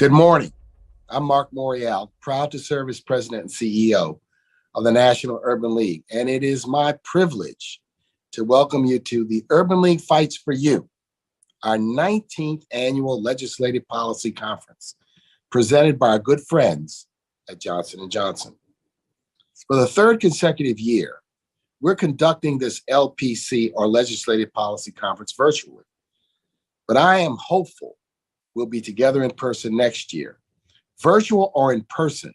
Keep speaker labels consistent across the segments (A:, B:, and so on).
A: Good morning. I'm Mark Morial, proud to serve as president and CEO of the National Urban League. And it is my privilege to welcome you to the Urban League Fights for You, our 19th annual legislative policy conference, presented by our good friends at Johnson & Johnson. For the third consecutive year, we're conducting this LPC, or Legislative Policy Conference, virtually. But I am hopeful we'll be together in person next year. Virtual or in person,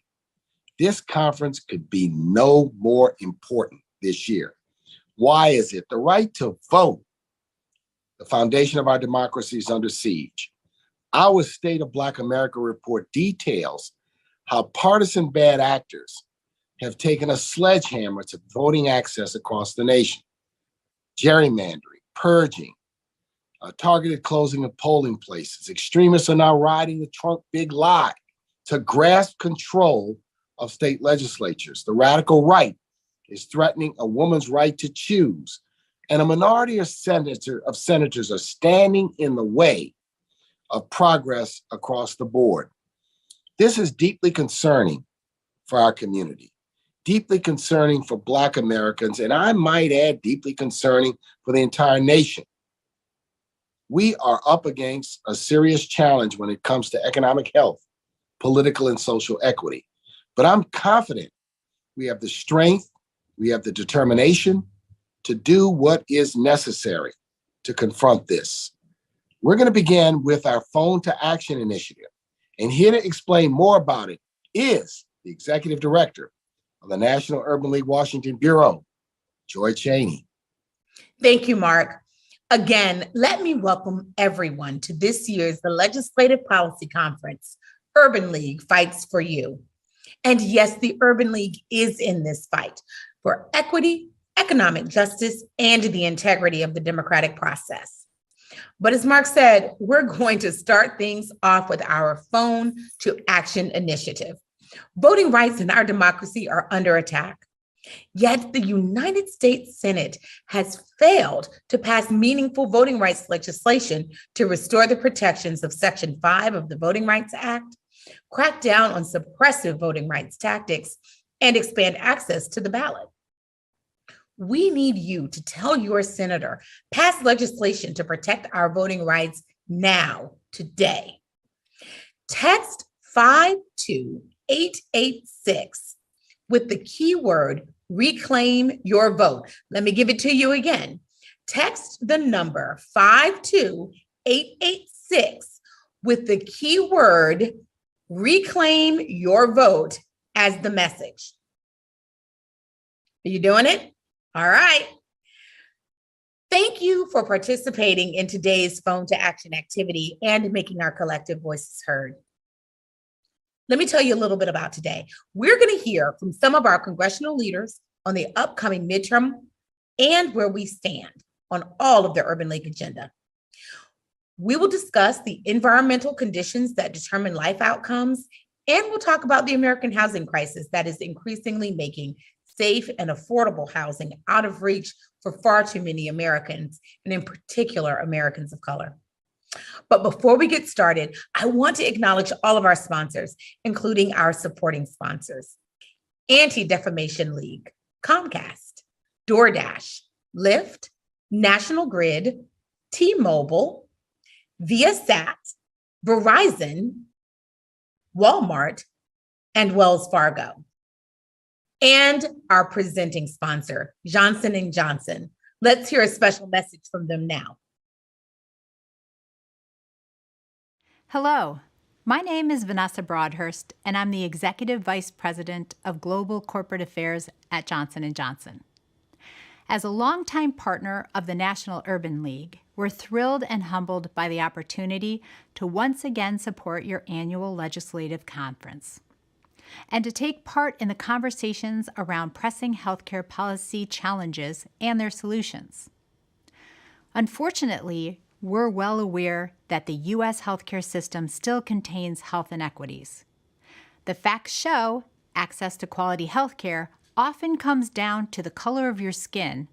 A: this conference could be no more important this year. Why is it? The right to vote, the foundation of our democracy, is under siege. Our State of Black America report details how partisan bad actors have taken a sledgehammer to voting access across the nation. Gerrymandering, purging, targeted closing of polling places. Extremists are now riding the Trump big lie to grasp control of state legislatures. The radical right is threatening a woman's right to choose, and a minority of senators are standing in the way of progress across the board. This is deeply concerning for our community, deeply concerning for Black Americans, and I might add, deeply concerning for the entire nation. We are up against a serious challenge when it comes to economic health, political and social equity. But I'm confident we have the strength, we have the determination to do what is necessary to confront this. We're going to begin with our Phone to Action initiative. And here to explain more about it is the Executive Director of the National Urban League Washington Bureau, Joy Cheney.
B: Thank you, Mark. Again, let me welcome everyone to this year's the Legislative Policy Conference, Urban League Fights for You. And yes, the Urban League is in this fight for equity, economic justice, and the integrity of the democratic process. But as Mark said, we're going to start things off with our Phone to Action initiative. Voting rights in our democracy are under attack. Yet the United States Senate has failed to pass meaningful voting rights legislation to restore the protections of Section 5 of the Voting Rights Act, crack down on suppressive voting rights tactics, and expand access to the ballot. We need you to tell your senator, pass legislation to protect our voting rights now, today. Text 52886 with the keyword reclaim your vote. Let me give it to you again. Text the number 52886 with the keyword reclaim your vote as the message. Are you doing it? All right. Thank you for participating in today's Phone to Action activity and making our collective voices heard. Let me tell you a little bit about today. We're going to hear from some of our congressional leaders on the upcoming midterm and where we stand on all of the Urban League agenda. We will discuss the environmental conditions that determine life outcomes, and we'll talk about the American housing crisis that is increasingly making safe and affordable housing out of reach for far too many Americans, and in particular, Americans of color. But before we get started, I want to acknowledge all of our sponsors, including our supporting sponsors: Anti-Defamation League, Comcast, DoorDash, Lyft, National Grid, T-Mobile, Viasat, Verizon, Walmart, and Wells Fargo. And our presenting sponsor, Johnson & Johnson. Let's hear a special message from them now.
C: Hello, my name is Vanessa Broadhurst, and I'm the Executive Vice President of Global Corporate Affairs at Johnson & Johnson. As a longtime partner of the National Urban League, we're thrilled and humbled by the opportunity to once again support your annual legislative conference and to take part in the conversations around pressing healthcare policy challenges and their solutions. Unfortunately, we're well aware that the U.S. healthcare system still contains health inequities. The facts show access to quality healthcare often comes down to the color of your skin,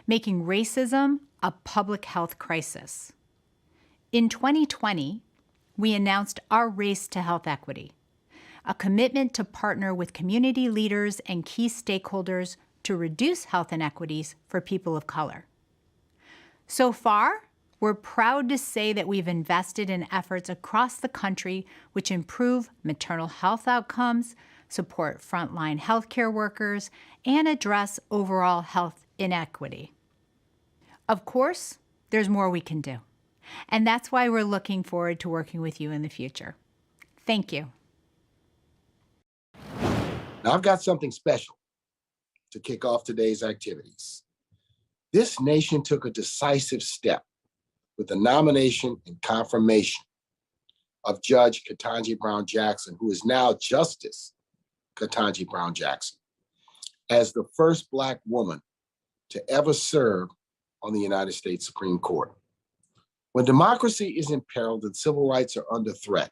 C: making racism a public health crisis. In 2020, we announced our Race to Health Equity, a commitment to partner with community leaders and key stakeholders to reduce health inequities for people of color. So far, we're proud to say that we've invested in efforts across the country which improve maternal health outcomes, support frontline healthcare workers, and address overall health inequity. Of course, there's more we can do, and that's why we're looking forward to working with you in the future. Thank you.
A: Now, I've got something special to kick off today's activities. This nation took a decisive step with the nomination and confirmation of Judge Ketanji Brown Jackson, who is now Justice Ketanji Brown Jackson, as the first Black woman to ever serve on the United States Supreme Court. When democracy is imperiled and civil rights are under threat,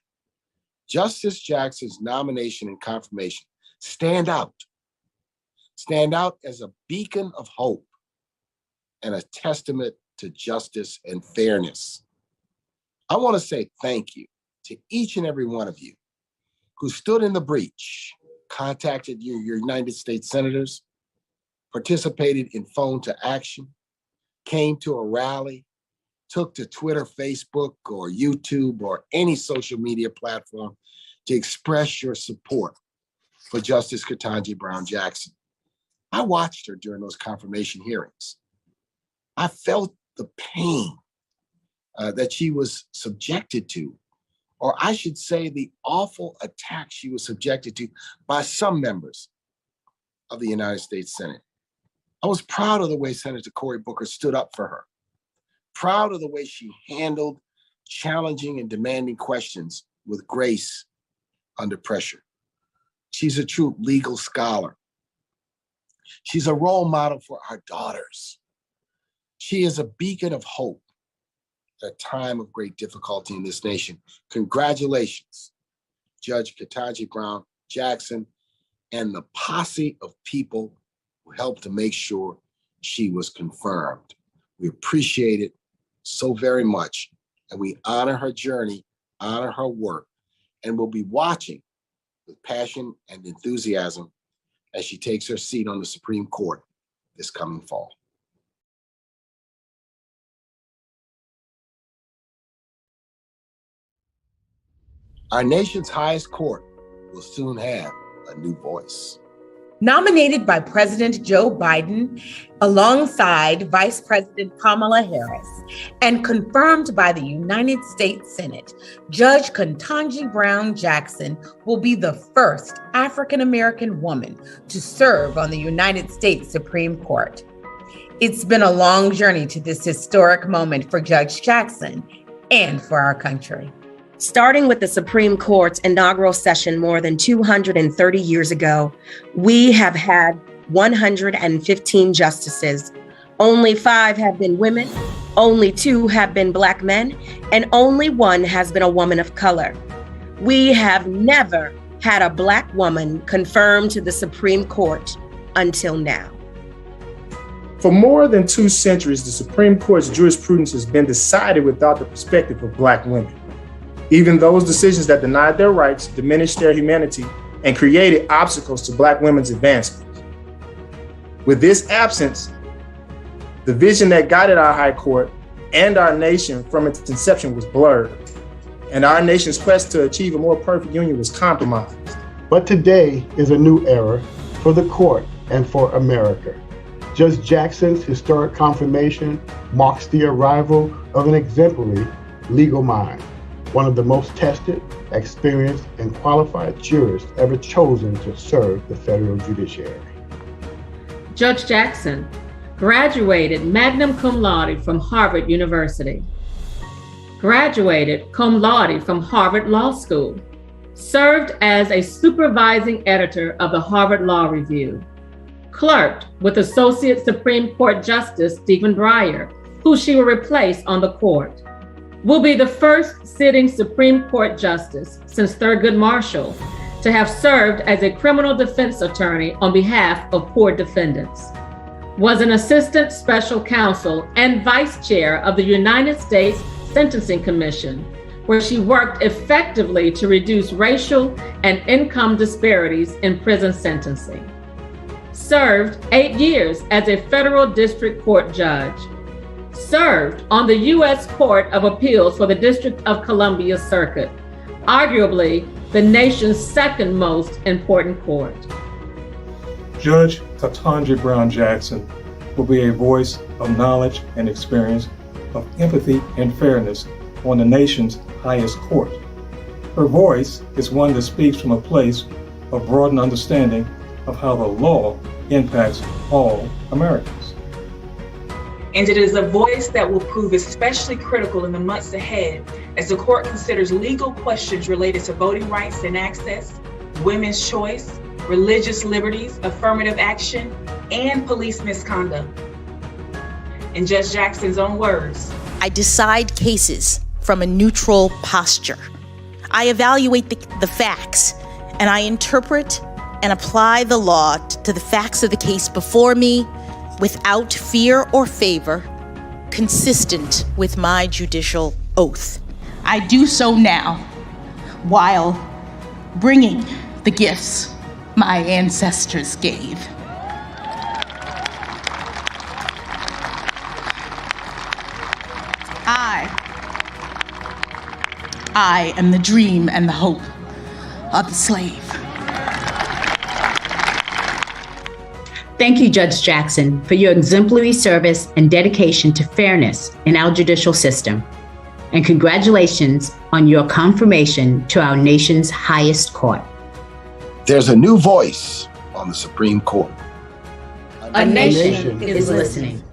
A: Justice Jackson's nomination and confirmation stand out as a beacon of hope and a testament to justice and fairness. I want to say thank you to each and every one of you who stood in the breach, contacted your United States senators, participated in phone to action, came to a rally, took to Twitter, Facebook, or YouTube, or any social media platform to express your support for Justice Ketanji Brown Jackson. I watched her during those confirmation hearings. I felt the pain that she was subjected to, or I should say the awful attack she was subjected to by some members of the United States Senate. I was proud of the way Senator Cory Booker stood up for her, proud of the way she handled challenging and demanding questions with grace under pressure. She's a true legal scholar. She's a role model for our daughters. She is a beacon of hope at a time of great difficulty in this nation. Congratulations, Judge Ketanji Brown Jackson and the posse of people who helped to make sure she was confirmed. We appreciate it so very much, and we honor her journey, honor her work, and we'll be watching with passion and enthusiasm as she takes her seat on the Supreme Court this coming fall. Our nation's highest court will soon have a new voice.
B: Nominated by President Joe Biden alongside Vice President Kamala Harris and confirmed by the United States Senate, Judge Ketanji Brown Jackson will be the first African-American woman to serve on the United States Supreme Court. It's been a long journey to this historic moment for Judge Jackson and for our country.
D: Starting with the Supreme Court's inaugural session more than 230 years ago, we have had 115 justices. Only 5 have been women, only 2 have been Black men, and only 1 has been a woman of color. We have never had a Black woman confirmed to the Supreme Court until now.
E: For more than 2 centuries, the Supreme Court's jurisprudence has been decided without the perspective of Black women. Even those decisions that denied their rights, diminished their humanity, and created obstacles to Black women's advancement. With this absence, the vision that guided our High Court and our nation from its inception was blurred, and our nation's quest to achieve a more perfect union was compromised.
F: But today is a new era for the court and for America. Judge Jackson's historic confirmation marks the arrival of an exemplary legal mind, one of the most tested, experienced, and qualified jurists ever chosen to serve the federal judiciary.
G: Judge Jackson graduated magna cum laude from Harvard University, graduated cum laude from Harvard Law School, served as a supervising editor of the Harvard Law Review, clerked with Associate Supreme Court Justice Stephen Breyer, who she will replace on the court, will be the first sitting Supreme Court Justice since Thurgood Marshall to have served as a criminal defense attorney on behalf of poor defendants, was an assistant special counsel and vice chair of the United States Sentencing Commission, where she worked effectively to reduce racial and income disparities in prison sentencing. Served 8 years as a federal district court judge. Served on the U.S. Court of Appeals for the District of Columbia Circuit, arguably the nation's second most important court.
E: Judge Ketanji Brown Jackson will be a voice of knowledge and experience, of empathy and fairness on the nation's highest court. Her voice is one that speaks from a place of broadened understanding of how the law impacts all Americans.
H: And it is a voice that will prove especially critical in the months ahead as the court considers legal questions related to voting rights and access, women's choice, religious liberties, affirmative action, and police misconduct. In Judge Jackson's own words,
I: I decide cases from a neutral posture. I evaluate the facts, and I interpret and apply the law to the facts of the case before me without fear or favor, consistent with my judicial oath. I do so now while bringing the gifts my ancestors gave. I am the dream and the hope of the slave.
J: Thank you, Judge Jackson, for your exemplary service and dedication to fairness in our judicial system. And congratulations on your confirmation to our nation's highest court.
A: There's a new voice on the Supreme Court.
J: A nation is listening.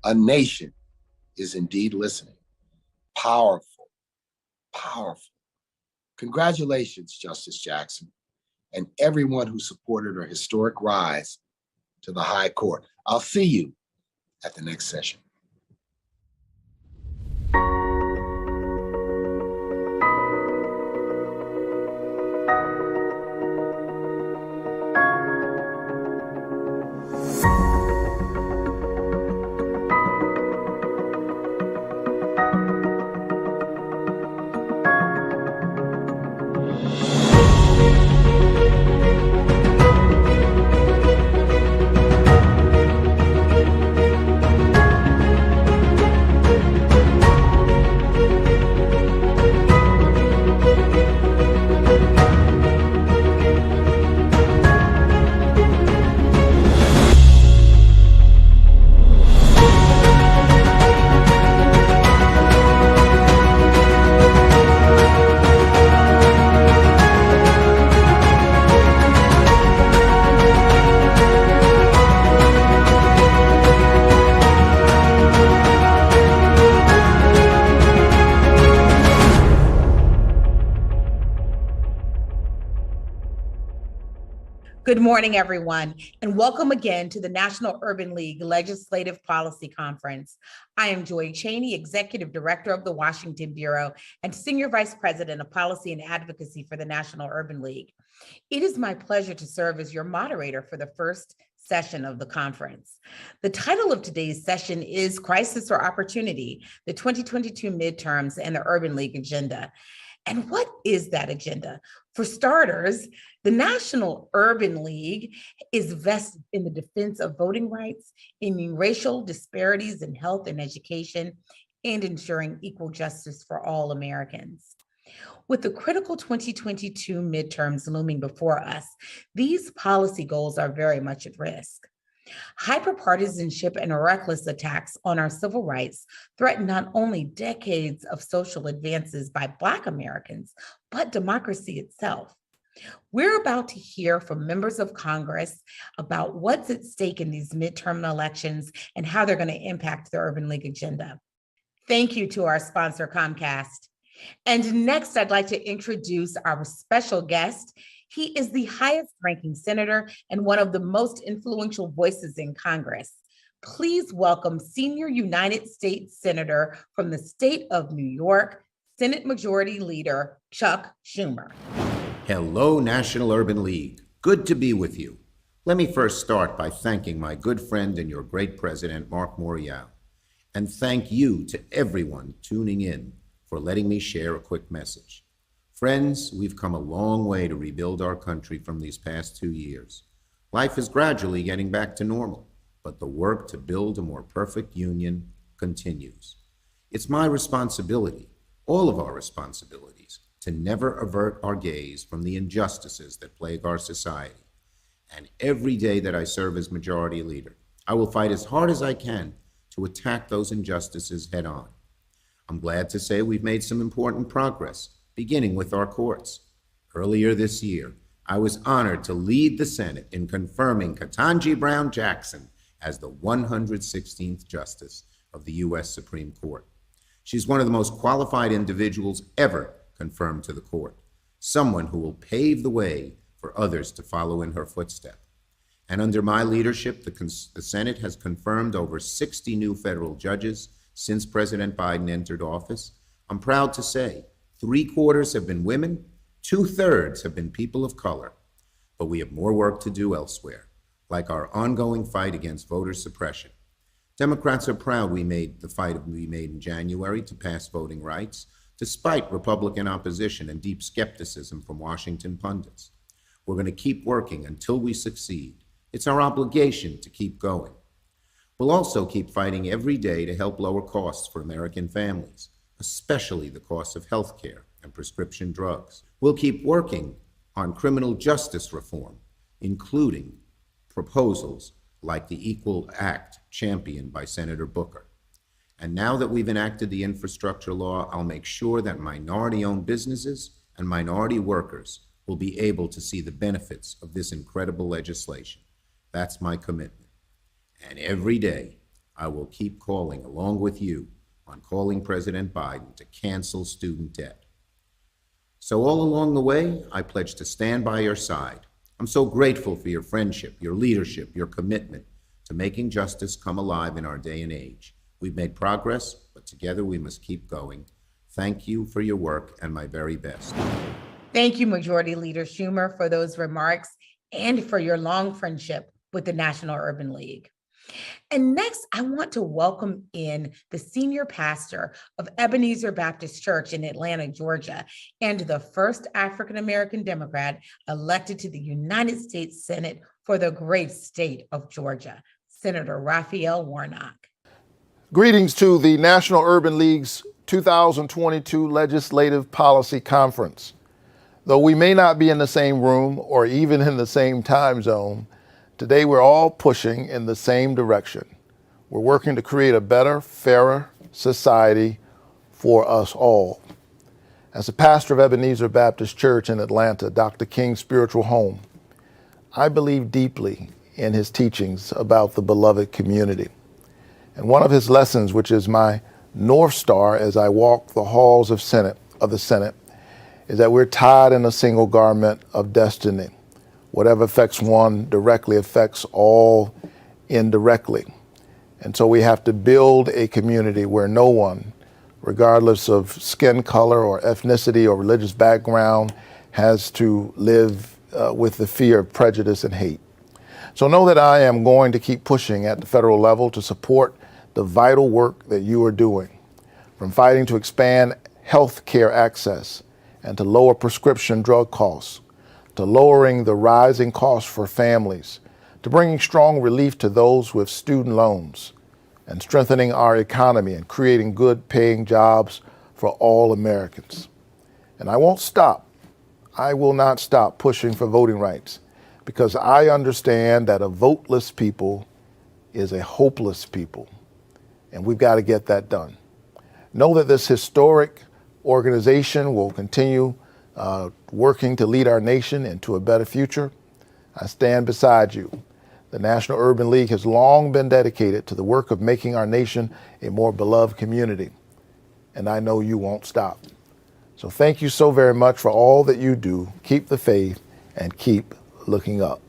A: A nation is indeed listening. Powerful, powerful. Congratulations, Justice Jackson, and everyone who supported her historic rise to the high court. I'll see you at the next session.
B: Good morning, everyone, and welcome again to the National Urban League Legislative Policy Conference. I am Joy Cheney, Executive Director of the Washington Bureau and Senior Vice President of Policy and Advocacy for the National Urban League. It is my pleasure to serve as your moderator for the first session of the conference. The title of today's session is Crisis or Opportunity, the 2022 Midterms and the Urban League Agenda. And what is that agenda? For starters, the National Urban League is vested in the defense of voting rights, ending racial disparities in health and education, and ensuring equal justice for all Americans. With the critical 2022 midterms looming before us, these policy goals are very much at risk. Hyperpartisanship and reckless attacks on our civil rights threaten not only decades of social advances by Black Americans, but democracy itself. We're about to hear from members of Congress about what's at stake in these midterm elections and how they're going to impact the Urban League agenda. Thank you to our sponsor, Comcast. And next, I'd like to introduce our special guest. He is the highest ranking senator and one of the most influential voices in Congress. Please welcome Senior United States Senator from the state of New York, Senate Majority Leader Chuck Schumer.
K: Hello, National Urban League. Good to be with you. Let me first start by thanking my good friend and your great president, Mark Morial, And thank you to everyone tuning in for letting me share a quick message. Friends, we've come a long way to rebuild our country from these past 2 years. Life is gradually getting back to normal, but the work to build a more perfect union continues. It's my responsibility, all of our responsibilities, to never avert our gaze from the injustices that plague our society. And every day that I serve as majority leader, I will fight as hard as I can to attack those injustices head on. I'm glad to say we've made some important progress, beginning with our courts. Earlier this year, I was honored to lead the Senate in confirming Ketanji Brown Jackson as the 116th Justice of the U.S. Supreme Court. She's one of the most qualified individuals ever confirmed to the court, someone who will pave the way for others to follow in her footsteps. And under my leadership, the Senate has confirmed over 60 new federal judges since President Biden entered office. I'm proud to say 3/4 have been women, 2/3 have been people of color. But we have more work to do elsewhere, like our ongoing fight against voter suppression. Democrats are proud we made the fight we made in January to pass voting rights, despite Republican opposition and deep skepticism from Washington pundits. We're going to keep working until we succeed. It's our obligation to keep going. We'll also keep fighting every day to help lower costs for American families, especially the cost of health care and prescription drugs. We'll keep working on criminal justice reform, including proposals like the Equal Act championed by Senator Booker. And now that we've enacted the infrastructure law, I'll make sure that minority-owned businesses and minority workers will be able to see the benefits of this incredible legislation. That's my commitment. And every day, I will keep calling, along with you, on calling President Biden to cancel student debt. So all along the way, I pledge to stand by your side. I'm so grateful for your friendship, your leadership, your commitment to making justice come alive in our day and age. We've made progress, but together we must keep going. Thank you for your work and my very best.
B: Thank you, Majority Leader Schumer, for those remarks and for your long friendship with the National Urban League. And next, I want to welcome in the senior pastor of Ebenezer Baptist Church in Atlanta, Georgia, and the first African-American Democrat elected to the United States Senate for the great state of Georgia, Senator Raphael Warnock.
L: Greetings to the National Urban League's 2022 Legislative Policy Conference. Though we may not be in the same room or even in the same time zone, today we're all pushing in the same direction. We're working to create a better, fairer society for us all. As a pastor of Ebenezer Baptist Church in Atlanta, Dr. King's spiritual home, I believe deeply in his teachings about the beloved community. And one of his lessons, which is my North Star as I walk the halls of the Senate, is that we're tied in a single garment of destiny. Whatever affects one directly affects all indirectly. And so we have to build a community where no one, regardless of skin color or ethnicity or religious background, has to live with the fear of prejudice and hate. So know that I am going to keep pushing at the federal level to support the vital work that you are doing, from fighting to expand health care access and to lower prescription drug costs, to lowering the rising costs for families, to bringing strong relief to those with student loans, and strengthening our economy and creating good paying jobs for all Americans. And I won't stop. I will not stop pushing for voting rights, because I understand that a voteless people is a hopeless people, and we've got to get that done. Know that this historic organization will continue working to lead our nation into a better future. I stand beside you. The National Urban League has long been dedicated to the work of making our nation a more beloved community, and I know you won't stop. So thank you so very much for all that you do. Keep the faith and keep looking up.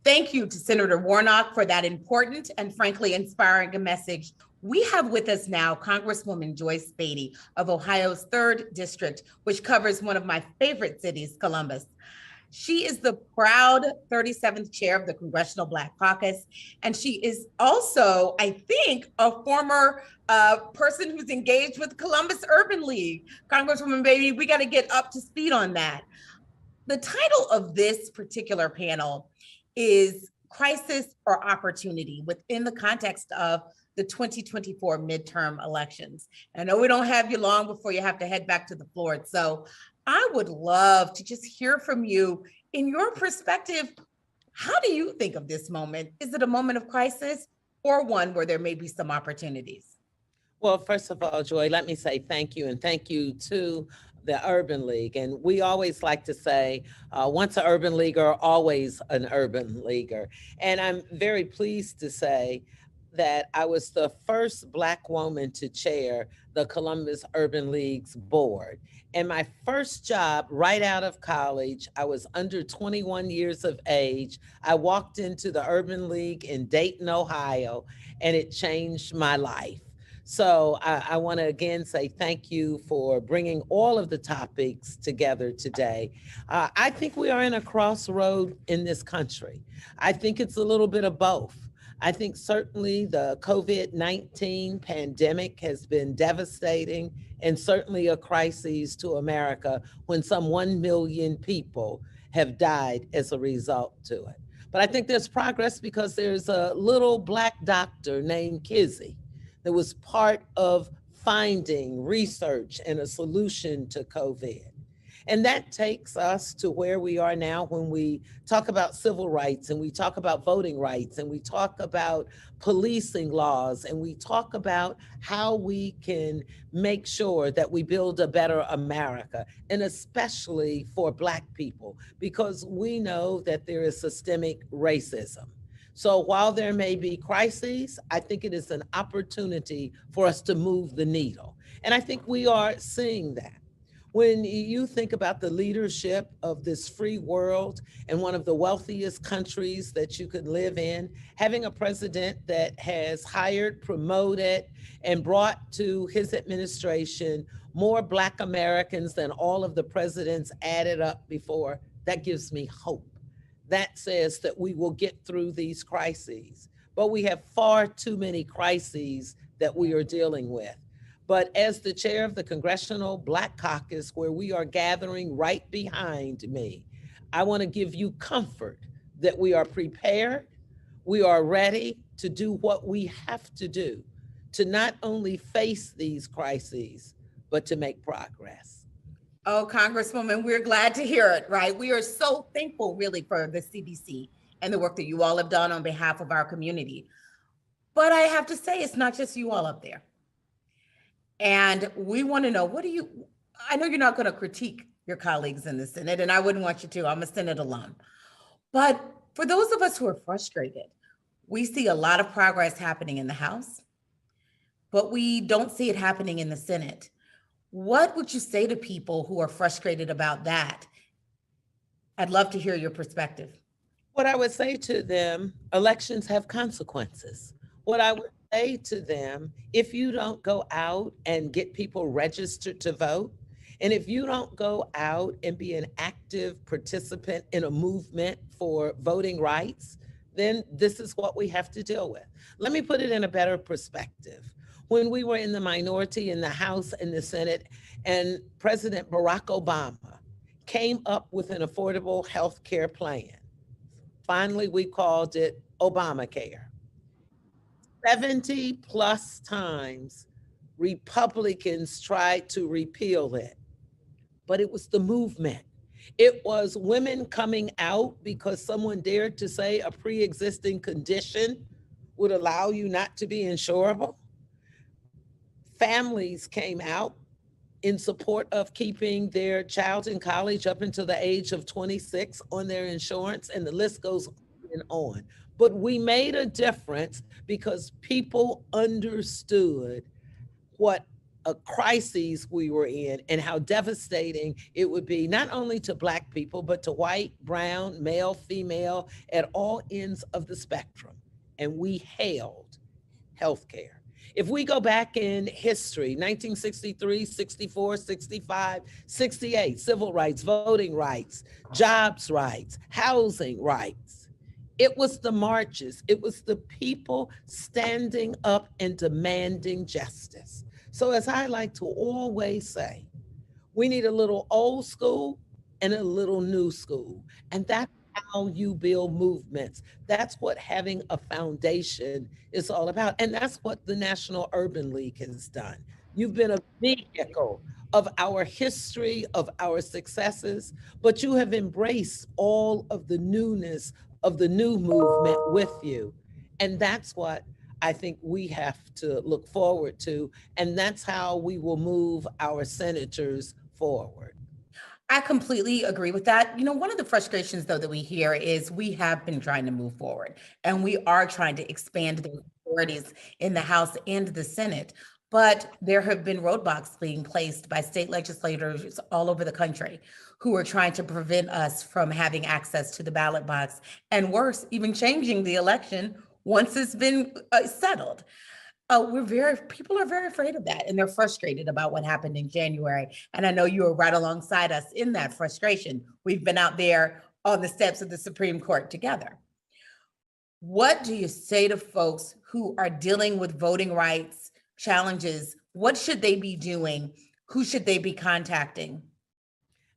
B: Thank you to Senator Warnock for that important and frankly inspiring message. We have with us now Congresswoman Joyce Beatty of Ohio's 3rd District, which covers one of my favorite cities, Columbus. She is the proud 37th chair of the Congressional Black Caucus. And she is also, I think, a former person who's engaged with Columbus Urban League. Congresswoman Beatty, we got to get up to speed on that. The title of this particular panel is Crisis or Opportunity within the context of the 2024 midterm elections. I know we don't have you long before you have to head back to the floor. So I would love to just hear from you in your perspective. How do you think of this moment? Is it a moment of crisis or one where there may be some opportunities?
M: Well, first of all, Joy, let me say thank you, and thank you to the Urban League. And we always like to say, once an urban leaguer, always an urban leaguer. And I'm very pleased to say that I was the first Black woman to chair the Columbus Urban League's board. And my first job right out of college, I was under 21 years of age. I walked into the Urban League in Dayton, Ohio, and it changed my life. So I want to again say thank you for bringing all of the topics together today. I think we are in a crossroad in this country. I think it's a little bit of both. I think certainly the COVID-19 pandemic has been devastating and certainly a crisis to America when some 1 million people have died as a result to it. But I think there's progress because there's a little Black doctor named Kizzy that was part of finding research and a solution to COVID. And that takes us to where we are now when we talk about civil rights and we talk about voting rights and we talk about policing laws and we talk about how we can make sure that we build a better America, and especially for Black people, because we know that there is systemic racism. So while there may be crises, I think it is an opportunity for us to move the needle. And I think we are seeing that. When you think about the leadership of this free world and one of the wealthiest countries that you could live in, having a president that has hired, promoted, and brought to his administration more Black Americans than all of the presidents added up before, that gives me hope. That says that we will get through these crises, but we have far too many crises that we are dealing with. But as the chair of the Congressional Black Caucus, where we are gathering right behind me, I want to give you comfort that we are prepared, we are ready to do what we have to do to not only face these crises, but to make progress.
B: Oh, Congresswoman, we're glad to hear it, right? We are so thankful really for the CDC and the work that you all have done on behalf of our community. But I have to say, it's not just you all up there. And we want to know, I know you're not going to critique your colleagues in the Senate, and I wouldn't want you to, I'm a Senate alum. But for those of us who are frustrated, we see a lot of progress happening in the House, but we don't see it happening in the Senate. What would you say to people who are frustrated about that? I'd love to hear your perspective.
M: What I would say to them, elections have consequences. What I would say to them, if you don't go out and get people registered to vote, and if you don't go out and be an active participant in a movement for voting rights, then this is what we have to deal with. Let me put it in a better perspective. When we were in the minority in the House and the Senate, and President Barack Obama came up with an affordable health care plan. Finally, we called it Obamacare. 70 plus times Republicans tried to repeal it, but it was the movement. It was women coming out because someone dared to say a pre-existing condition would allow you not to be insurable. Families came out in support of keeping their child in college up until the age of 26 on their insurance, and the list goes on and on. But we made a difference because people understood what a crisis we were in and how devastating it would be, not only to Black people, but to white, brown, male, female, at all ends of the spectrum. And we hailed healthcare. If we go back in history, 1963, 64, 65, 68, civil rights, voting rights, jobs rights, housing rights. It was the marches. It was the people standing up and demanding justice. So as I like to always say, we need a little old school and a little new school. And that's how you build movements. That's what having a foundation is all about. And that's what the National Urban League has done. You've been a vehicle of our history, of our successes, but you have embraced all of the newness of the new movement with you. And that's what I think we have to look forward to. And that's how we will move our senators forward.
B: I completely agree with that. You know, one of the frustrations, though, that we hear is we have been trying to move forward and we are trying to expand the authorities in the House and the Senate. But there have been roadblocks being placed by state legislators all over the country who are trying to prevent us from having access to the ballot box, and worse, even changing the election once it's been settled. People are very afraid of that, and they're frustrated about what happened in January. And I know you were right alongside us in that frustration. We've been out there on the steps of the Supreme Court together. What do you say to folks who are dealing with voting rights challenges? What should they be doing? Who should they be contacting?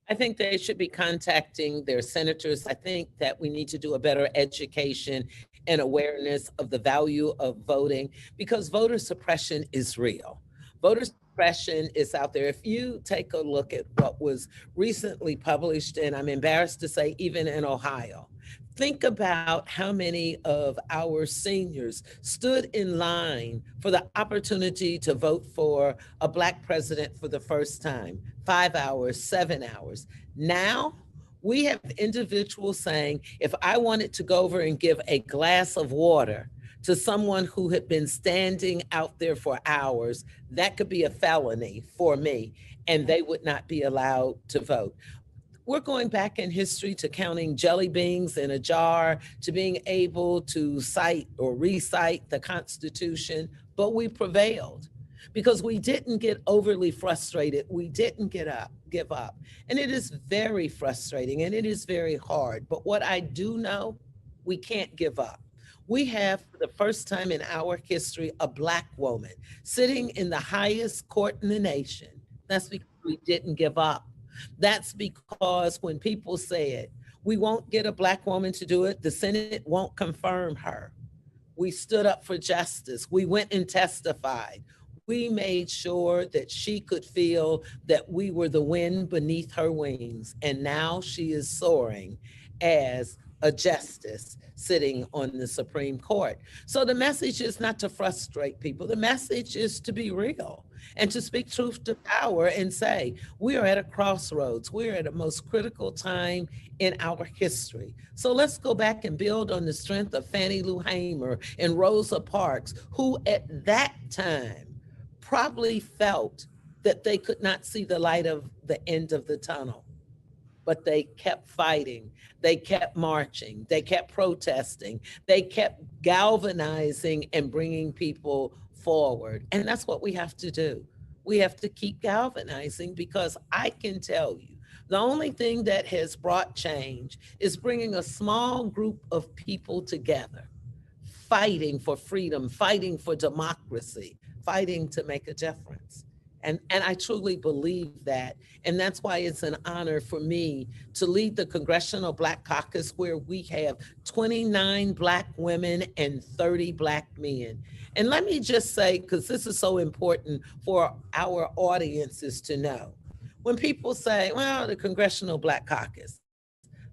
M: I think they should be contacting their senators. I think that we need to do a better education and awareness of the value of voting, because voter suppression is real. Voter suppression is out there. If you take a look at what was recently published, and I'm embarrassed to say even in Ohio, think about how many of our seniors stood in line for the opportunity to vote for a Black president for the first time, 5 hours, 7 hours. Now, we have individuals saying, if I wanted to go over and give a glass of water to someone who had been standing out there for hours, that could be a felony for me, and they would not be allowed to vote. We're going back in history to counting jelly beans in a jar, to being able to cite or recite the Constitution, but we prevailed because we didn't get overly frustrated. We didn't give up. And it is very frustrating and it is very hard. But what I do know, we can't give up. We have, for the first time in our history, a Black woman sitting in the highest court in the nation. That's because we didn't give up. That's because when people said, we won't get a Black woman to do it, the Senate won't confirm her, we stood up for justice. We went and testified. We made sure that she could feel that we were the wind beneath her wings. And now she is soaring as a justice sitting on the Supreme Court. So the message is not to frustrate people. The message is to be real and to speak truth to power and say, we are at a crossroads. We're at a most critical time in our history. So let's go back and build on the strength of Fannie Lou Hamer and Rosa Parks, who at that time probably felt that they could not see the light of the end of the tunnel. But they kept fighting, they kept marching, they kept protesting, they kept galvanizing and bringing people forward. And that's what we have to do. We have to keep galvanizing, because I can tell you, the only thing that has brought change is bringing a small group of people together, fighting for freedom, fighting for democracy, fighting to make a difference. And I truly believe that. And that's why it's an honor for me to lead the Congressional Black Caucus, where we have 29 Black women and 30 Black men. And let me just say, because this is so important for our audiences to know, when people say, well, the Congressional Black Caucus,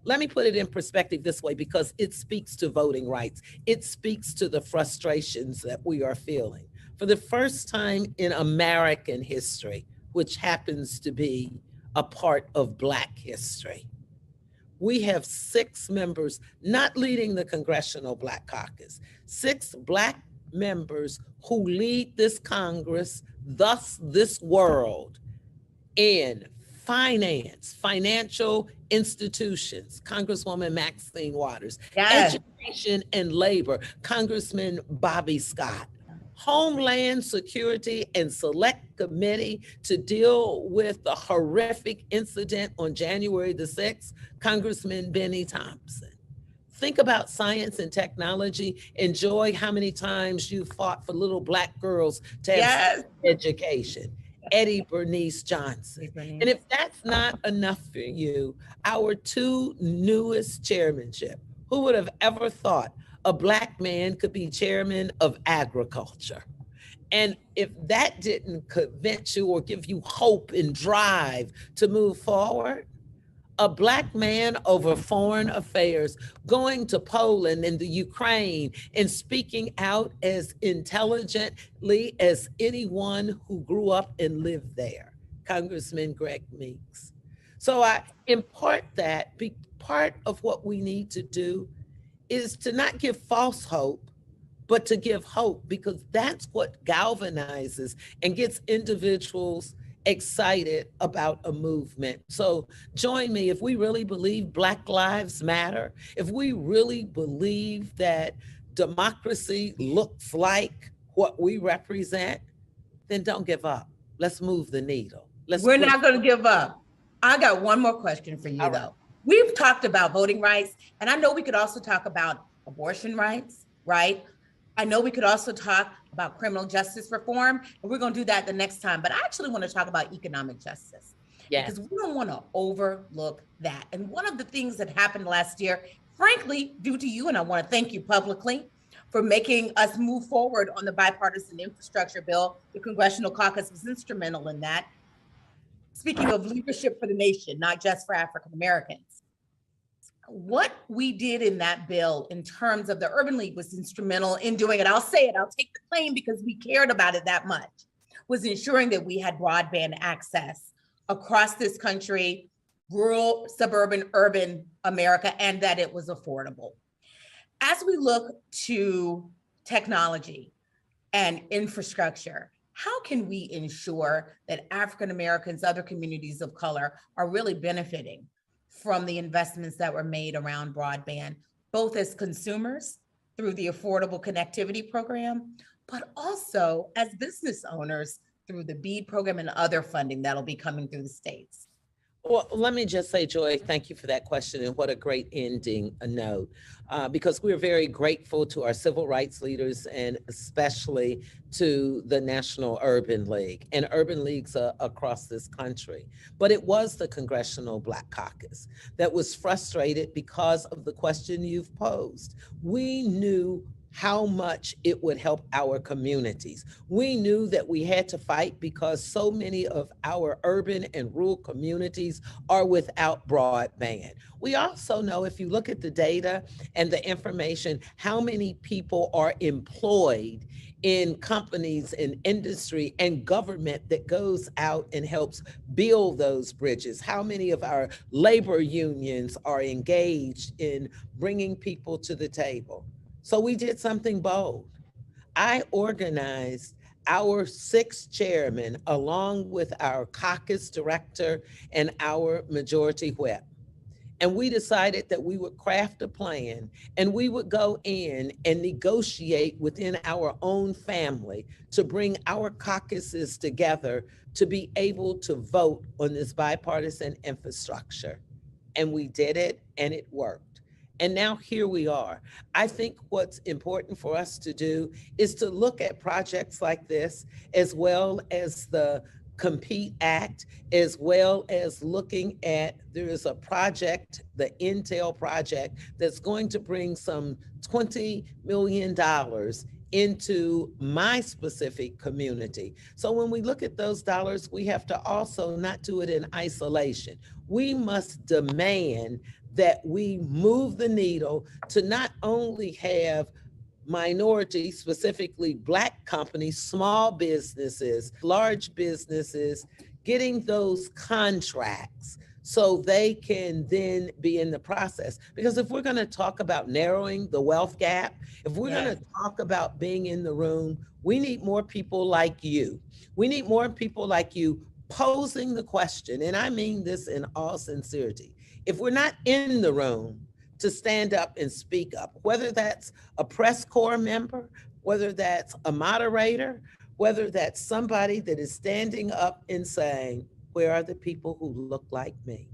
M: let me put it in perspective this way, because it speaks to voting rights. It speaks to the frustrations that we are feeling. For the first time in American history, which happens to be a part of Black history, we have 6 members not leading the Congressional Black Caucus, 6 Black members who lead this Congress, thus this world, in finance, financial institutions, Congresswoman Maxine Waters,
B: yes.
M: Education and labor, Congressman Bobby Scott, Homeland Security and Select Committee to deal with the horrific incident on January the 6th, Congressman Benny Thompson. Think about science and technology. Enjoy how many times you fought for little Black girls to have education. Eddie Bernice Johnson. And if that's not enough for you, our two newest chairmanship, who would have ever thought a Black man could be chairman of agriculture? And if that didn't convince you or give you hope and drive to move forward, a Black man over foreign affairs going to Poland and the Ukraine and speaking out as intelligently as anyone who grew up and lived there, Congressman Greg Meeks. So I impart that part of what we need to do is to not give false hope, but to give hope, because that's what galvanizes and gets individuals excited about a movement. So join me if we really believe Black Lives Matter, if we really believe that democracy looks like what we represent, then don't give up. Let's move the needle.
B: We're not going to give up. I got one more question for you, though. We've talked about voting rights, and I know we could also talk about abortion rights, right? I know we could also talk about criminal justice reform, and we're going to do that the next time. But I actually want to talk about economic justice. Yes. Because we don't want to overlook that. And one of the things that happened last year, frankly, due to you, and I want to thank you publicly for making us move forward on the bipartisan infrastructure bill. The Congressional Caucus was instrumental in that. Speaking of leadership for the nation, not just for African Americans. What we did in that bill in terms of the Urban League was instrumental in doing it. I'll say it, I'll take the claim because we cared about it that much, was ensuring that we had broadband access across this country, rural, suburban, urban America, and that it was affordable. As we look to technology and infrastructure, how can we ensure that African Americans, other communities of color are really benefiting from the investments that were made around broadband, both as consumers through the Affordable Connectivity Program, but also as business owners through the BEAD program and other funding that'll be coming through the states?
M: Well, let me just say, Joy, thank you for that question, and what a great ending note, because we're very grateful to our civil rights leaders and especially to the National Urban League and urban leagues across this country. But it was the Congressional Black Caucus that was frustrated because of the question you've posed. We knew how much it would help our communities. We knew that we had to fight because so many of our urban and rural communities are without broadband. We also know, if you look at the data and the information, how many people are employed in companies and industry and government that goes out and helps build those bridges. How many of our labor unions are engaged in bringing people to the table? So we did something bold. I organized our 6 chairmen along with our caucus director and our majority whip. And we decided that we would craft a plan and we would go in and negotiate within our own family to bring our caucuses together to be able to vote on this bipartisan infrastructure. And we did it, and it worked. And now here we are. I think what's important for us to do is to look at projects like this, as well as the Compete Act, as well as looking at, there is a project, the Intel project, that's going to bring some $20 million into my specific community. So when we look at those dollars, we have to also not do it in isolation. We must demand that we move the needle to not only have minorities, specifically Black companies, small businesses, large businesses, getting those contracts so they can then be in the process. Because if we're going to talk about narrowing the wealth gap, if we're going to talk about being in the room, we need more people like you. We need more people like you posing the question, and I mean this in all sincerity. If we're not in the room to stand up and speak up, whether that's a press corps member, whether that's a moderator, whether that's somebody that is standing up and saying, where are the people who look like me?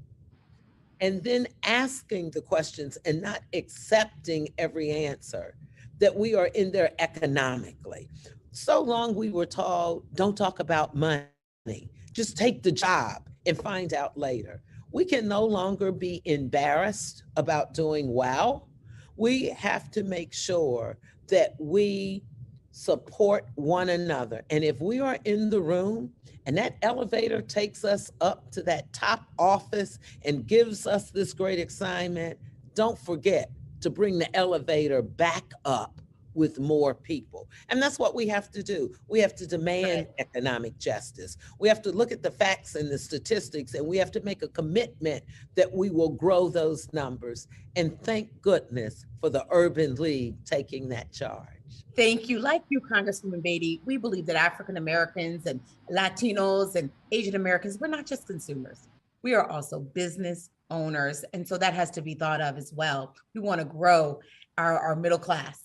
M: And then asking the questions and not accepting every answer, that we are in there economically. So long we were told, don't talk about money, just take the job and find out later. We can no longer be embarrassed about doing well. We have to make sure that we support one another. And if we are in the room and that elevator takes us up to that top office and gives us this great assignment, don't forget to bring the elevator back up with more people. And that's what we have to do. We have to demand economic justice. We have to look at the facts and the statistics, and we have to make a commitment that we will grow those numbers. And thank goodness for the Urban League taking that charge.
B: Thank you. Like you, Congresswoman Beatty, we believe that African Americans and Latinos and Asian Americans, we're not just consumers. We are also business owners. And so that has to be thought of as well. We want to grow our middle class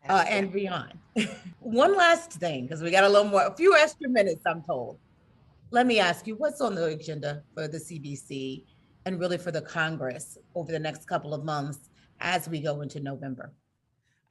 B: and beyond. One last thing, because we got a few extra minutes, I'm told. Let me ask you, what's on the agenda for the CBC and really for the Congress over the next couple of months as we go into November?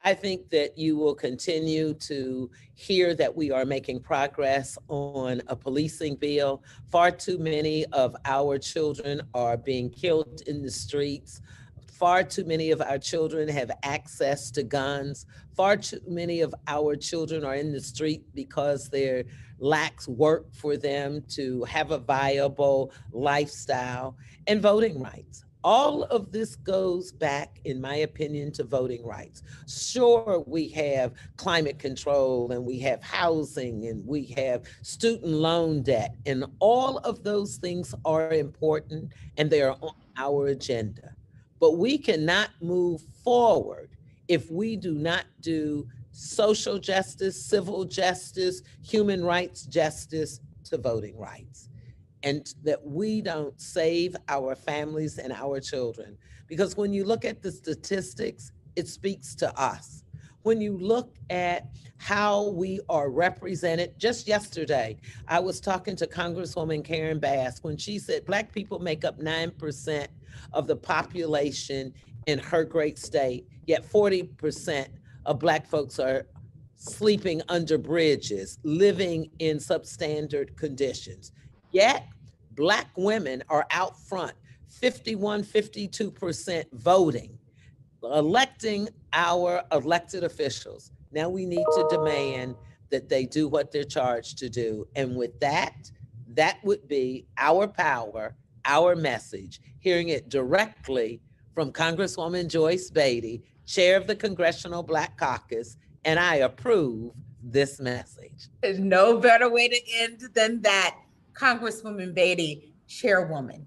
M: I think that you will continue to hear that we are making progress on a policing bill. Far too many of our children are being killed in the streets. Far too many of our children have access to guns. Far too many of our children are in the street because there lacks work for them to have a viable lifestyle, and voting rights. All of this goes back, in my opinion, to voting rights. Sure, we have climate control and we have housing and we have student loan debt, and all of those things are important and they are on our agenda. But we cannot move forward if we do not do social justice, civil justice, human rights justice to voting rights, and that we don't save our families and our children. Because when you look at the statistics, it speaks to us. When you look at how we are represented, just yesterday, I was talking to Congresswoman Karen Bass when she said Black people make up 9% of the population in her great state, yet 40% of Black folks are sleeping under bridges, living in substandard conditions. Yet Black women are out front, 51, 52% voting, electing our elected officials. Now we need to demand that they do what they're charged to do. And with that, that would be our power, our message, hearing it directly from Congresswoman Joyce Beatty, chair of the Congressional Black Caucus, and I approve this message.
B: There's no better way to end than that. Congresswoman Beatty, chairwoman,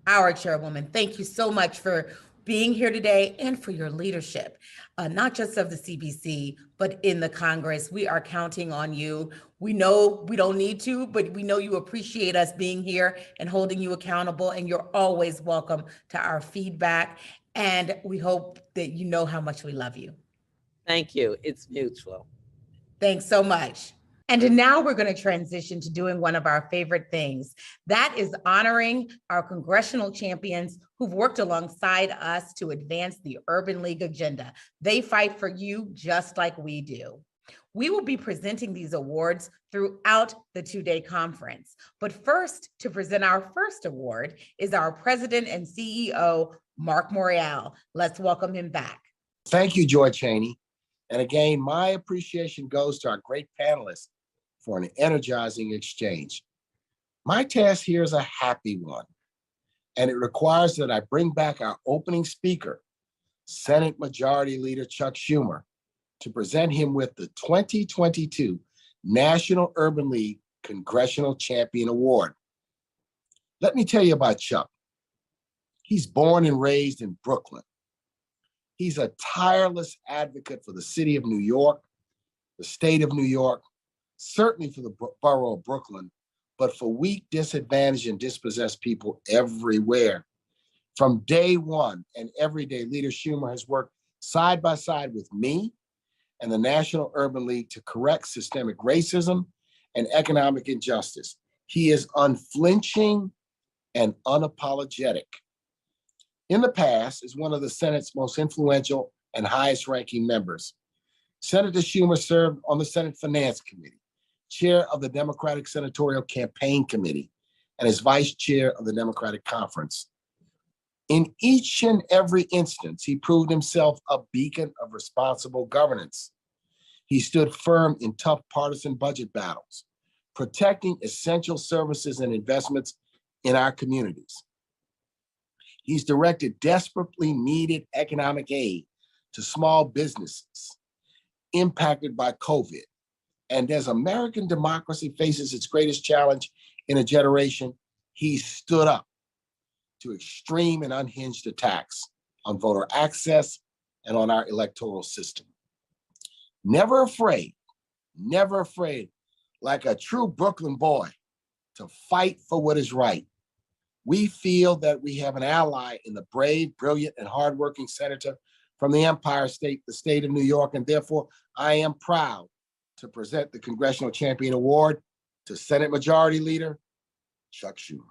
B: our chairwoman, thank you so much for being here today and for your leadership, not just of the CBC, but in the Congress. We are counting on you. We know we don't need to, but we know you appreciate us being here and holding you accountable, and you're always welcome to our feedback. And we hope that you know how much we love you.
M: Thank you. It's mutual.
B: Thanks so much. And now we're going to transition to doing one of our favorite things. That is honoring our congressional champions who've worked alongside us to advance the Urban League agenda. They fight for you just like we do. We will be presenting these awards throughout the two-day conference. But first, to present our first award is our president and CEO, Mark Morial. Let's welcome him back.
A: Thank you, Joy Cheney. And again, my appreciation goes to our great panelists for an energizing exchange. My task here is a happy one, and it requires that I bring back our opening speaker, Senate Majority Leader Chuck Schumer, to present him with the 2022 National Urban League Congressional Champion Award. Let me tell you about Chuck. He's born and raised in Brooklyn. He's a tireless advocate for the city of New York, the state of New York, certainly for the borough of Brooklyn, but for weak, disadvantaged, and dispossessed people everywhere. From day one and every day, Leader Schumer has worked side by side with me and the National Urban League to correct systemic racism and economic injustice. He is unflinching and unapologetic. In the past, is one of the Senate's most influential and highest ranking members. Senator Schumer served on the Senate Finance Committee, chair of the Democratic Senatorial Campaign Committee, and is vice chair of the Democratic Conference. In each and every instance, he proved himself a beacon of responsible governance. He stood firm in tough partisan budget battles, protecting essential services and investments in our communities. He's directed desperately needed economic aid to small businesses impacted by COVID. And as American democracy faces its greatest challenge in a generation, he stood up to extreme and unhinged attacks on voter access and on our electoral system. Never afraid, like a true Brooklyn boy, to fight for what is right. We feel that we have an ally in the brave, brilliant, and hardworking senator from the Empire State, the state of New York, and therefore I am proud to present the Congressional Champion Award to Senate Majority Leader Chuck Schumer.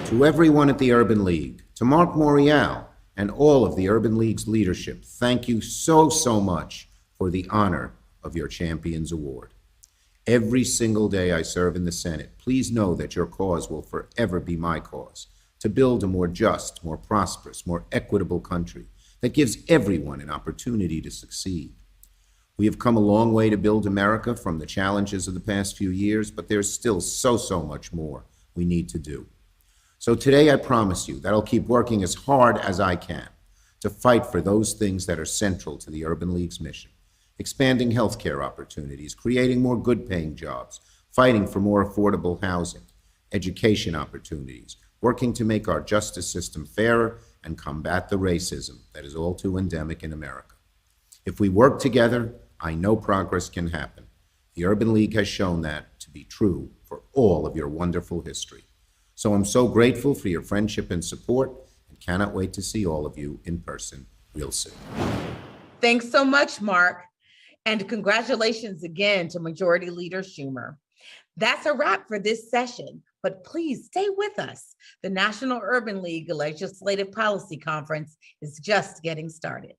K: To everyone at the Urban League, to Mark Morial and all of the Urban League's leadership, thank you so much for the honor of your Champions Award. Every single day I serve in the Senate, please know that your cause will forever be my cause, to build a more just, more prosperous, more equitable country that gives everyone an opportunity to succeed. We have come a long way to build America from the challenges of the past few years, but there's still so much more we need to do. So today I promise you that I'll keep working as hard as I can to fight for those things that are central to the Urban League's mission: expanding healthcare opportunities, creating more good-paying jobs, fighting for more affordable housing, education opportunities, working to make our justice system fairer, and combat the racism that is all too endemic in America. If we work together, I know progress can happen. The Urban League has shown that to be true for all of your wonderful history. So I'm so grateful for your friendship and support, and cannot wait to see all of you in person real soon.
B: Thanks so much, Mark. And congratulations again to Majority Leader Schumer. That's a wrap for this session, but please stay with us. The National Urban League Legislative Policy Conference is just getting started.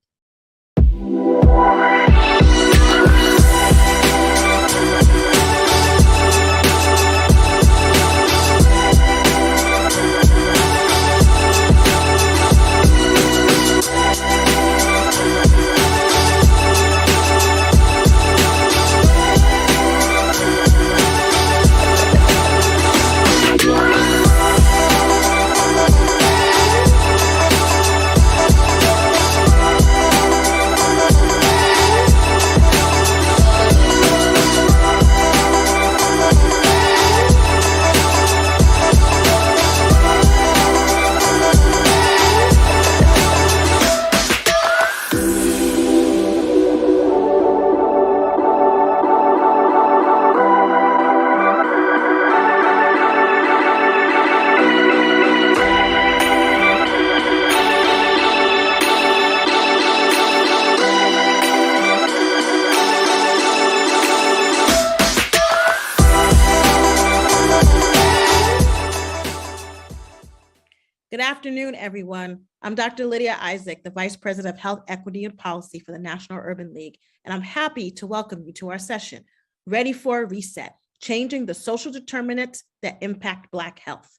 N: Good afternoon, everyone. I'm Dr. Lydia Isaac, the Vice President of Health Equity and Policy for the National Urban League, and I'm happy to welcome you to our session, Ready for a Reset, Changing the Social Determinants that Impact Black Health.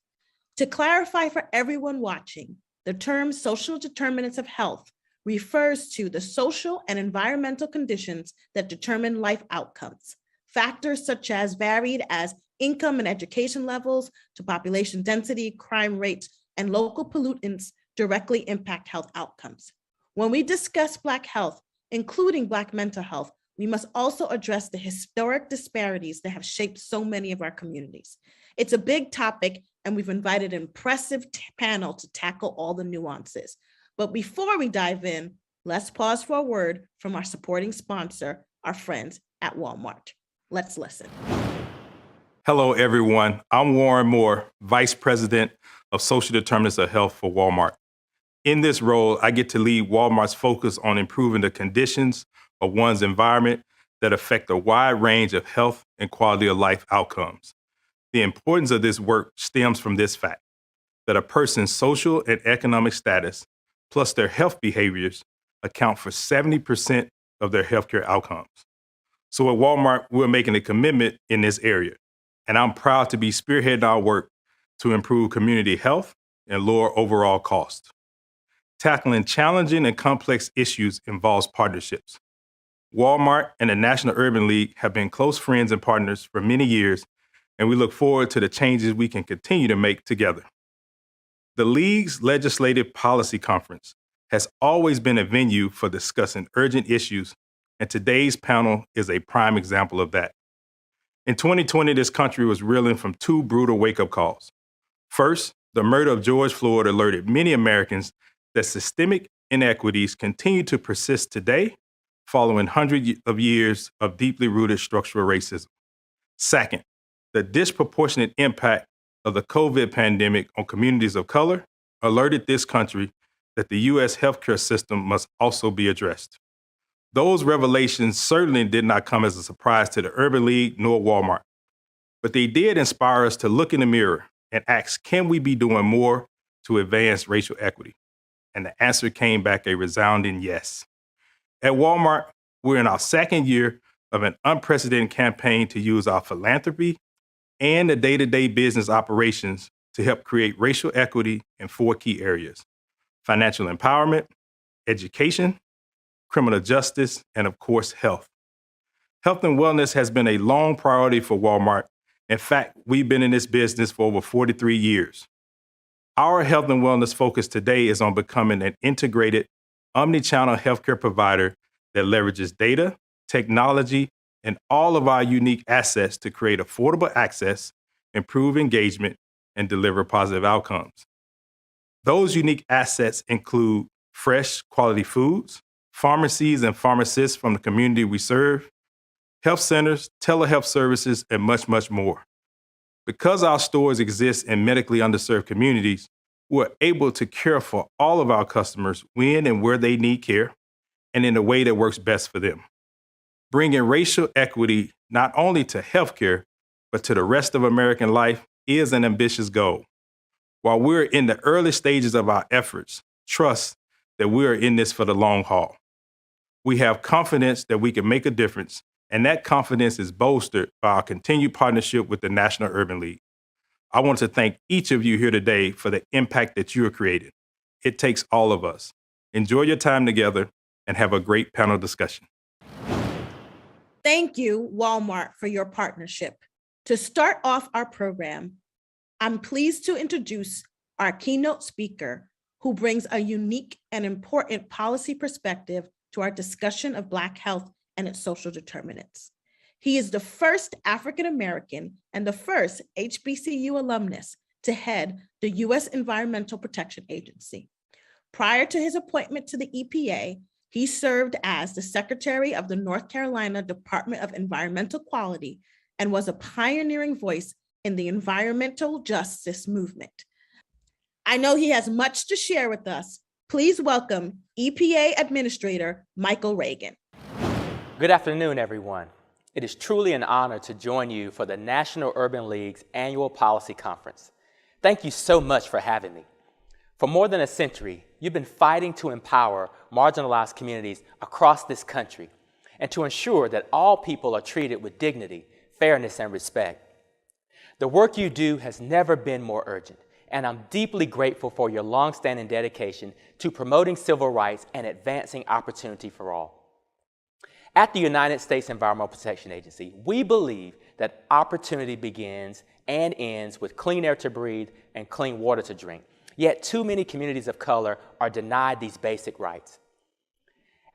N: To clarify for everyone watching, the term social determinants of health refers to the social and environmental conditions that determine life outcomes. Factors such as varied as income and education levels to population density, crime rates, and local pollutants directly impact health outcomes. When we discuss Black health, including Black mental health, we must also address the historic disparities that have shaped so many of our communities. It's a big topic, and we've invited an impressive panel to tackle all the nuances. But before we dive in, let's pause for a word from our supporting sponsor, our friends at Walmart. Let's listen.
O: Hello, everyone. I'm Warren Moore, Vice President of Social Determinants of Health for Walmart. In this role, I get to lead Walmart's focus on improving the conditions of one's environment that affect a wide range of health and quality of life outcomes. The importance of this work stems from this fact, that a person's social and economic status, plus their health behaviors, account for 70% of their healthcare outcomes. So at Walmart, we're making a commitment in this area, and I'm proud to be spearheading our work to improve community health and lower overall costs. Tackling challenging and complex issues involves partnerships. Walmart and the National Urban League have been close friends and partners for many years, and we look forward to the changes we can continue to make together. The League's Legislative Policy Conference has always been a venue for discussing urgent issues, and today's panel is a prime example of that. In 2020, this country was reeling from two brutal wake-up calls. First, the murder of George Floyd alerted many Americans that systemic inequities continue to persist today, following hundreds of years of deeply rooted structural racism. Second, the disproportionate impact of the COVID pandemic on communities of color alerted this country that the U.S. healthcare system must also be addressed. Those revelations certainly did not come as a surprise to the Urban League nor Walmart, but they did inspire us to look in the mirror and ask, can we be doing more to advance racial equity? And the answer came back a resounding yes. At Walmart, we're in our second year of an unprecedented campaign to use our philanthropy and the day-to-day business operations to help create racial equity in 4 key areas: financial empowerment, education, criminal justice, and of course, health. Health and wellness has been a long priority for Walmart. In fact, we've been in this business for over 43 years. Our health and wellness focus today is on becoming an integrated, omni-channel healthcare provider that leverages data, technology, and all of our unique assets to create affordable access, improve engagement, and deliver positive outcomes. Those unique assets include fresh, quality foods, pharmacies and pharmacists from the community we serve, health centers, telehealth services, and much, much more. Because our stores exist in medically underserved communities, we're able to care for all of our customers when and where they need care and in a way that works best for them. Bringing racial equity not only to healthcare, but to the rest of American life is an ambitious goal. While we're in the early stages of our efforts, trust that we are in this for the long haul. We have confidence that we can make a difference, and that confidence is bolstered by our continued partnership with the National Urban League. I want to thank each of you here today for the impact that you are creating. It takes all of us. Enjoy your time together and have a great panel discussion.
N: Thank you, Walmart, for your partnership. To start off our program, I'm pleased to introduce our keynote speaker, who brings a unique and important policy perspective to our discussion of Black health and its social determinants. He is the first African-American and the first HBCU alumnus to head the U.S. Environmental Protection Agency. Prior to his appointment to the EPA, he served as the Secretary of the North Carolina Department of Environmental Quality and was a pioneering voice in the environmental justice movement. I know he has much to share with us. Please welcome EPA Administrator Michael Regan.
P: Good afternoon, everyone. It is truly an honor to join you for the National Urban League's annual policy conference. Thank you so much for having me. For more than a century, you've been fighting to empower marginalized communities across this country and to ensure that all people are treated with dignity, fairness, and respect. The work you do has never been more urgent, and I'm deeply grateful for your longstanding dedication to promoting civil rights and advancing opportunity for all. At the United States Environmental Protection Agency, we believe that opportunity begins and ends with clean air to breathe and clean water to drink. Yet too many communities of color are denied these basic rights.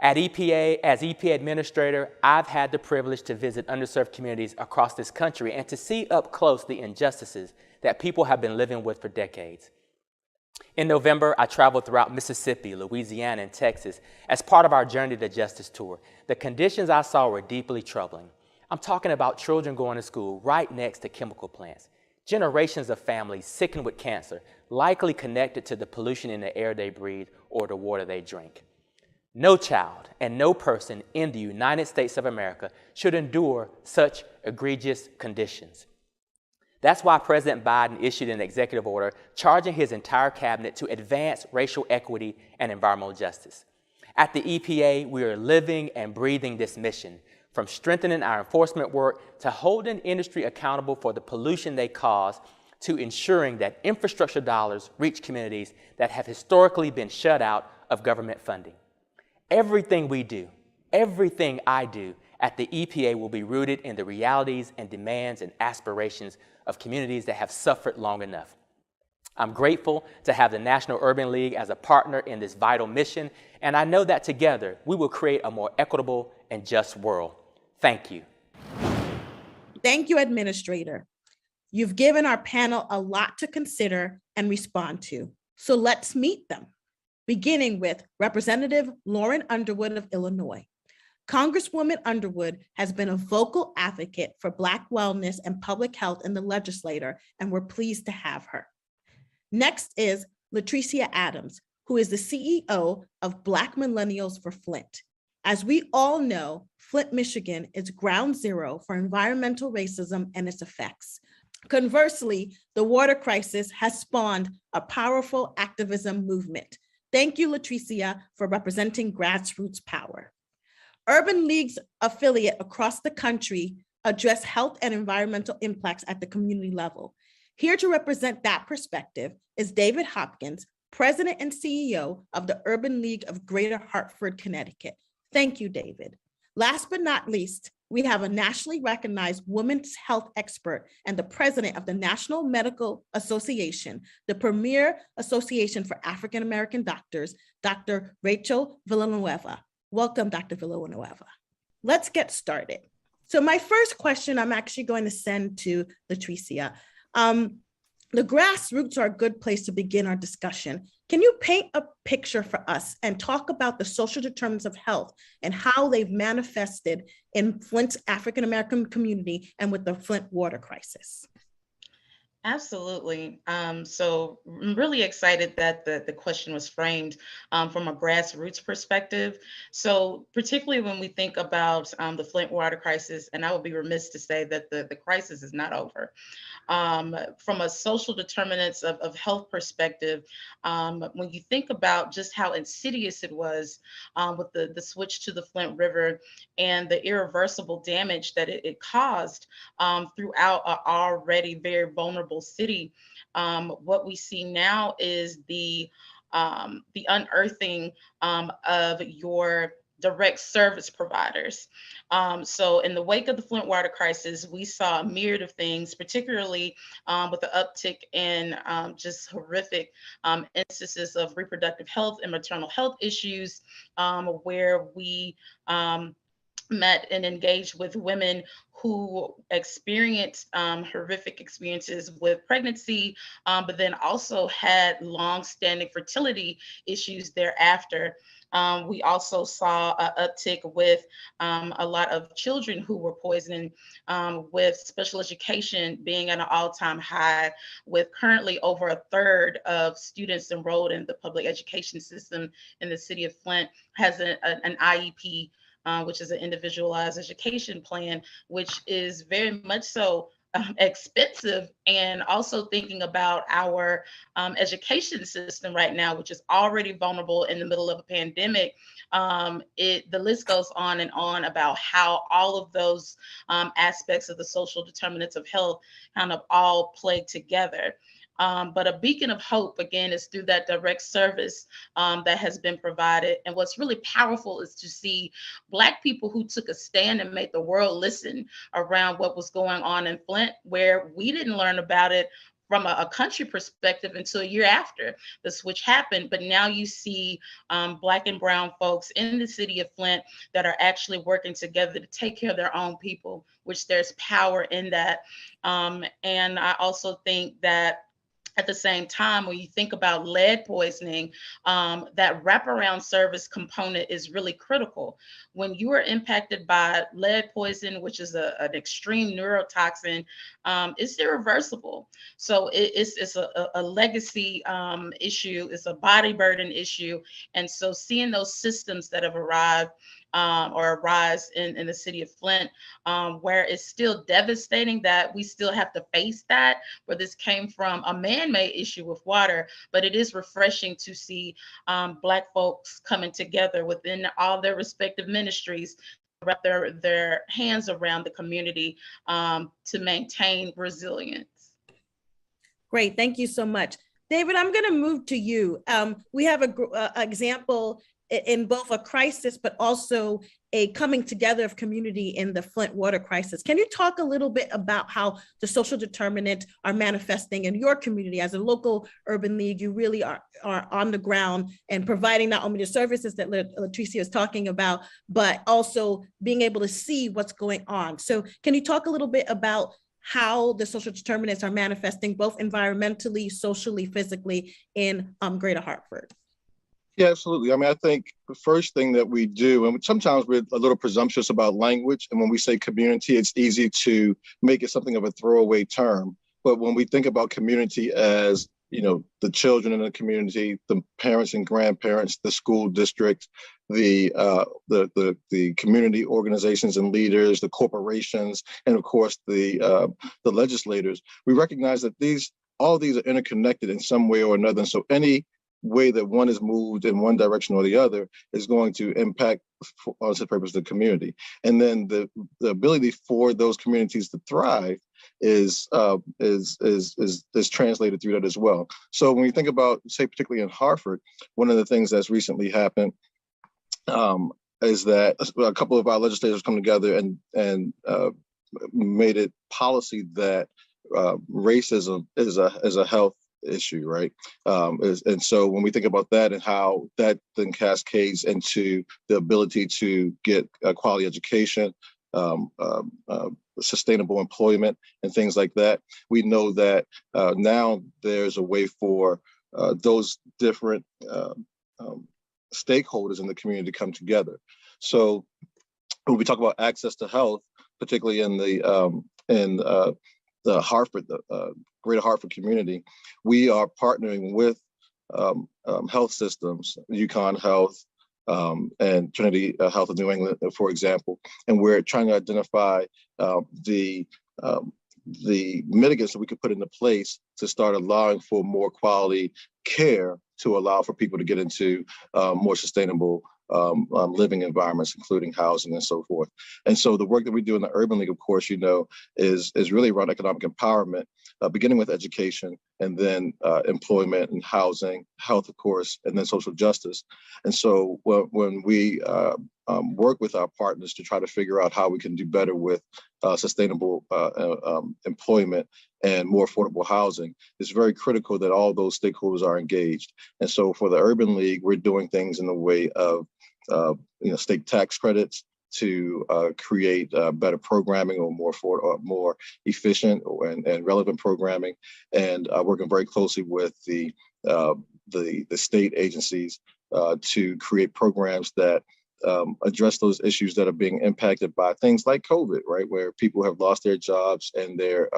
P: At EPA, as EPA Administrator, I've had the privilege to visit underserved communities across this country and to see up close the injustices that people have been living with for decades. In November, I traveled throughout Mississippi, Louisiana, and Texas as part of our Journey to Justice tour. The conditions I saw were deeply troubling. I'm talking about children going to school right next to chemical plants, generations of families sickened with cancer, likely connected to the pollution in the air they breathe or the water they drink. No child and no person in the United States of America should endure such egregious conditions. That's why President Biden issued an executive order charging his entire cabinet to advance racial equity and environmental justice. At the EPA, we are living and breathing this mission, from strengthening our enforcement work to holding industry accountable for the pollution they cause, to ensuring that infrastructure dollars reach communities that have historically been shut out of government funding. Everything we do, everything I do at the EPA will be rooted in the realities and demands and aspirations of communities that have suffered long enough. I'm grateful to have the National Urban League as a partner in this vital mission, and I know that together we will create a more equitable and just world. Thank you.
N: Thank you, Administrator. You've given our panel a lot to consider and respond to, so let's meet them, beginning with Representative Lauren Underwood of Illinois. Congresswoman Underwood has been a vocal advocate for Black wellness and public health in the legislature, and we're pleased to have her. Next is Latricia Adams, who is the CEO of Black Millennials for Flint. As we all know, Flint, Michigan is ground zero for environmental racism and its effects. Conversely, the water crisis has spawned a powerful activism movement. Thank you, Latricia, for representing Grassroots Power. Urban Leagues affiliate across the country address health and environmental impacts at the community level. Here to represent that perspective is David Hopkins, President and CEO of the Urban League of Greater Hartford, Connecticut. Thank you, David. Last but not least, we have a nationally recognized women's health expert and the president of the National Medical Association, the premier association for African American doctors, Dr. Rachel Villanueva. Welcome, Dr. Villanueva. Let's get started. So my first question I'm actually going to send to Latricia. The grassroots are a good place to begin our discussion. Can you paint a picture for us and talk about the social determinants of health and how they've manifested in Flint's African American community and with the Flint water crisis?
Q: Absolutely. So I'm really excited that the question was framed from a grassroots perspective. So particularly when we think about the Flint water crisis, and I would be remiss to say that the crisis is not over. From a social determinants of health perspective, when you think about just how insidious it was with the switch to the Flint River and the irreversible damage that it caused throughout an already very vulnerable city, what we see now is the unearthing of your direct service providers. So in the wake of the Flint water crisis, we saw a myriad of things, particularly with the uptick in just horrific instances of reproductive health and maternal health issues, where we met and engaged with women who experienced horrific experiences with pregnancy, but then also had long-standing fertility issues thereafter. We also saw an uptick with a lot of children who were poisoned, with special education being at an all-time high, with currently over a third of students enrolled in the public education system in the city of Flint has an IEP, which is an individualized education plan, which is very much so expensive, and also thinking about our education system right now, which is already vulnerable in the middle of a pandemic. The list goes on and on about how all of those aspects of the social determinants of health kind of all play together. But a beacon of hope, again, is through that direct service that has been provided. And what's really powerful is to see Black people who took a stand and made the world listen around what was going on in Flint, where we didn't learn about it from a country perspective until a year after the switch happened. But now you see Black and brown folks in the city of Flint that are actually working together to take care of their own people, which there's power in that. And I also think that At the same time, when you think about lead poisoning, that wraparound service component is really critical. When you are impacted by lead poison, which is an extreme neurotoxin, it's irreversible. So it's a legacy issue, it's a body burden issue. And so seeing those systems that have arrived or arise in the city of Flint, where it's still devastating that we still have to face that, where this came from a man-made issue with water, but it is refreshing to see Black folks coming together within all their respective ministries, wrap their hands around the community to maintain resilience.
N: Great, thank you so much. David, I'm gonna move to you. We have an example in both a crisis, but also a coming together of community in the Flint water crisis. Can you talk a little bit about how the social determinants are manifesting in your community? As a local urban league, you really are on the ground and providing not only the services that Latricia is talking about, but also being able to see what's going on. So can you talk a little bit about how the social determinants are manifesting both environmentally, socially, physically in Greater Hartford?
R: Yeah, absolutely. I mean, I think the first thing that we do, and sometimes we're a little presumptuous about language, and when we say community, it's easy to make it something of a throwaway term. But when we think about community as, you know, the children in the community, the parents and grandparents, the school district, the community organizations and leaders, the corporations, and of course the legislators, we recognize that all these are interconnected in some way or another. And so any way that one is moved in one direction or the other is going to impact, on the purpose, the community. And then the ability for those communities to thrive is translated through that as well. So when you think about, say, particularly in Hartford, one of the things that's recently happened is that a couple of our legislators come together and made it policy that racism is a health issue, right? And so when we think about that and how that then cascades into the ability to get a quality education, sustainable employment, and things like that, we know that now there's a way for those different stakeholders in the community to come together. So when we talk about access to health, particularly in the Hartford, Greater Hartford community, we are partnering with health systems, UConn Health and Trinity Health of New England, for example, and we're trying to identify the mitigants that we could put into place to start allowing for more quality care, to allow for people to get into more sustainable living environments, including housing and so forth. And so the work that we do in the Urban League, of course, you know, is really around economic empowerment, beginning with education, and then employment and housing, health, of course, and then social justice. And so when we work with our partners to try to figure out how we can do better with sustainable employment and more affordable housing, it's very critical that all those stakeholders are engaged. And so for the Urban League, we're doing things in the way of state tax credits to create better programming or more efficient and relevant programming, and working very closely with the state agencies to create programs that address those issues that are being impacted by things like COVID, right? Where people have lost their jobs and their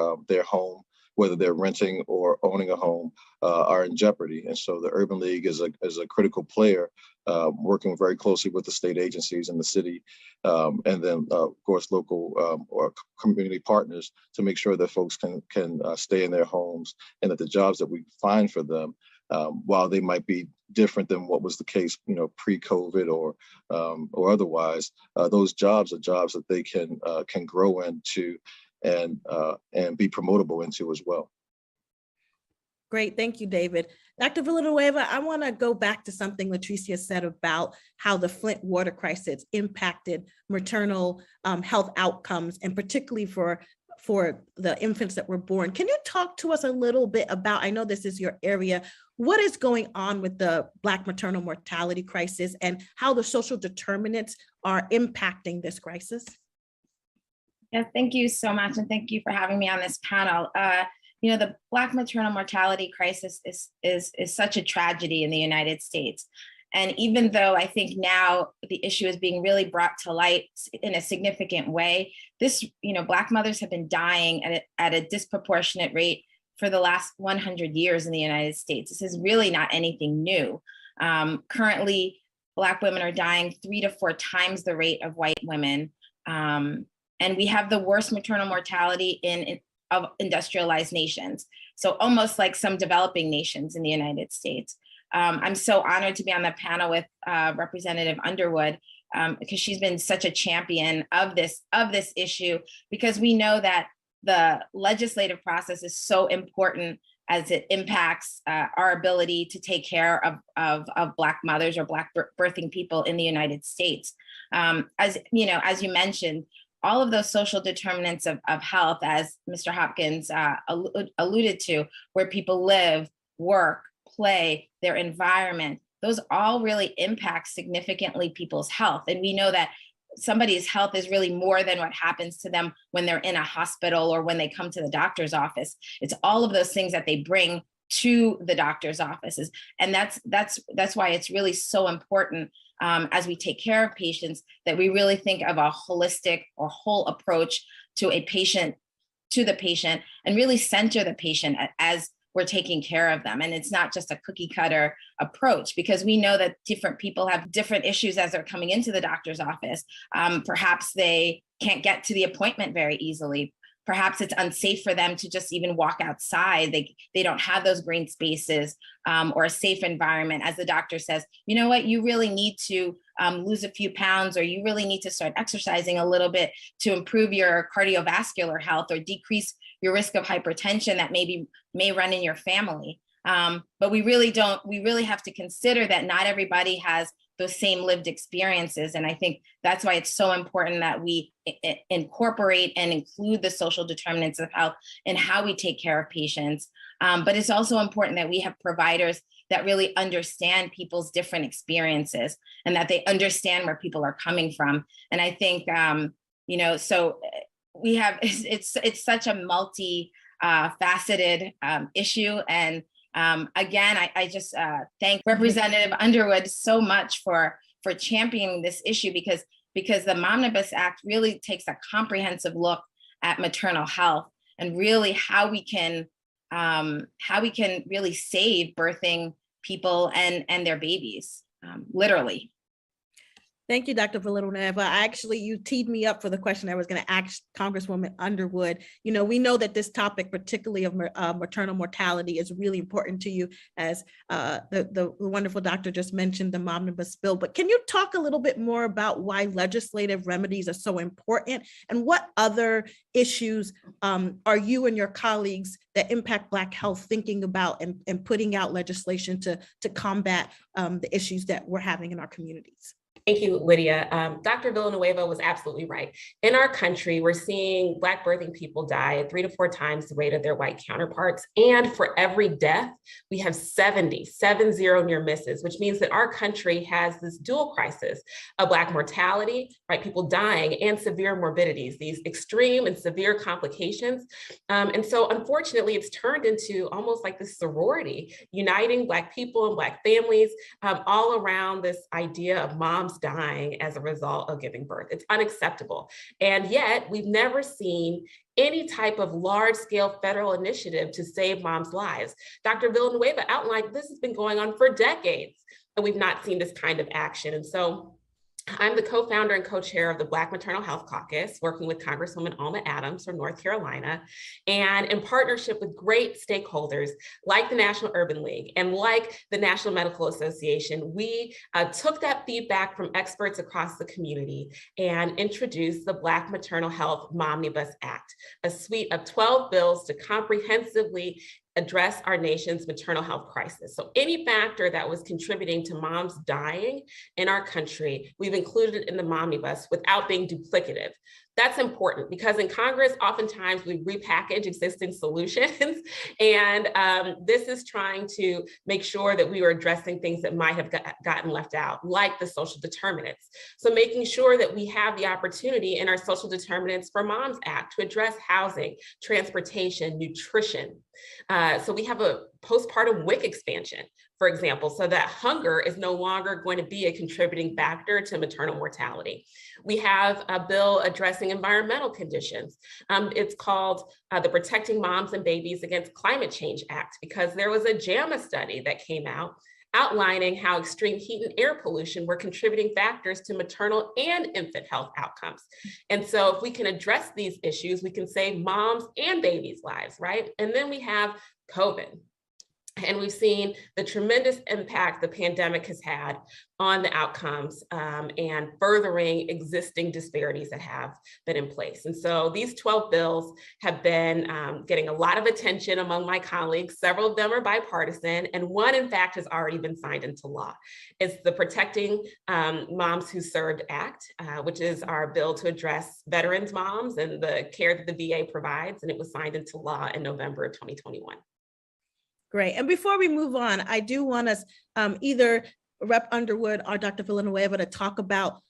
R: home, whether they're renting or owning a home, are in jeopardy. And so the Urban League is a critical player, working very closely with the state agencies in the city, and then of course local or community partners to make sure that folks can stay in their homes, and that the jobs that we find for them, while they might be different than what was the case, pre-COVID or otherwise, those jobs are jobs that they can grow into and be promotable into as well.
N: Great, thank you, David. Dr. Villanueva, I want to go back to something Latricia said about how the Flint water crisis impacted maternal health outcomes, and particularly for the infants that were born. Can you talk to us a little bit about, I know this is your area, what is going on with the Black maternal mortality crisis and how the social determinants are impacting this crisis?
S: Yes, thank you so much. And thank you for having me on this panel.
B: the Black maternal mortality crisis is such a tragedy in the United States. And even though I think now the issue is being really brought to light in a significant way, Black mothers have been dying at a disproportionate rate for the last 100 years in the United States. This is really not anything new. Currently, Black women are dying 3 to 4 times the rate of white women. And we have the worst maternal mortality of industrialized nations. So almost like some developing nations in the United States. I'm so honored to be on the panel with Representative Underwood because she's been such a champion of this issue, because we know that the legislative process is so important as it impacts our ability to take care of Black mothers or Black birthing people in the United States. As you mentioned, all of those social determinants of health, as Mr. Hopkins alluded to, where people live, work, play, their environment, those all really impact significantly people's health. And we know that somebody's health is really more than what happens to them when they're in a hospital or when they come to the doctor's office. It's all of those things that they bring to the doctor's offices. And that's why it's really so important as we take care of patients that we really think of a holistic or whole approach to the patient, and really center the patient as we're taking care of them. And it's not just a cookie cutter approach, because we know that different people have different issues as they're coming into the doctor's office. Perhaps they can't get to the appointment very easily. Perhaps it's unsafe for them to just even walk outside. They don't have those green spaces or a safe environment. As the doctor says, you know what, you really need to lose a few pounds, or you really need to start exercising a little bit to improve your cardiovascular health or decrease your risk of hypertension that may run in your family. But we really have to consider that not everybody has those same lived experiences. And I think that's why it's so important that we incorporate and include the social determinants of health in how we take care of patients. But it's also important that we have providers that really understand people's different experiences and that they understand where people are coming from. And I think, so we have, it's such a multi-faceted issue. And again, I just thank Representative Underwood so much for championing this issue, because the Omnibus Act really takes a comprehensive look at maternal health and really how we can really save birthing people and their babies, literally.
N: Thank you, Dr. Villanueva. You teed me up for the question I was going to ask Congresswoman Underwood. We know that this topic, particularly of maternal mortality, is really important to you, as the wonderful doctor just mentioned the Omnibus bill. But can you talk a little bit more about why legislative remedies are so important, and what other issues are you and your colleagues that impact Black health thinking about and putting out legislation to combat the issues that we're having in our communities?
S: Thank you, Lydia. Dr. Villanueva was absolutely right. In our country, we're seeing Black birthing people die at 3 to 4 times the rate of their white counterparts. And for every death, we have 70 near misses, which means that our country has this dual crisis of Black mortality, right? People dying, and severe morbidities, these extreme and severe complications. And so unfortunately, it's turned into almost like this sorority, uniting Black people and Black families all around this idea of moms dying as a result of giving birth. It's unacceptable. And yet we've never seen any type of large-scale federal initiative to save moms' lives. Dr. Villanueva outlined this has been going on for decades, and we've not seen this kind of action. And so I'm the co-founder and co-chair of the Black Maternal Health Caucus, working with Congresswoman Alma Adams from North Carolina, and in partnership with great stakeholders like the National Urban League and like the National Medical Association, we took that feedback from experts across the community and introduced the Black Maternal Health Omnibus Act, a suite of 12 bills to comprehensively address our nation's maternal health crisis. So any factor that was contributing to moms dying in our country, we've included in the Omnibus without being duplicative. That's important because in Congress, oftentimes we repackage existing solutions. And this is trying to make sure that we are addressing things that might have gotten left out, like the social determinants. So making sure that we have the opportunity in our Social Determinants for Moms Act to address housing, transportation, nutrition. So we have a postpartum WIC expansion, for example, so that hunger is no longer going to be a contributing factor to maternal mortality. We have a bill addressing environmental conditions. It's called the Protecting Moms and Babies Against Climate Change Act, because there was a JAMA study that came out outlining how extreme heat and air pollution were contributing factors to maternal and infant health outcomes. And so if we can address these issues, we can save moms and babies' lives, right? And then we have COVID. And we've seen the tremendous impact the pandemic has had on the outcomes and furthering existing disparities that have been in place. And so these 12 bills have been getting a lot of attention among my colleagues. Several of them are bipartisan, and one, in fact, has already been signed into law. It's the Protecting Moms Who Served Act, which is our bill to address veterans moms and the care that the VA provides, and it was signed into law in November of 2021.
N: Great. And before we move on, I do want us either Rep. Underwood or Dr. Villanueva to talk about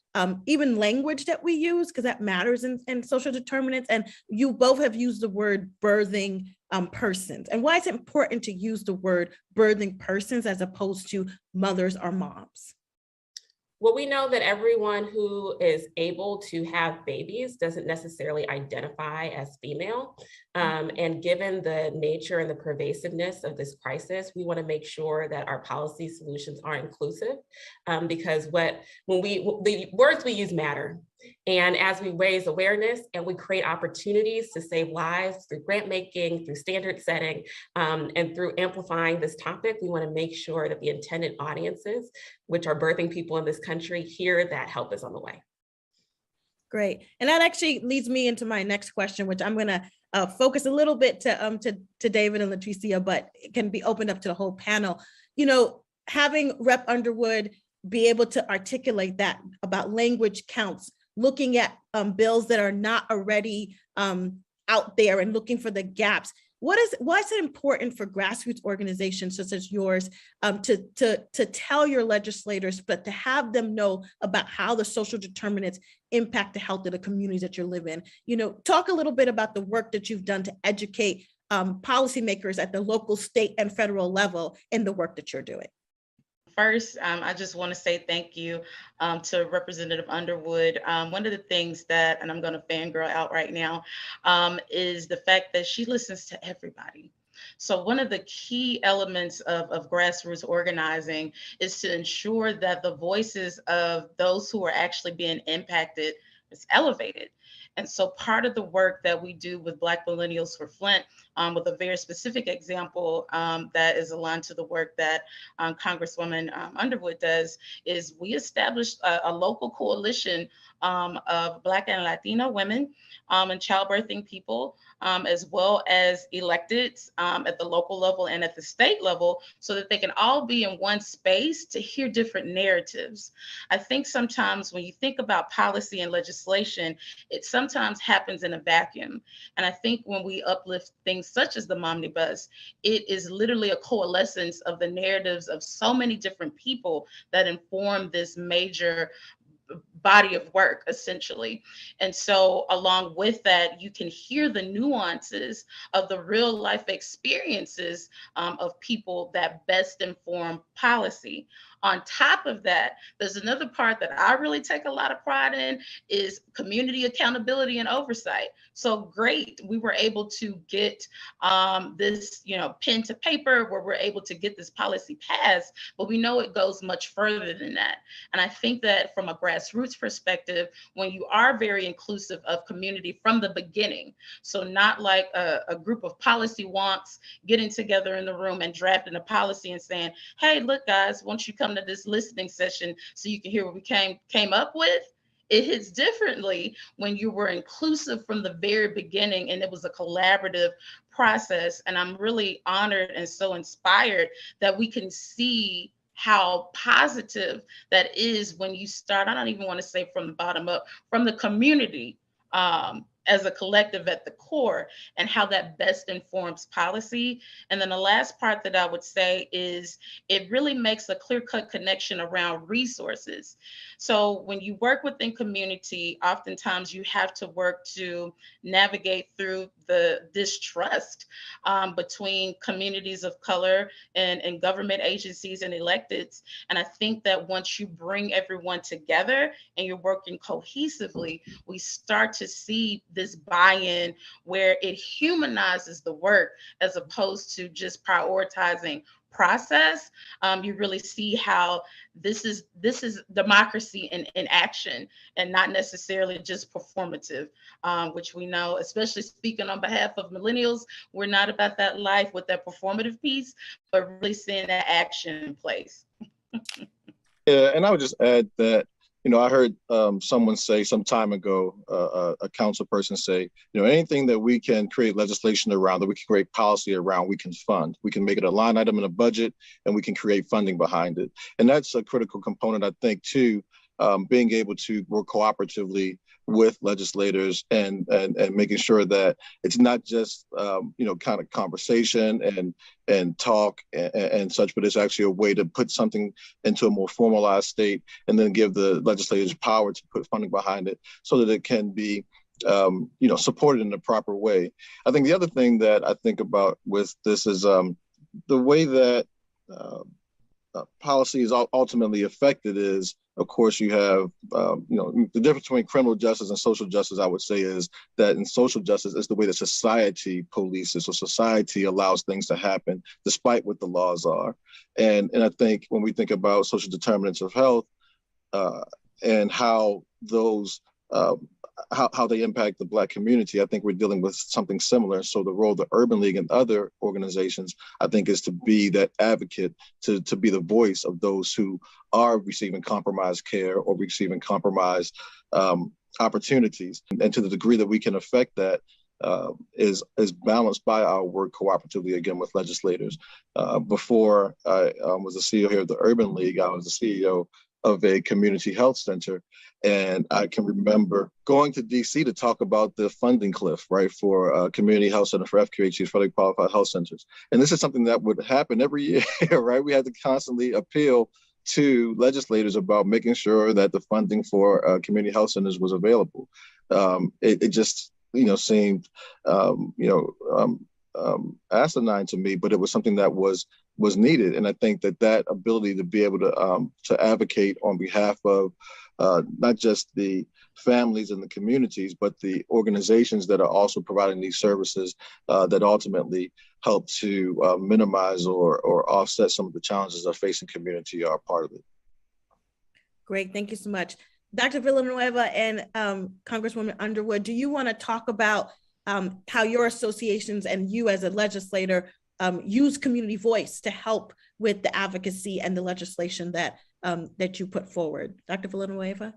N: even language that we use, because that matters in social determinants. And you both have used the word birthing persons. And why is it important to use the word birthing persons as opposed to mothers or moms?
S: Well, we know that everyone who is able to have babies doesn't necessarily identify as female. And given the nature and the pervasiveness of this crisis, we want to make sure that our policy solutions are inclusive, because the words we use matter. And as we raise awareness and we create opportunities to save lives through grant making, through standard setting, and through amplifying this topic, we want to make sure that the intended audiences, which are birthing people in this country, hear that help is on the way.
N: Great. And that actually leads me into my next question, which I'm going to focus a little bit to David and Latricia, but it can be opened up to the whole panel. You know, having Rep. Underwood be able to articulate that about language counts, looking at bills that are not already out there and looking for the gaps. Why is it important for grassroots organizations such as yours to tell your legislators, but to have them know about how the social determinants impact the health of the communities that you live in? You know, talk a little bit about the work that you've done to educate policymakers at the local, state, and federal level in the work that you're doing.
H: First, I just want to say thank you to Representative Underwood. One of the things that, and I'm going to fangirl out right now, is the fact that she listens to everybody. So one of the key elements of grassroots organizing is to ensure that the voices of those who are actually being impacted is elevated. And so part of the work that we do with Black Millennials for Flint, with a very specific example that is aligned to the work that Congresswoman Underwood does, is we established a local coalition of Black and Latino women and childbirthing people, as well as electeds at the local level and at the state level, so that they can all be in one space to hear different narratives. I think sometimes when you think about policy and legislation, it sometimes happens in a vacuum. And I think when we uplift things such as the Momnibus, it is literally a coalescence of the narratives of so many different people that inform this major body of work, essentially. And so along with that, you can hear the nuances of the real life experiences of people that best inform policy. On top of that, there's another part that I really take a lot of pride in, is community accountability and oversight. So great, we were able to get this, pen to paper, where we're able to get this policy passed, but we know it goes much further than that. And I think that from a grassroots perspective, when you are very inclusive of community from the beginning, so not like a group of policy wonks getting together in the room and drafting a policy and saying, hey, look guys, won't you come to this listening session so you can hear what we came up with? It hits differently when you were inclusive from the very beginning and it was a collaborative process. And I'm really honored and so inspired that we can see how positive that is when you start, I don't even want to say from the bottom up, from the community
Q: as a collective at the core, and how that best informs policy. And then the last part that I would say is it really makes a clear-cut connection around resources. So when you work within community, oftentimes you have to work to navigate through the distrust between communities of color and government agencies and electeds. And I think that once you bring everyone together and you're working cohesively, we start to see this buy-in where it humanizes the work as opposed to just prioritizing process. You really see how this is democracy in action and not necessarily just performative, which we know, especially speaking on behalf of millennials, we're not about that life with that performative piece, but really seeing that action in place.
R: Yeah, and I would just add that, I heard someone say some time ago, a council person say, anything that we can create legislation around, that we can create policy around, we can fund. We can make it a line item in a budget, and we can create funding behind it. And that's a critical component, I think, too, being able to work cooperatively with legislators and making sure that it's not just kind of conversation and talk and such, but it's actually a way to put something into a more formalized state and then give the legislators power to put funding behind it so that it can be supported in the proper way. I think the other thing that I think about with this is the way that policy is ultimately affected is, of course, you have, the difference between criminal justice and social justice, I would say, is that in social justice, it's the way that society polices, so society allows things to happen despite what the laws are. And I think when we think about social determinants of health and how those how they impact the Black community, I think we're dealing with something similar. So the role of the Urban League and other organizations, I think, is to be that advocate, to be the voice of those who are receiving compromised care or receiving compromised opportunities. And to the degree that we can affect that is balanced by our work cooperatively, again, with legislators. Before I was the CEO here of the Urban League, I was the CEO of a community health center. And I can remember going to DC to talk about the funding cliff, right, for community health center for FQHCs, federally qualified health centers. And this is something that would happen every year, right? We had to constantly appeal to legislators about making sure that the funding for community health centers was available. It just, seemed, asinine to me, but it was something that was needed. And I think that ability to be able to advocate on behalf of not just the families and the communities, but the organizations that are also providing these services that ultimately help to minimize or offset some of the challenges that facing community are part of it.
N: Great, thank you so much. Dr. Villanueva and Congresswoman Underwood, do you want to talk about how your associations and you as a legislator use community voice to help with the advocacy and the legislation that you put forward? Dr. Villanueva?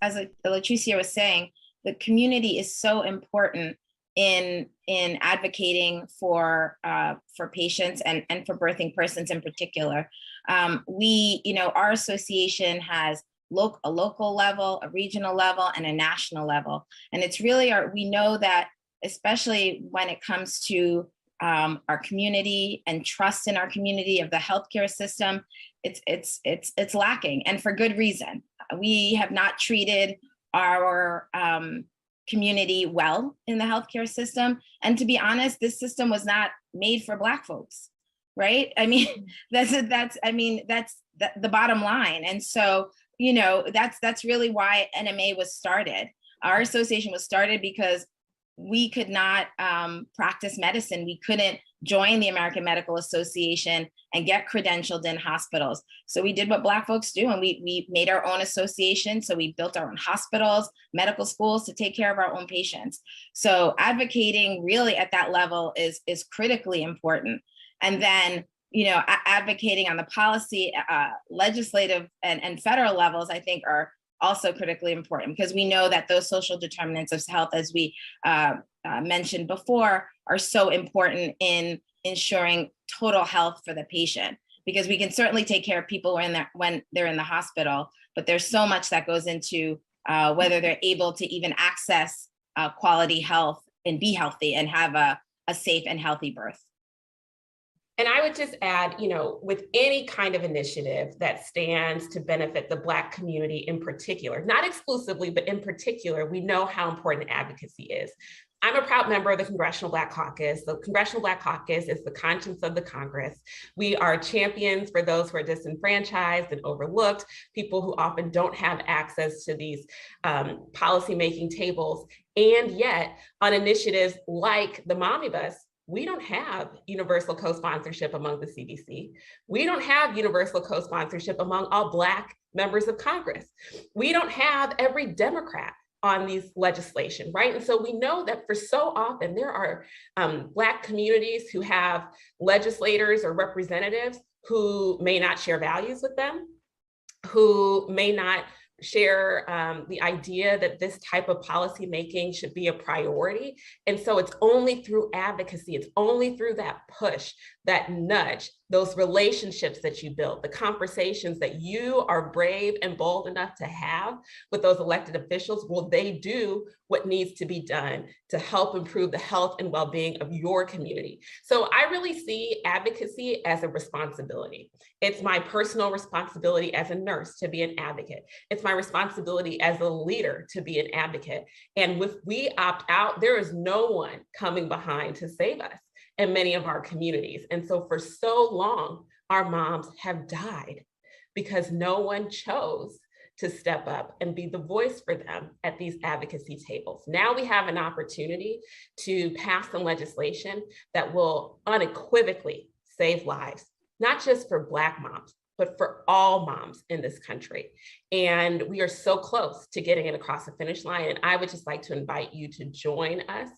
T: As Latricia was saying, the community is so important in advocating for patients and for birthing persons in particular. Our association has a local level, a regional level, and a national level. And it's really we know that, especially when it comes to our community and trust in our community of the healthcare system, it's lacking, and for good reason. We have not treated our community well in the healthcare system, and to be honest, this system was not made for Black folks, right? I mean, that's the bottom line, and so that's really why NMA was started. Our association was started because we could not practice medicine. We couldn't join the American Medical Association and get credentialed in hospitals. So we did what Black folks do, and we made our own association. So we built our own hospitals, medical schools to take care of our own patients. So advocating really at that level is critically important. And then, advocating on the policy, legislative and federal levels, I think are also critically important, because we know that those social determinants of health, as we mentioned before, are so important in ensuring total health for the patient. Because we can certainly take care of people when they're in the hospital, but there's so much that goes into whether they're able to even access quality health and be healthy and have a safe and healthy birth.
S: And I would just add, with any kind of initiative that stands to benefit the Black community in particular, not exclusively, but in particular, we know how important advocacy is. I'm a proud member of the Congressional Black Caucus. The Congressional Black Caucus is the conscience of the Congress. We are champions for those who are disenfranchised and overlooked, people who often don't have access to these policymaking tables. And yet, on initiatives like the Mommy Bus, we don't have universal co-sponsorship among the CDC. We don't have universal co-sponsorship among all Black members of Congress. We don't have every Democrat on these legislation, right? And so we know that for so often there are Black communities who have legislators or representatives who may not share values with them, who may not share the idea that this type of policy making should be a priority. And so it's only through advocacy, it's only through that push, that nudge, those relationships that you build, the conversations that you are brave and bold enough to have with those elected officials, will they do what needs to be done to help improve the health and well-being of your community. So I really see advocacy as a responsibility. It's my personal responsibility as a nurse to be an advocate. It's my responsibility as a leader to be an advocate. And if we opt out, there is no one coming behind to save us in many of our communities. And so for so long, our moms have died because no one chose to step up and be the voice for them at these advocacy tables. Now we have an opportunity to pass some legislation that will unequivocally save lives, not just for Black moms, but for all moms in this country. And we are so close to getting it across the finish line. And I would just like to invite you to join us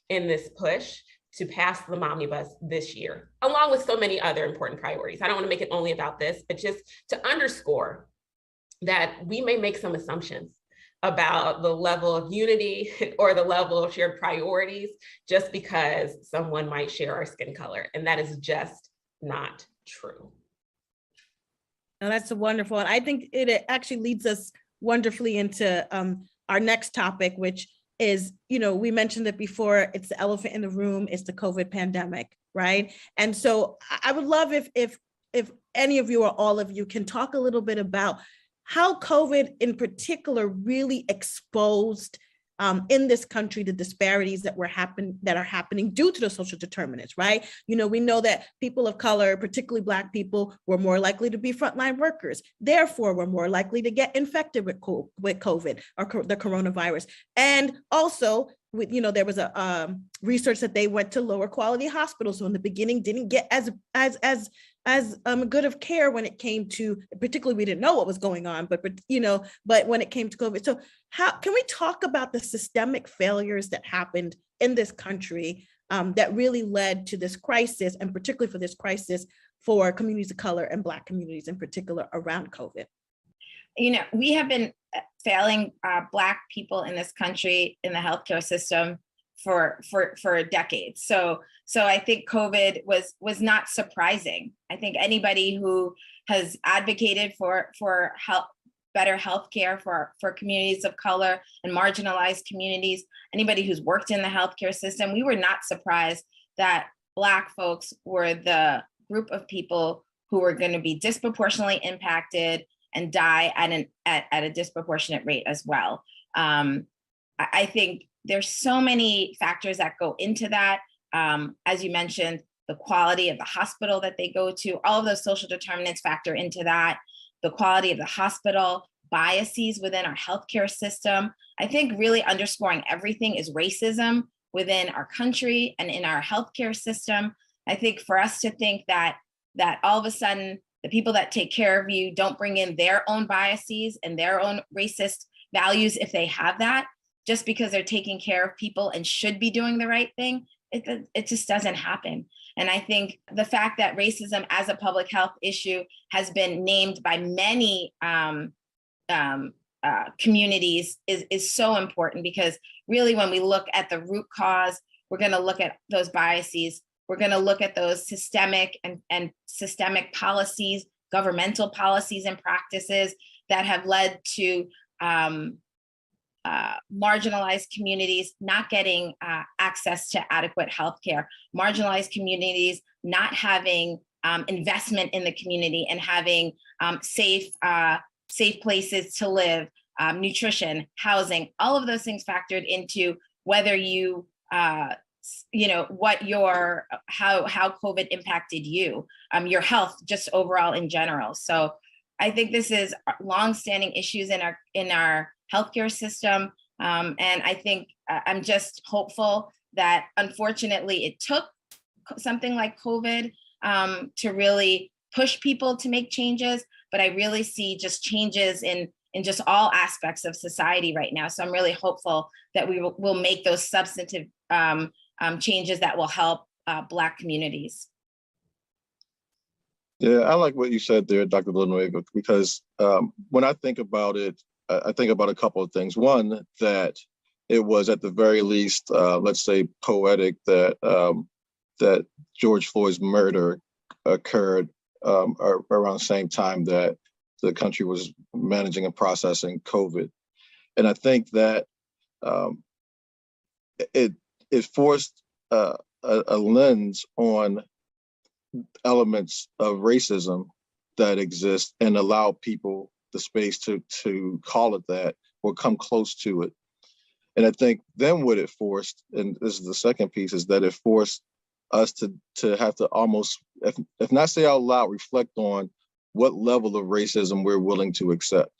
S: in this push to pass the Mommy Bus this year, along with so many other important priorities. I don't want to make it only about this, but just to underscore that we may make some assumptions about the level of unity or the level of shared priorities just because someone might share our skin color. And that is just not true.
N: And that's wonderful. And I think it actually leads us wonderfully into our next topic, which is, we mentioned it before, it's the elephant in the room, it's the COVID pandemic, right? And so I would love if any of you or all of you can talk a little bit about how COVID in particular really exposed in this country the disparities that are happening due to the social determinants, right? We know that people of color, particularly Black people, were more likely to be frontline workers. Therefore, were more likely to get infected with COVID or the coronavirus. And also, there was a research that they went to lower quality hospitals. So in the beginning, didn't get as good of care when it came to, particularly we didn't know what was going on, but when it came to COVID. So how can we talk about the systemic failures that happened in this country that really led to this crisis, and particularly for this crisis for communities of color and Black communities in particular around COVID?
T: We have been failing Black people in this country in the healthcare system for decades. So I think COVID was not surprising. I think anybody who has advocated for better healthcare for communities of color and marginalized communities, anybody who's worked in the healthcare system, we were not surprised that Black folks were the group of people who were going to be disproportionately impacted and die at a disproportionate rate as well. I think there's so many factors that go into that. As you mentioned, the quality of the hospital that they go to, all of those social determinants factor into that. The quality of the hospital, biases within our healthcare system. I think really underscoring everything is racism within our country and in our healthcare system. I think for us to think that all of a sudden the people that take care of you don't bring in their own biases and their own racist values if they have that, just because they're taking care of people and should be doing the right thing, it just doesn't happen. And I think the fact that racism as a public health issue has been named by many communities is so important, because really when we look at the root cause, we're going to look at those biases. We're going to look at those systemic and systemic policies, governmental policies and practices that have led to marginalized communities not getting access to adequate healthcare, marginalized communities not having investment in the community and having safe places to live, nutrition, housing, all of those things factored into whether you, what your, how COVID impacted you, your health, just overall in general. So I think this is longstanding issues in our healthcare system. And I think I'm just hopeful that unfortunately it took something like COVID to really push people to make changes, but I really see just changes in just all aspects of society right now. So I'm really hopeful that we will make those substantive changes that will help Black communities.
R: Yeah, I like what you said there, Dr. Villanueva, because when I think about it, I think about a couple of things. One, that it was at the very least, let's say, poetic that that George Floyd's murder occurred around the same time that the country was managing and processing COVID. And I think that it forced a lens on elements of racism that exist and allow people the space to call it that or come close to it. And I think then what it forced, and this is the second piece, is that it forced us to have to almost, if not say out loud, reflect on what level of racism we're willing to accept,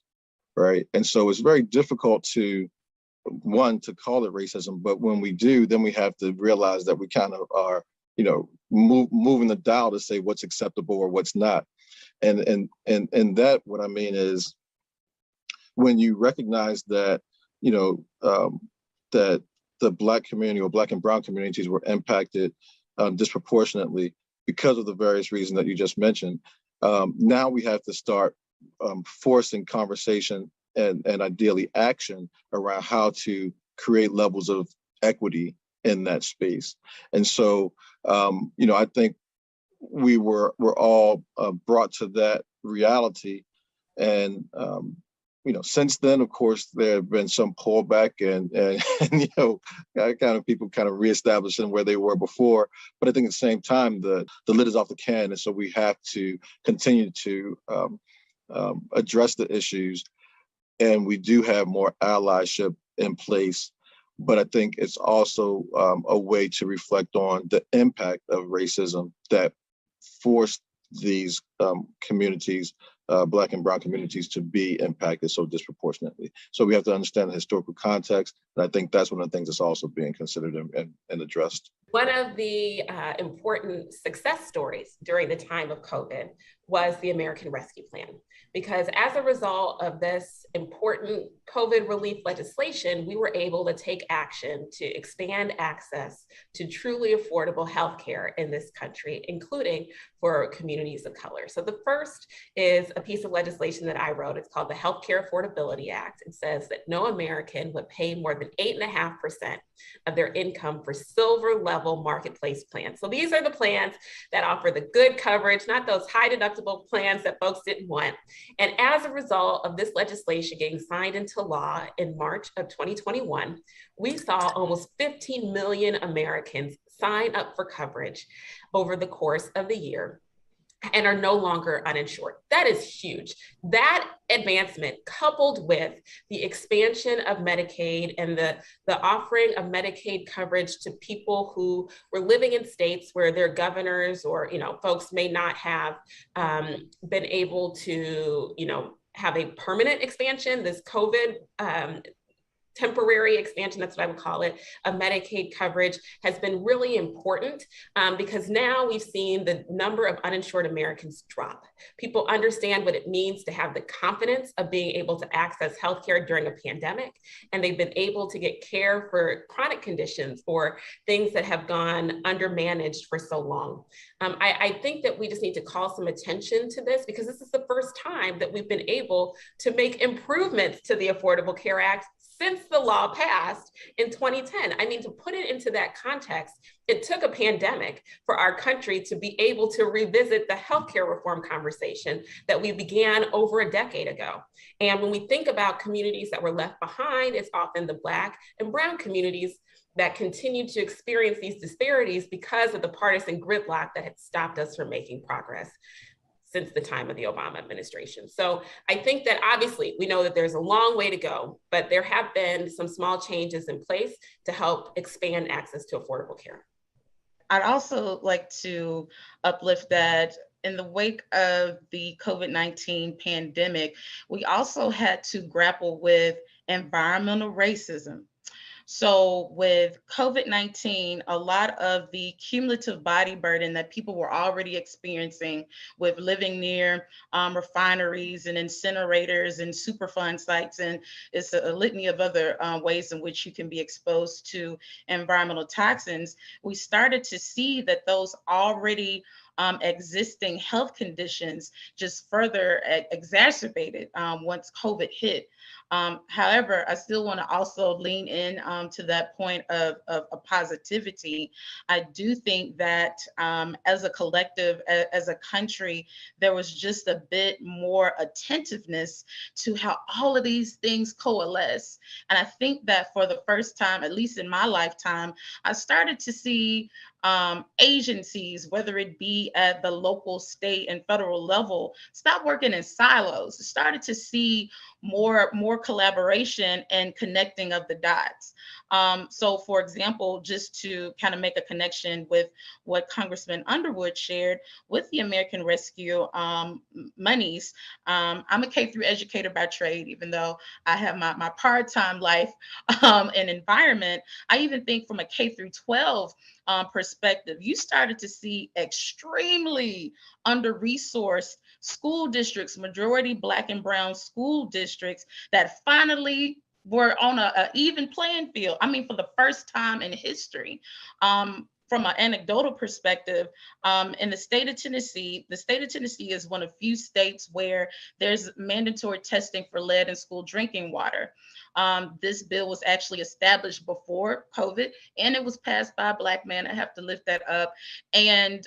R: right? And so it's very difficult to call it racism, but when we do, then we have to realize that we kind of are, moving the dial to say what's acceptable or what's not. And that, what I mean is, when you recognize that, that the Black community or Black and Brown communities were impacted disproportionately because of the various reasons that you just mentioned, now we have to start forcing conversation and ideally action around how to create levels of equity in that space. And so, I think we're all brought to that reality. And, since then, of course, there have been some pullback and kind of people kind of reestablishing where they were before. But I think at the same time, the lid is off the can. And so we have to continue to address the issues. And we do have more allyship in place. But I think it's also a way to reflect on the impact of racism that forced these communities, Black and Brown communities, to be impacted so disproportionately. So we have to understand the historical context. And I think that's one of the things that's also being considered and addressed.
S: One of the important success stories during the time of COVID was the American Rescue Plan, because as a result of this important COVID relief legislation, we were able to take action to expand access to truly affordable healthcare in this country, including for communities of color. So the first is a piece of legislation that I wrote. It's called the Healthcare Affordability Act. It says that no American would pay more than 8.5% of their income for silver level marketplace plans. So these are the plans that offer the good coverage, not those high deductible plans that folks didn't want. And as a result of this legislation getting signed into law in March of 2021, we saw almost 15 million Americans sign up for coverage over the course of the year and are no longer uninsured. That is huge. That advancement, coupled with the expansion of Medicaid and the offering of Medicaid coverage to people who were living in states where their governors or folks may not have been able to have a permanent expansion, this COVID temporary expansion, that's what I would call it, of Medicaid coverage has been really important because now we've seen the number of uninsured Americans drop. People understand what it means to have the confidence of being able to access healthcare during a pandemic, and they've been able to get care for chronic conditions or things that have gone undermanaged for so long. I think that we just need to call some attention to this because this is the first time that we've been able to make improvements to the Affordable Care Act since the law passed in 2010. I mean, to put it into that context, it took a pandemic for our country to be able to revisit the healthcare reform conversation that we began over a decade ago. And when we think about communities that were left behind, it's often the Black and Brown communities that continue to experience these disparities because of the partisan gridlock that had stopped us from making progress since the time of the Obama administration. So I think that obviously we know that there's a long way to go, but there have been some small changes in place to help expand access to affordable care.
H: I'd also like to uplift that in the wake of the COVID-19 pandemic, we also had to grapple with environmental racism. So with COVID-19, a lot of the cumulative body burden that people were already experiencing with living near refineries and incinerators and Superfund sites, and it's a litany of other ways in which you can be exposed to environmental toxins, we started to see that those already existing health conditions just further exacerbated once COVID hit. However, I still want to also lean in to that point of positivity. I do think that as a collective, as a country, there was just a bit more attentiveness to how all of these things coalesce. And I think that for the first time, at least in my lifetime, I started to see agencies, whether it be at the local, state, and federal level, stop working in silos. Started to see more collaboration and connecting of the dots. So for example, just to kind of make a connection with what Congressman Underwood shared with the American Rescue monies, I'm a K through educator by trade, even though I have my part-time life and environment. I even think from a K through 12 perspective, you started to see extremely under-resourced school districts, majority Black and Brown school districts that finally were on an even playing field. I mean, for the first time in history. From an anecdotal perspective, in the state of Tennessee is one of few states where there's mandatory testing for lead in school drinking water. This bill was actually established before COVID, and it was passed by a Black man. I have to lift that up. And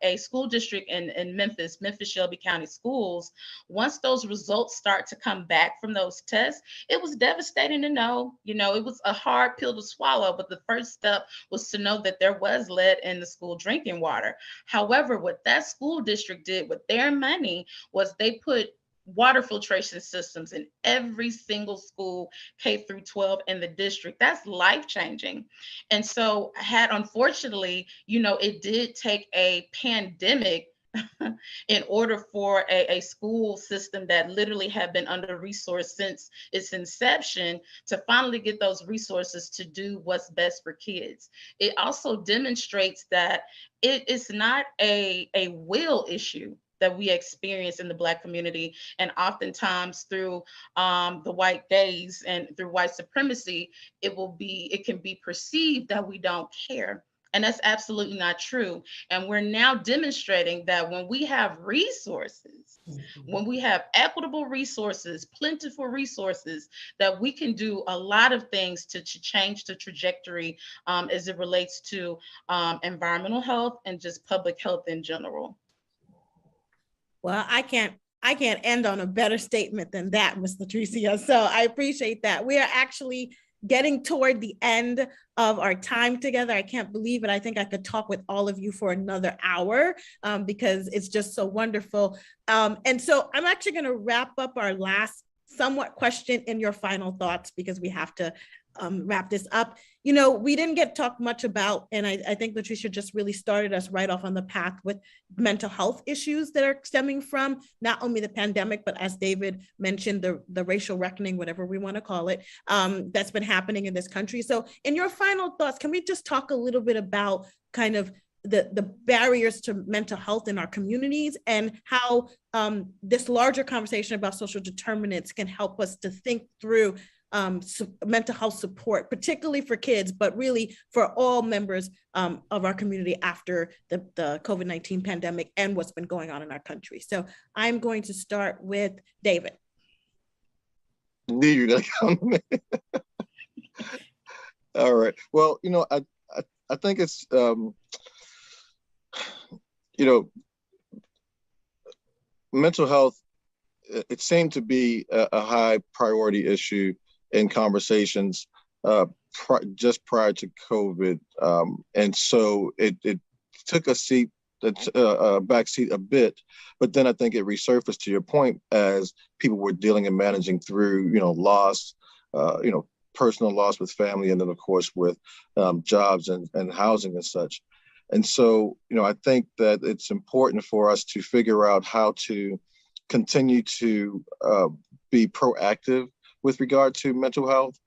H: a school district in Memphis Shelby County Schools, once those results start to come back from those tests, it was devastating to know. You know, it was a hard pill to swallow, but the first step was to know that there was lead in the school drinking water. However, what that school district did with their money was they put water filtration systems in every single school, K through 12 in the district. That's life-changing. And so unfortunately, you know, it did take a pandemic in order for a school system that literally had been under-resourced since its inception to finally get those resources to do what's best for kids. It also demonstrates that it is not a will issue that we experience in the Black community, and oftentimes through the white gaze and through white supremacy, it can be perceived that we don't care. And that's absolutely not true. And we're now demonstrating that when we have resources, when we have equitable resources, plentiful resources, that we can do a lot of things to change the trajectory as it relates to environmental health and just public health in general.
N: Well, I can't end on a better statement than that, Ms. Latricia. So I appreciate that. We are actually getting toward the end of our time together. I can't believe it. I think I could talk with all of you for another hour because it's just so wonderful. And so I'm actually going to wrap up our last somewhat question in your final thoughts, because we have to wrap this up. You know, we didn't get talked much about, and I think Latricia just really started us right off on the path with mental health issues that are stemming from not only the pandemic, but as David mentioned, the racial reckoning, whatever we want to call it, that's been happening in this country. So in your final thoughts, can we just talk a little bit about kind of the barriers to mental health in our communities and how this larger conversation about social determinants can help us to think through mental health support, particularly for kids, but really for all members of our community after the COVID-19 pandemic and what's been going on in our country. So I'm going to start with David.
R: Knew you were gonna come. All right. Well, I think it's mental health. It seemed to be a high priority issue in conversations just prior to COVID, and so it took a back seat a bit, but then I think it resurfaced, to your point, as people were dealing and managing through loss, personal loss with family, and then of course with jobs and housing and such. And so I think that it's important for us to figure out how to continue to be proactive with regard to mental health.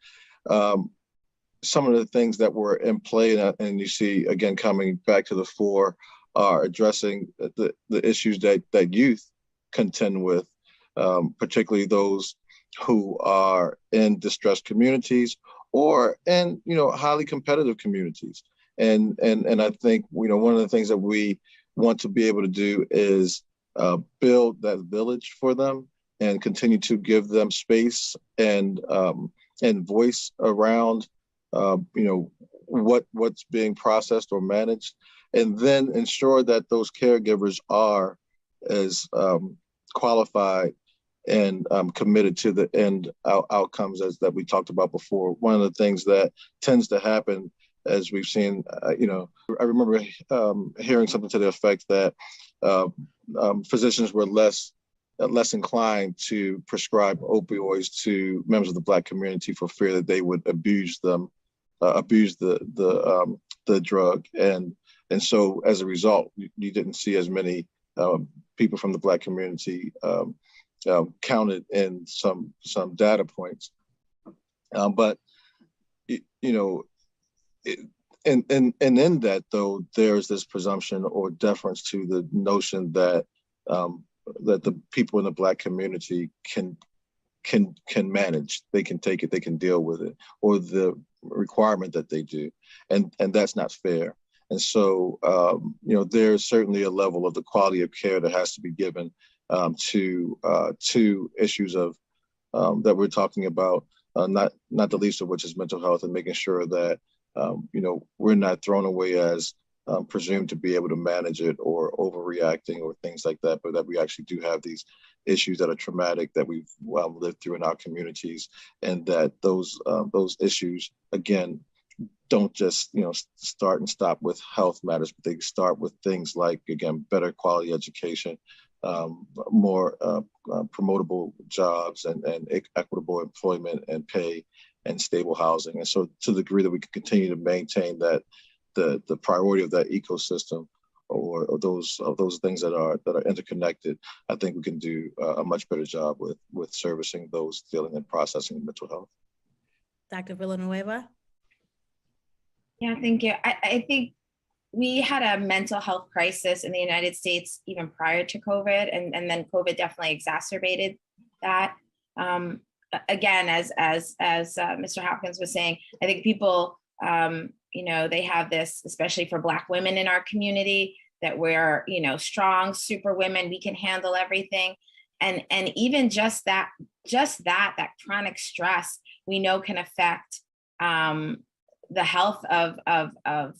R: Some of the things that were in play, and you see again coming back to the fore, are addressing the issues that youth contend with, particularly those who are in distressed communities or in highly competitive communities. And I think one of the things that we want to be able to do is build that village for them and continue to give them space and voice around what's being processed or managed, and then ensure that those caregivers are as qualified and committed to the end outcomes as that we talked about before. One of the things that tends to happen, as we've seen, I remember hearing something to the effect that physicians were less inclined to prescribe opioids to members of the Black community for fear that they would abuse the drug, and so as a result, you didn't see as many people from the Black community counted in some data points, but and in that, though, there's this presumption or deference to the notion that that the people in the Black community can manage, they can take it, they can deal with it, or the requirement that they do, and that's not fair. And so there's certainly a level of the quality of care that has to be given to issues of that we're talking about, not the least of which is mental health, and making sure that we're not thrown away as presumed to be able to manage it or overreacting or things like that, but that we actually do have these issues that are traumatic that we've lived through in our communities, and that those issues, again, don't just start and stop with health matters, but they start with things like, again, better quality education, more promotable jobs, and equitable employment and pay, and stable housing. And so to the degree that we can continue to maintain that the priority of that ecosystem, or those things that are interconnected, I think we can do a much better job with servicing those dealing and processing mental health.
N: Dr. Villanueva?
T: Yeah, thank you. I think we had a mental health crisis in the United States even prior to COVID, and then COVID definitely exacerbated that. Again, as Mr. Hopkins was saying, I think people, they have this, especially for Black women in our community, that we're, strong, super women, we can handle everything. And even just that chronic stress, we know can affect the health of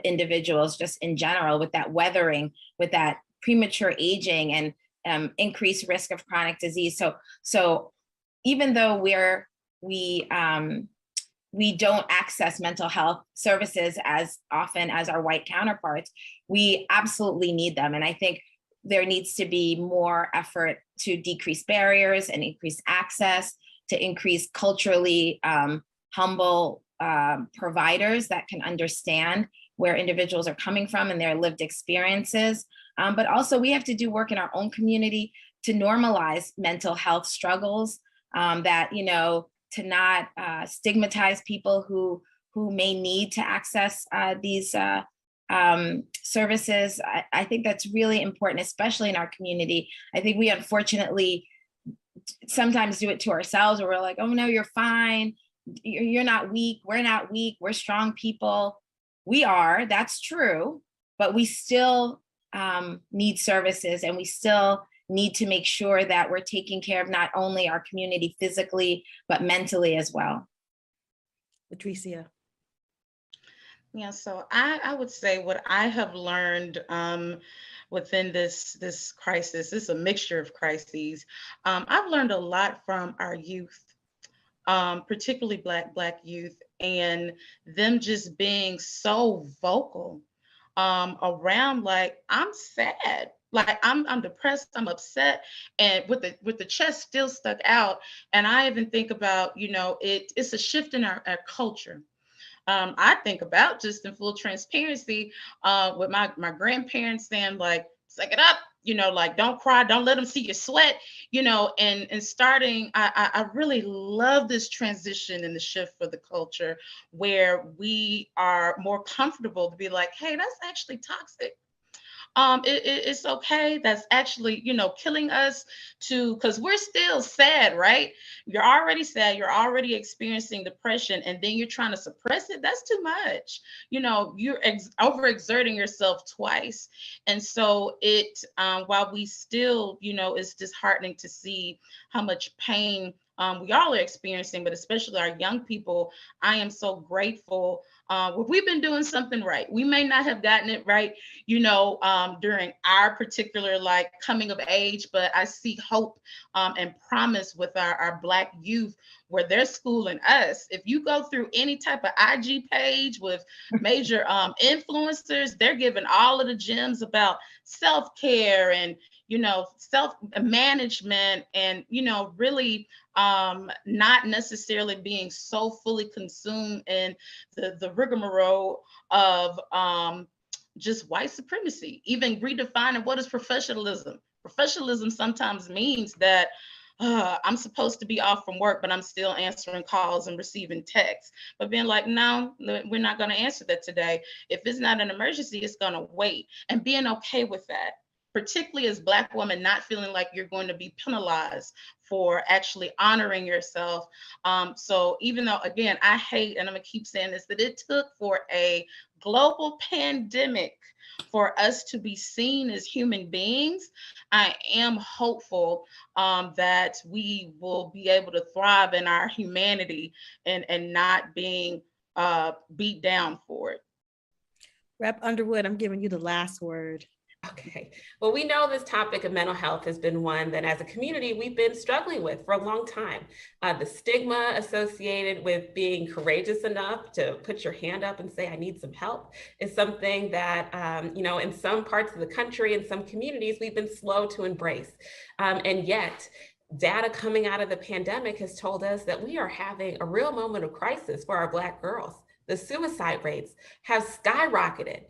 T: individuals just in general, with that weathering, with that premature aging, and increased risk of chronic disease. So even though we don't access mental health services as often as our white counterparts, we absolutely need them. And I think there needs to be more effort to decrease barriers and increase access, to increase culturally humble providers that can understand where individuals are coming from and their lived experiences. But also we have to do work in our own community to normalize mental health struggles, to not stigmatize people who may need to access these services. I think that's really important, especially in our community. I think we unfortunately sometimes do it to ourselves, where we're like, oh no, you're fine. You're not weak. We're not weak. We're strong people. We are, that's true, but we still need services, and we still need to make sure that we're taking care of not only our community physically, but mentally as well.
N: Patricia.
Q: Yeah, so I would say what I have learned within this crisis, this is a mixture of crises. I've learned a lot from our youth, particularly Black youth, and them just being so vocal around, like, I'm sad, like I'm depressed, I'm upset, and with the chest still stuck out. And I even think about, it's a shift in our culture. I think about, just in full transparency, with my grandparents saying, like, suck it up, like, don't cry, don't let them see you sweat, and starting, I really love this transition and the shift for the culture, where we are more comfortable to be like, hey, that's actually toxic. It's okay. That's actually, killing us because we're still sad, right? You're already sad. You're already experiencing depression, and then you're trying to suppress it. That's too much. You're overexerting yourself twice. And so while we still, it's disheartening to see how much pain we all are experiencing, but especially our young people. I am so grateful. We've been doing something right. We may not have gotten it right, during our particular, like, coming of age, but I see hope and promise with our Black youth, where they're schooling us. If you go through any type of IG page with major influencers, they're giving all of the gems about self-care and, self-management and, really not necessarily being so fully consumed in the rigmarole of just white supremacy, even redefining what is professionalism. Professionalism sometimes means that I'm supposed to be off from work, but I'm still answering calls and receiving texts. But being like, no, we're not going to answer that today. If it's not an emergency, it's going to wait. And being okay with that, particularly as Black women, not feeling like you're going to be penalized for actually honoring yourself. So even though, again, I hate, and I'm gonna keep saying this, that it took for a global pandemic for us to be seen as human beings, I am hopeful that we will be able to thrive in our humanity and not being beat down for it.
N: Rep. Underwood, I'm giving you the last word.
S: Okay. Well, we know this topic of mental health has been one that as a community we've been struggling with for a long time. The stigma associated with being courageous enough to put your hand up and say, I need some help, is something that, in some parts of the country, in some communities, we've been slow to embrace. And yet, data coming out of the pandemic has told us that we are having a real moment of crisis for our Black girls. The suicide rates have skyrocketed.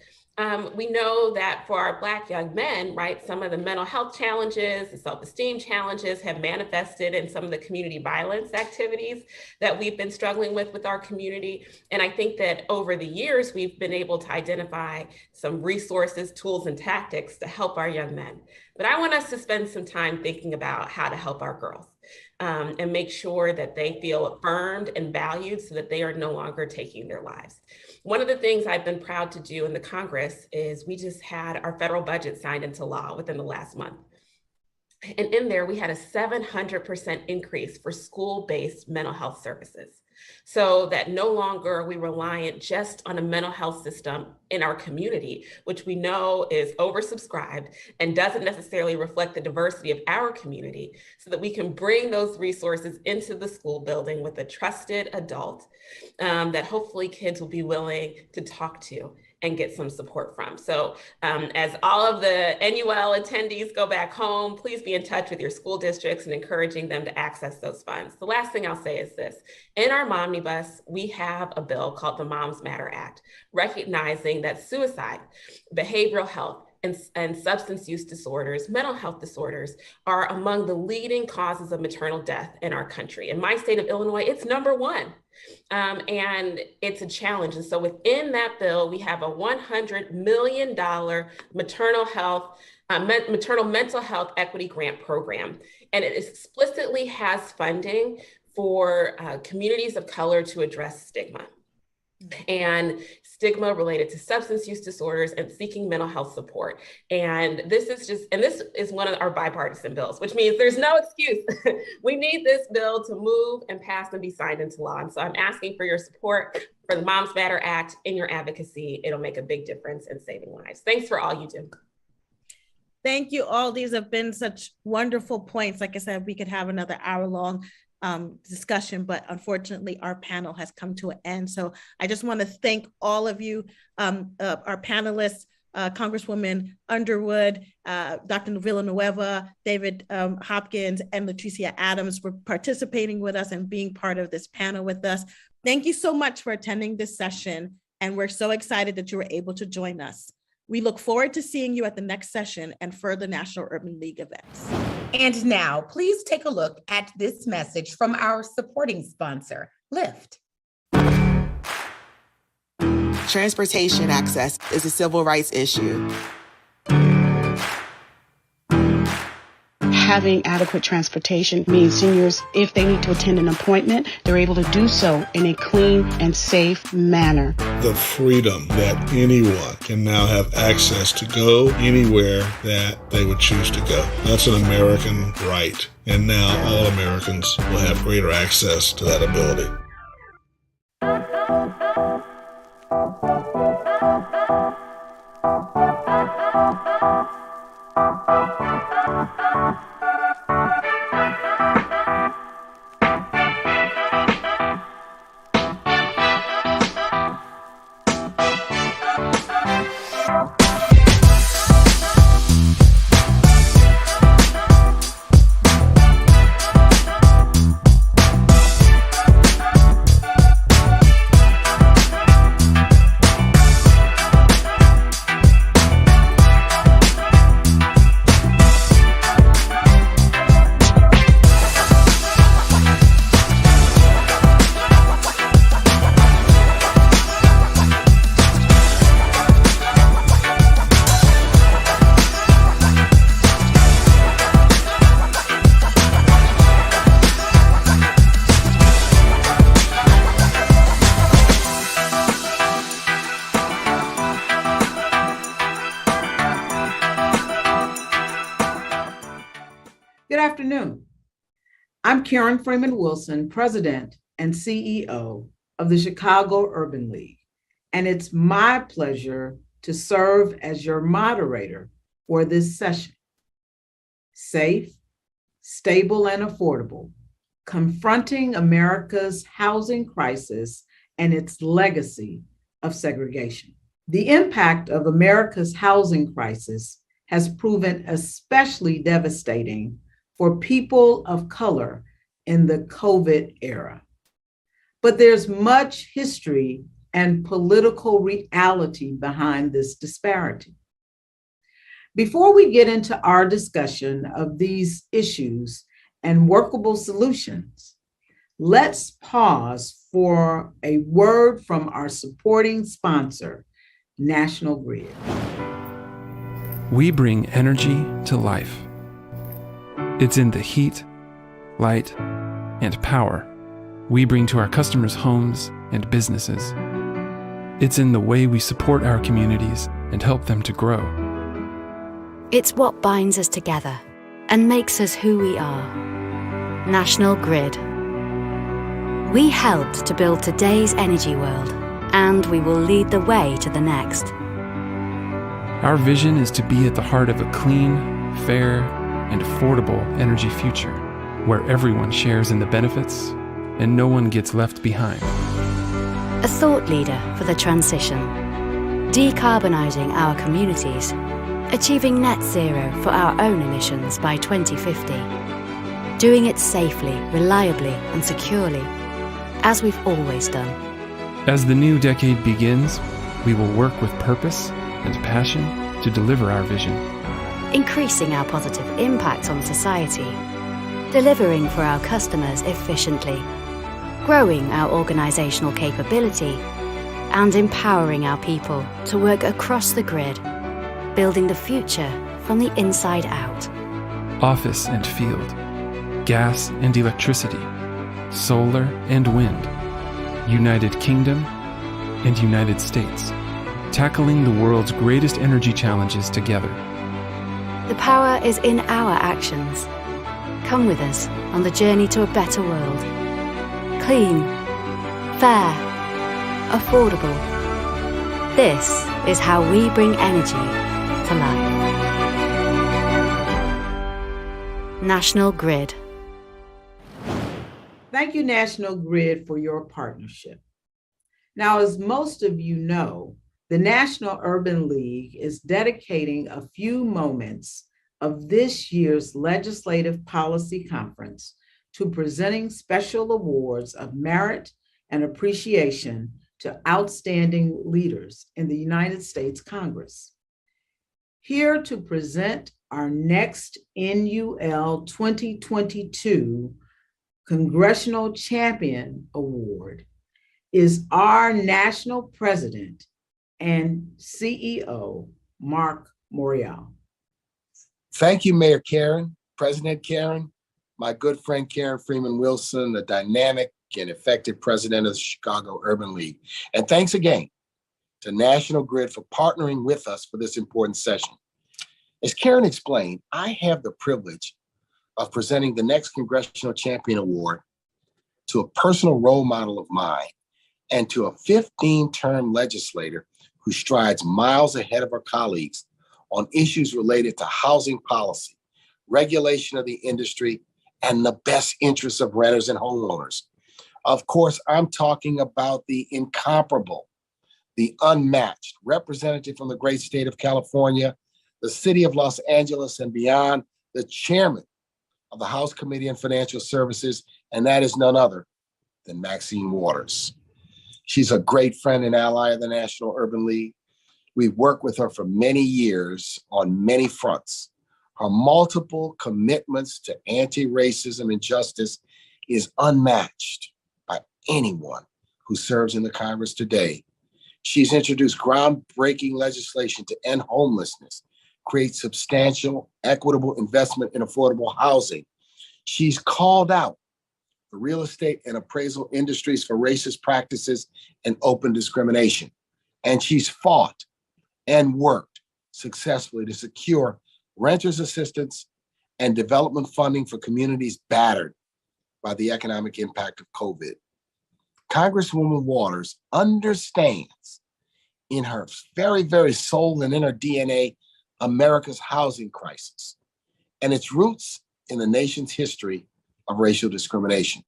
S: We know that for our Black young men, right, some of the mental health challenges, the self-esteem challenges have manifested in some of the community violence activities that we've been struggling with our community. And I think that over the years, we've been able to identify some resources, tools, and tactics to help our young men. But I want us to spend some time thinking about how to help our girls. And make sure that they feel affirmed and valued so that they are no longer taking their lives. One of the things I've been proud to do in the Congress is we just had our federal budget signed into law within the last month. And in there, we had a 700% increase for school-based mental health services, so that no longer are we reliant just on a mental health system in our community, which we know is oversubscribed and doesn't necessarily reflect the diversity of our community, so that we can bring those resources into the school building with a trusted adult that hopefully kids will be willing to talk to and get some support from. So as all of the NUL attendees go back home, please be in touch with your school districts and encouraging them to access those funds. The last thing I'll say is this. In our Momnibus, we have a bill called the Moms Matter Act, recognizing that suicide, behavioral health, and substance use disorders, mental health disorders, are among the leading causes of maternal death in our country. In my state of Illinois, it's number one. And it's a challenge. And so within that bill, we have a $100 million maternal mental health equity grant program. And it explicitly has funding for communities of color to address stigma. and stigma related to substance use disorders and seeking mental health support. And this is one of our bipartisan bills, which means there's no excuse. We need this bill to move and pass and be signed into law. And so I'm asking for your support for the Moms Matter Act in your advocacy. It'll make a big difference in saving lives. Thanks for all you do.
N: Thank you all. These have been such wonderful points. Like I said, we could have another hour-long discussion, but unfortunately our panel has come to an end. So I just want to thank all of you, our panelists, Congresswoman Underwood, Dr. Villanueva, David Hopkins, and Leticia Adams for participating with us and being part of this panel with us. Thank you so much for attending this session, and we're so excited that you were able to join us. We look forward to seeing you at the next session and further National Urban League events.
B: And now, please take a look at this message from our supporting sponsor, Lyft.
U: Transportation access is a civil rights issue.
V: Having adequate transportation means seniors, if they need to attend an appointment, they're able to do so in a clean and safe manner.
W: The freedom that anyone can now have access to go anywhere that they would choose to go. That's an American right. And now all Americans will have greater access to that ability.
X: I'm Karen Freeman Wilson, President and CEO of the Chicago Urban League, and it's my pleasure to serve as your moderator for this session. Safe, stable, and affordable, confronting America's housing crisis and its legacy of segregation. The impact of America's housing crisis has proven especially devastating for people of color in the COVID era. But there's much history and political reality behind this disparity. Before we get into our discussion of these issues and workable solutions, let's pause for a word from our supporting sponsor, National Grid.
Y: We bring energy to life. It's in the heat, light, and power we bring to our customers' homes and businesses. It's in the way we support our communities and help them to grow.
Z: It's what binds us together and makes us who we are. National Grid. We helped to build today's energy world, and we will lead the way to the next.
Y: Our vision is to be at the heart of a clean, fair, and affordable energy future, where everyone shares in the benefits and no one gets left behind.
Z: A thought leader for the transition, decarbonizing our communities, achieving net zero for our own emissions by 2050, doing it safely, reliably, and securely, as we've always done.
Y: As the new decade begins, we will work with purpose and passion to deliver our vision.
Z: Increasing our positive impact on society, delivering for our customers efficiently, growing our organizational capability, and empowering our people to work across the grid, building the future from the inside out.
Y: Office and field, gas and electricity, solar and wind, United Kingdom and United States, tackling the world's greatest energy challenges together.
Z: The power is in our actions. Come with us on the journey to a better world. Clean, fair, affordable. This is how we bring energy to life. National Grid.
X: Thank you, National Grid, for your partnership. Now, as most of you know, the National Urban League is dedicating a few moments of this year's Legislative Policy Conference to presenting special awards of merit and appreciation to outstanding leaders in the United States Congress. Here to present our next NUL 2022 Congressional Champion Award is our National President and CEO, Mark Morial.
A: Thank you, Mayor Karen, President Karen, my good friend Karen Freeman Wilson, the dynamic and effective president of the Chicago Urban League. And thanks again to National Grid for partnering with us for this important session. As Karen explained, I have the privilege of presenting the next Congressional Champion Award to a personal role model of mine and to a 15-term legislator who strides miles ahead of our colleagues on issues related to housing policy, regulation of the industry, and the best interests of renters and homeowners. Of course, I'm talking about the incomparable, the unmatched representative from the great state of California, the city of Los Angeles and beyond, the chairman of the House Committee on Financial Services, and that is none other than Maxine Waters. She's a great friend and ally of the National Urban League. We've worked with her for many years on many fronts. Her multiple commitments to anti-racism and justice is unmatched by anyone who serves in the Congress today. She's introduced groundbreaking legislation to end homelessness, create substantial, equitable investment in affordable housing. She's called out the real estate and appraisal industries for racist practices and open discrimination. And she's fought and worked successfully to secure renters assistance and development funding for communities battered by the economic impact of COVID. Congresswoman Waters understands in her very, very soul and in her DNA America's housing crisis and its roots in the nation's history of racial discrimination.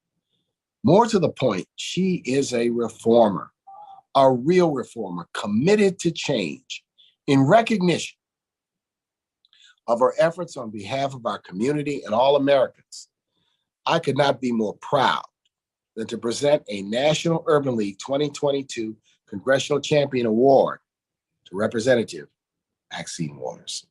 A: More to the point, she is a reformer, a real reformer, committed to change in recognition of her efforts on behalf of our community and all Americans. I could not be more proud than to present a National Urban League 2022 Congressional Champion Award to Representative Maxine Waters.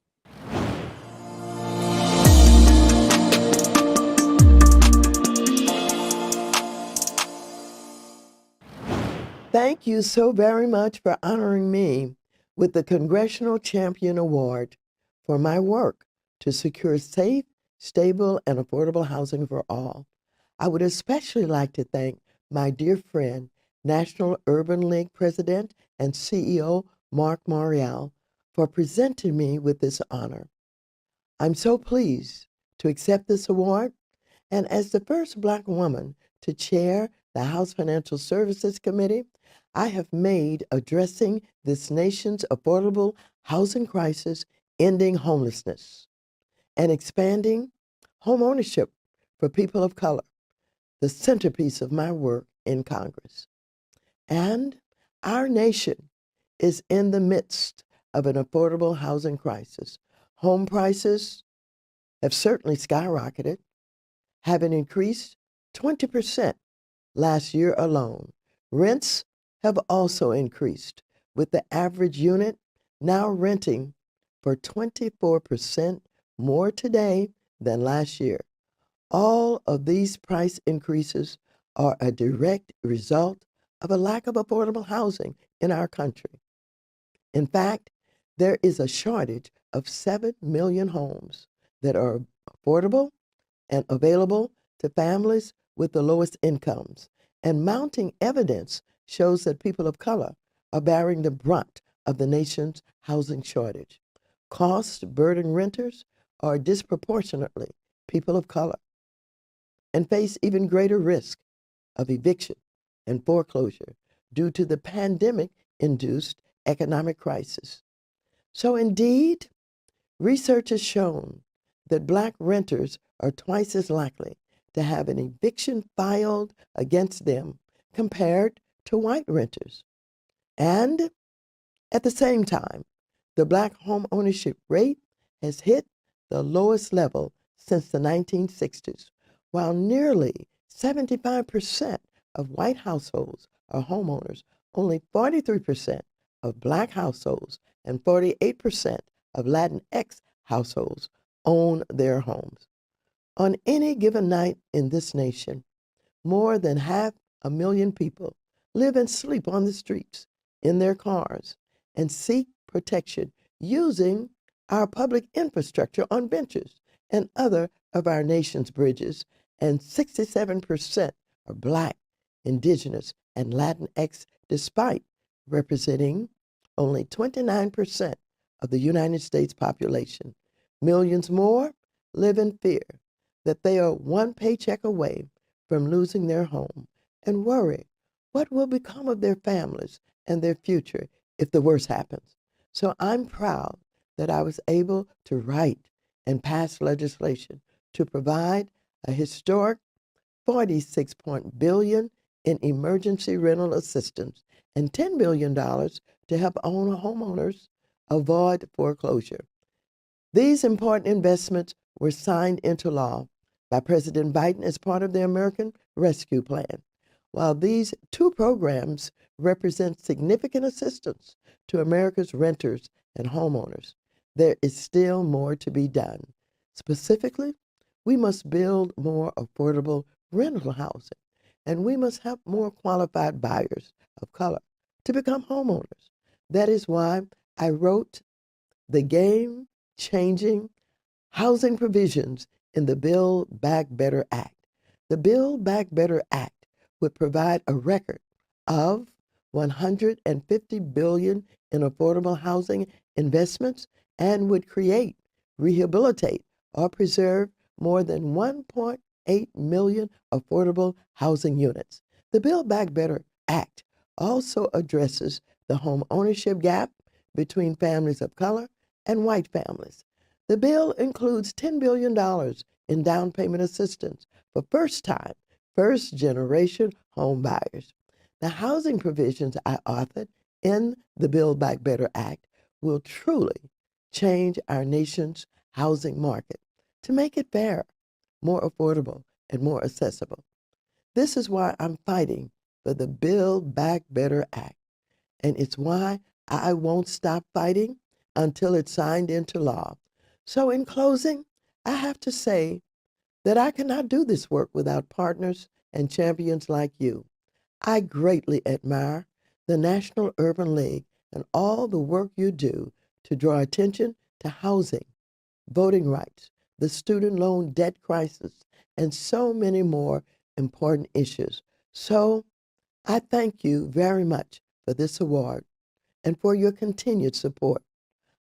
C: Thank you so very much for honoring me with the Congressional Champion Award for my work to secure safe, stable, and affordable housing for all. I would especially like to thank my dear friend, National Urban League President and CEO Mark Morial, for presenting me with this honor. I'm so pleased to accept this award, and as the first Black woman to chair the House Financial Services Committee, I have made addressing this nation's affordable housing crisis, ending homelessness, and expanding home ownership for people of color, the centerpiece of my work in Congress. And our nation is in the midst of an affordable housing crisis. Home prices have certainly skyrocketed, having increased 20% last year alone. Rents have also increased, with the average unit now renting for 24% more today than last year. All of these price increases are a direct result of a lack of affordable housing in our country. In fact, there is a shortage of 7 million homes that are affordable and available to families with the lowest incomes. And mounting evidence shows that people of color are bearing the brunt of the nation's housing shortage. Cost-burdened renters are disproportionately people of color and face even greater risk of eviction and foreclosure due to the pandemic-induced economic crisis. So indeed, research has shown that Black renters are twice as likely to have an eviction filed against them compared to white renters. And at the same time, the Black home ownership rate has hit the lowest level since the 1960s, while nearly 75% of white households are homeowners. Only 43% of Black households and 48% of Latinx households own their homes. On any given night in this nation, more than 500,000 people live and sleep on the streets, in their cars, and seek protection using our public infrastructure on benches and other of our nation's bridges, and 67% are Black, Indigenous, and Latinx, despite representing only 29% of the United States population. Millions more live in fear that they are one paycheck away from losing their home and worry what will become of their families and their future if the worst happens. So I'm proud that I was able to write and pass legislation to provide a historic $46 billion in emergency rental assistance and $10 billion to help homeowners avoid foreclosure. These important investments were signed into law by President Biden as part of the American Rescue Plan. While these two programs represent significant assistance to America's renters and homeowners, there is still more to be done. Specifically, we must build more affordable rental housing, and we must help more qualified buyers of color to become homeowners. That is why I wrote the game-changing housing provisions in the Build Back Better Act. The Build Back Better Act would provide a record of $150 billion in affordable housing investments and would create, rehabilitate, or preserve more than 1.8 million affordable housing units. The Build Back Better Act also addresses the home ownership gap between families of color and white families. The bill includes $10 billion in down payment assistance for first-time, first-generation home buyers. The housing provisions I authored in the Build Back Better Act will truly change our nation's housing market to make it fair, more affordable, and more accessible. This is why I'm fighting for the Build Back Better Act, and it's why I won't stop fighting until it's signed into law. So in closing, I have to say that I cannot do this work without partners and champions like you. I greatly admire the National Urban League and all the work you do to draw attention to housing, voting rights, the student loan debt crisis, and so many more important issues. So I thank you very much for this award and for your continued support.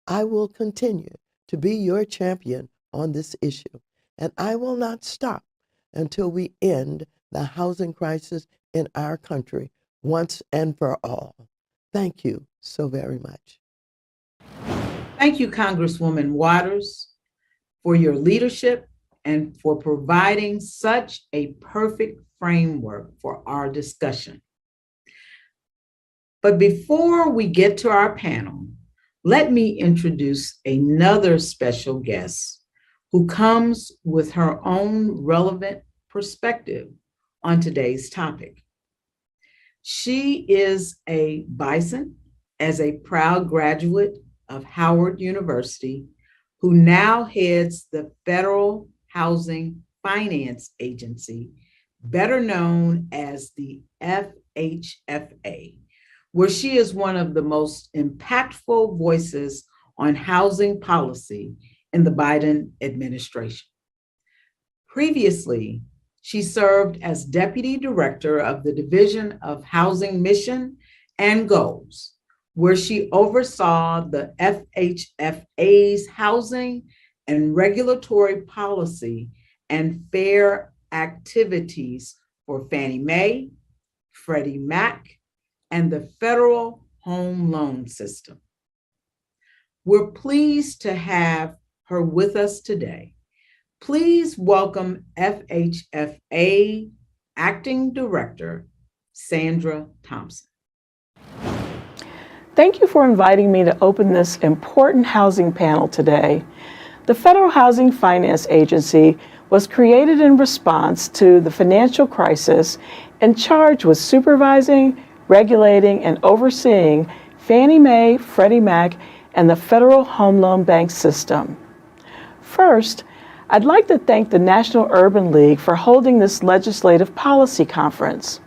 C: I will continue to be your champion on this issue, and I will not stop until we end the housing crisis in our country once and for all. Thank you so very much.
X: Thank you, Congresswoman Waters, for your leadership and for providing such a perfect framework for our discussion. But before we get to our panel, let me introduce another special guest who comes with her own relevant perspective on today's topic. She is a Bison, as a proud graduate of Howard University, who now heads the Federal Housing Finance Agency, better known as the FHFA, where she is one of the most impactful voices on housing policy in the Biden administration. Previously, she served as Deputy Director of the Division of Housing Mission and Goals where she oversaw the FHFA's housing and regulatory policy and fair activities for Fannie Mae, Freddie Mac, and the federal home loan system. We're pleased to have her with us today. Please welcome FHFA Acting Director, Sandra Thompson.
D: Thank you for inviting me to open this important housing panel today. The Federal Housing Finance Agency was created in response to the financial crisis and charged with supervising, regulating, and overseeing Fannie Mae, Freddie Mac, and the Federal Home Loan Bank system. First, I'd like to thank the National Urban League for holding this legislative policy conference.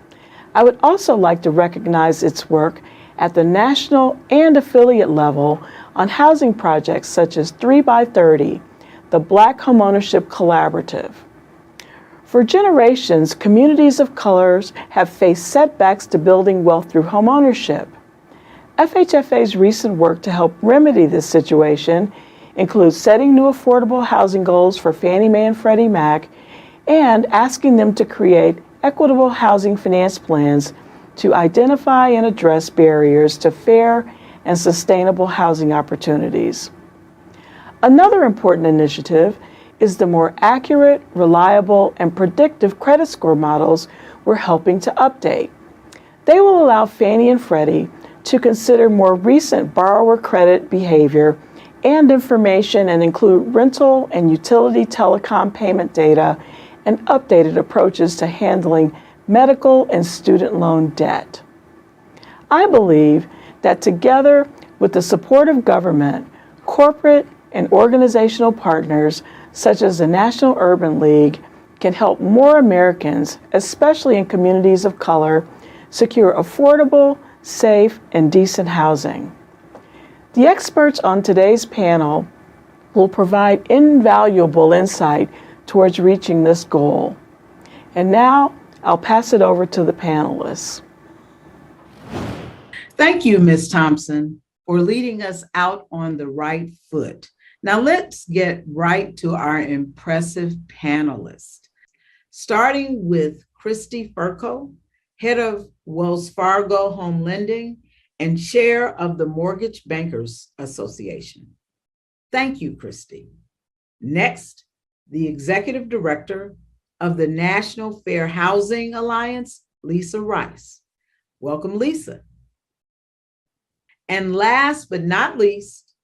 D: I would also like to recognize its work at the national and affiliate level on housing projects such as 3x30, the Black Homeownership Collaborative. For generations, communities of colors have faced setbacks to building wealth through homeownership. FHFA's recent work to help remedy this situation includes setting new affordable housing goals for Fannie Mae and Freddie Mac and asking them to create equitable housing finance plans to identify and address barriers to fair and sustainable housing opportunities. Another important initiative is the more accurate, reliable, and predictive credit score models we're helping to update. They will allow Fannie and Freddie to consider more recent borrower credit behavior and information and include rental and utility telecom payment data and updated approaches to handling medical and student loan debt. I believe that together with the support of government, corporate and organizational partners such as the National Urban League can help more Americans, especially in communities of color, secure affordable, safe, and decent housing. The experts on today's panel will provide invaluable insight towards reaching this goal. And now I'll pass it over to the panelists.
X: Thank you, Ms. Thompson, for leading us out on the right foot. Now let's get right to our impressive panelists. Starting with Christy Furco, head of Wells Fargo Home Lending and chair of the Mortgage Bankers Association. Thank you, Christy. Next, the executive director of the National Fair Housing Alliance, Lisa Rice. Welcome, Lisa. And last but not least,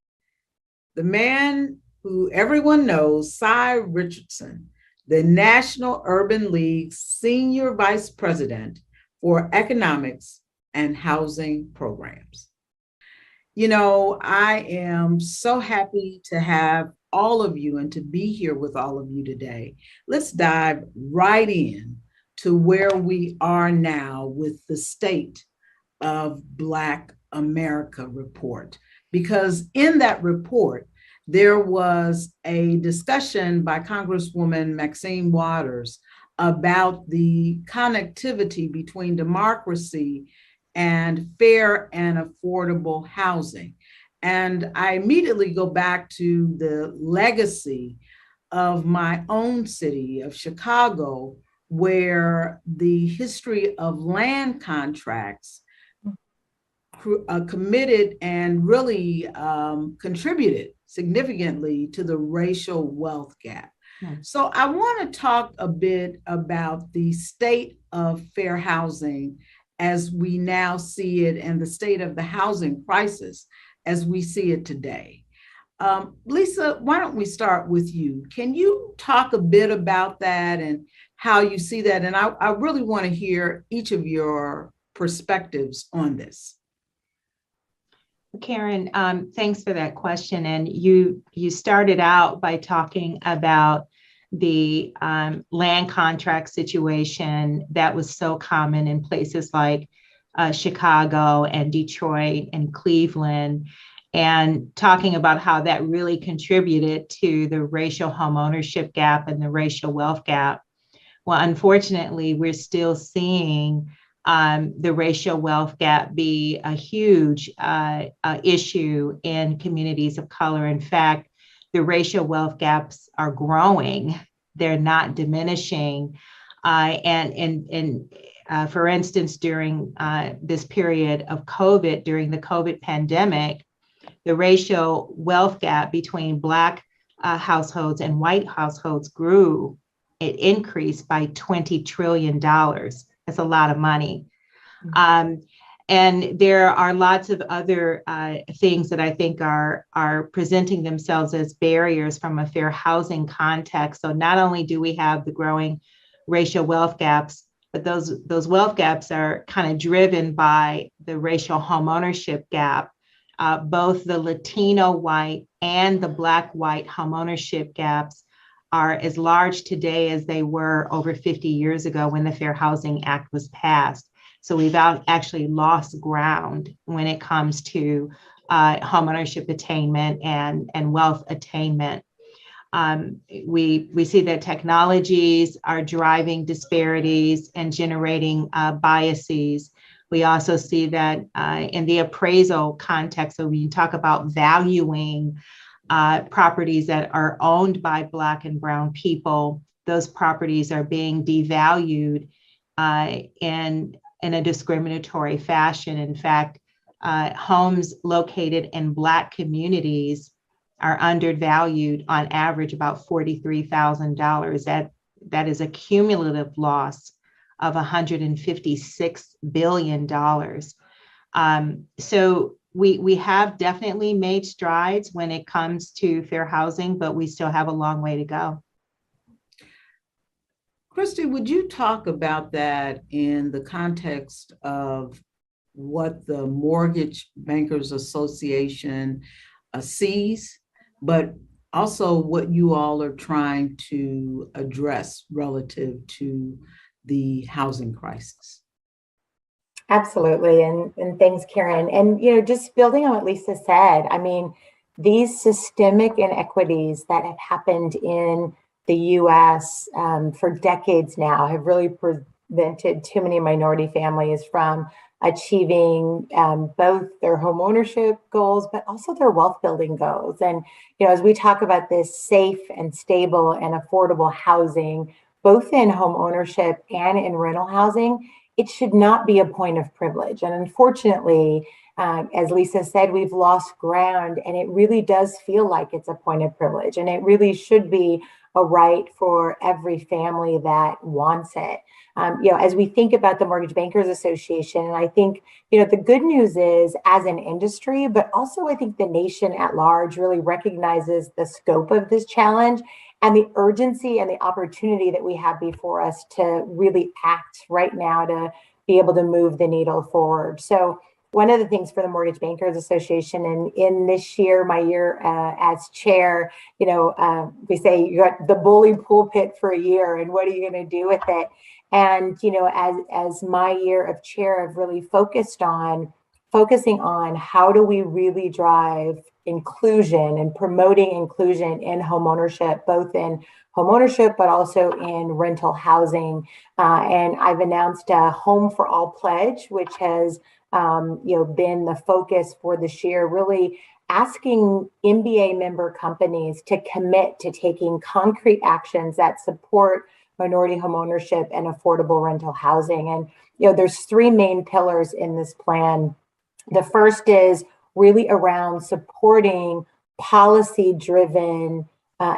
X: the man who everyone knows, Cy Richardson, the National Urban League's Senior Vice President for Economics and Housing Programs. You know, I am so happy to have all of you and to be here with all of you today. Let's dive right in to where we are now with the State of Black America report, because in that report, there was a discussion by Congresswoman Maxine Waters about the connectivity between democracy and fair and affordable housing. And I immediately go back to the legacy of my own city of Chicago, where the history of land contracts committed and really contributed significantly to the racial wealth gap. So I want to talk a bit about the state of fair housing as we now see it and the state of the housing crisis as we see it today. Lisa, why don't we start with you? Can you talk a bit about that and how you see that? And I really want to hear each of your perspectives on this.
E: Karen, thanks for that question. And you started out by talking about the land contract situation that was so common in places like Chicago and Detroit and Cleveland, and talking about how that really contributed to the racial homeownership gap and the racial wealth gap. Well, unfortunately, we're still seeing the racial wealth gap be a huge issue in communities of color. In fact, the racial wealth gaps are growing. They're not diminishing. For instance, during this period of COVID, during the COVID pandemic, the racial wealth gap between Black households and white households grew. It increased by $20 trillion. That's a lot of money. And there are lots of other things that I think are presenting themselves as barriers from a fair housing context. So not only do we have the growing racial wealth gaps, but those wealth gaps are kind of driven by the racial homeownership gap. Both the Latino white and the Black white homeownership gaps are as large today as they were over 50 years ago when the Fair Housing Act was passed. So we've actually lost ground when it comes to homeownership attainment and wealth attainment. We see that technologies are driving disparities and generating biases. We also see that in the appraisal context, so when you talk about valuing properties that are owned by Black and Brown people, those properties are being devalued in a discriminatory fashion. In fact, homes located in Black communities are undervalued on average about $43,000. That is a cumulative loss of $156 billion. So we have definitely made strides when it comes to fair housing, but we still have a long way to go.
X: Christy, would you talk about that in the context of what the Mortgage Bankers Association sees, but also what you all are trying to address relative to the housing crisis?
F: Absolutely. And thanks, Karen. And, just building on what Lisa said, I mean, these systemic inequities that have happened in the US for decades now have really prevented too many minority families from achieving both their home ownership goals, but also their wealth building goals. And, as we talk about this safe and stable and affordable housing, both in home ownership and in rental housing, it should not be a point of privilege. And unfortunately, as Lisa said, we've lost ground, and it really does feel like it's a point of privilege. And it really should be a right for every family that wants it. As we think about the Mortgage Bankers Association, and I think, the good news is, as an industry, but also I think the nation at large really recognizes the scope of this challenge and the urgency and the opportunity that we have before us to really act right now to be able to move the needle forward. So one of the things for the Mortgage Bankers Association, and in this year, my year as chair, we say you got the bully pulpit for a year, and what are you going to do with it? And, as my year of chair, I've really focusing on how do we really drive inclusion and promoting inclusion in homeownership, both in homeownership, but also in rental housing. And I've announced a Home for All pledge, which has been the focus for this year, really asking MBA member companies to commit to taking concrete actions that support minority homeownership and affordable rental housing. And, there's three main pillars in this plan. The first is really around supporting policy-driven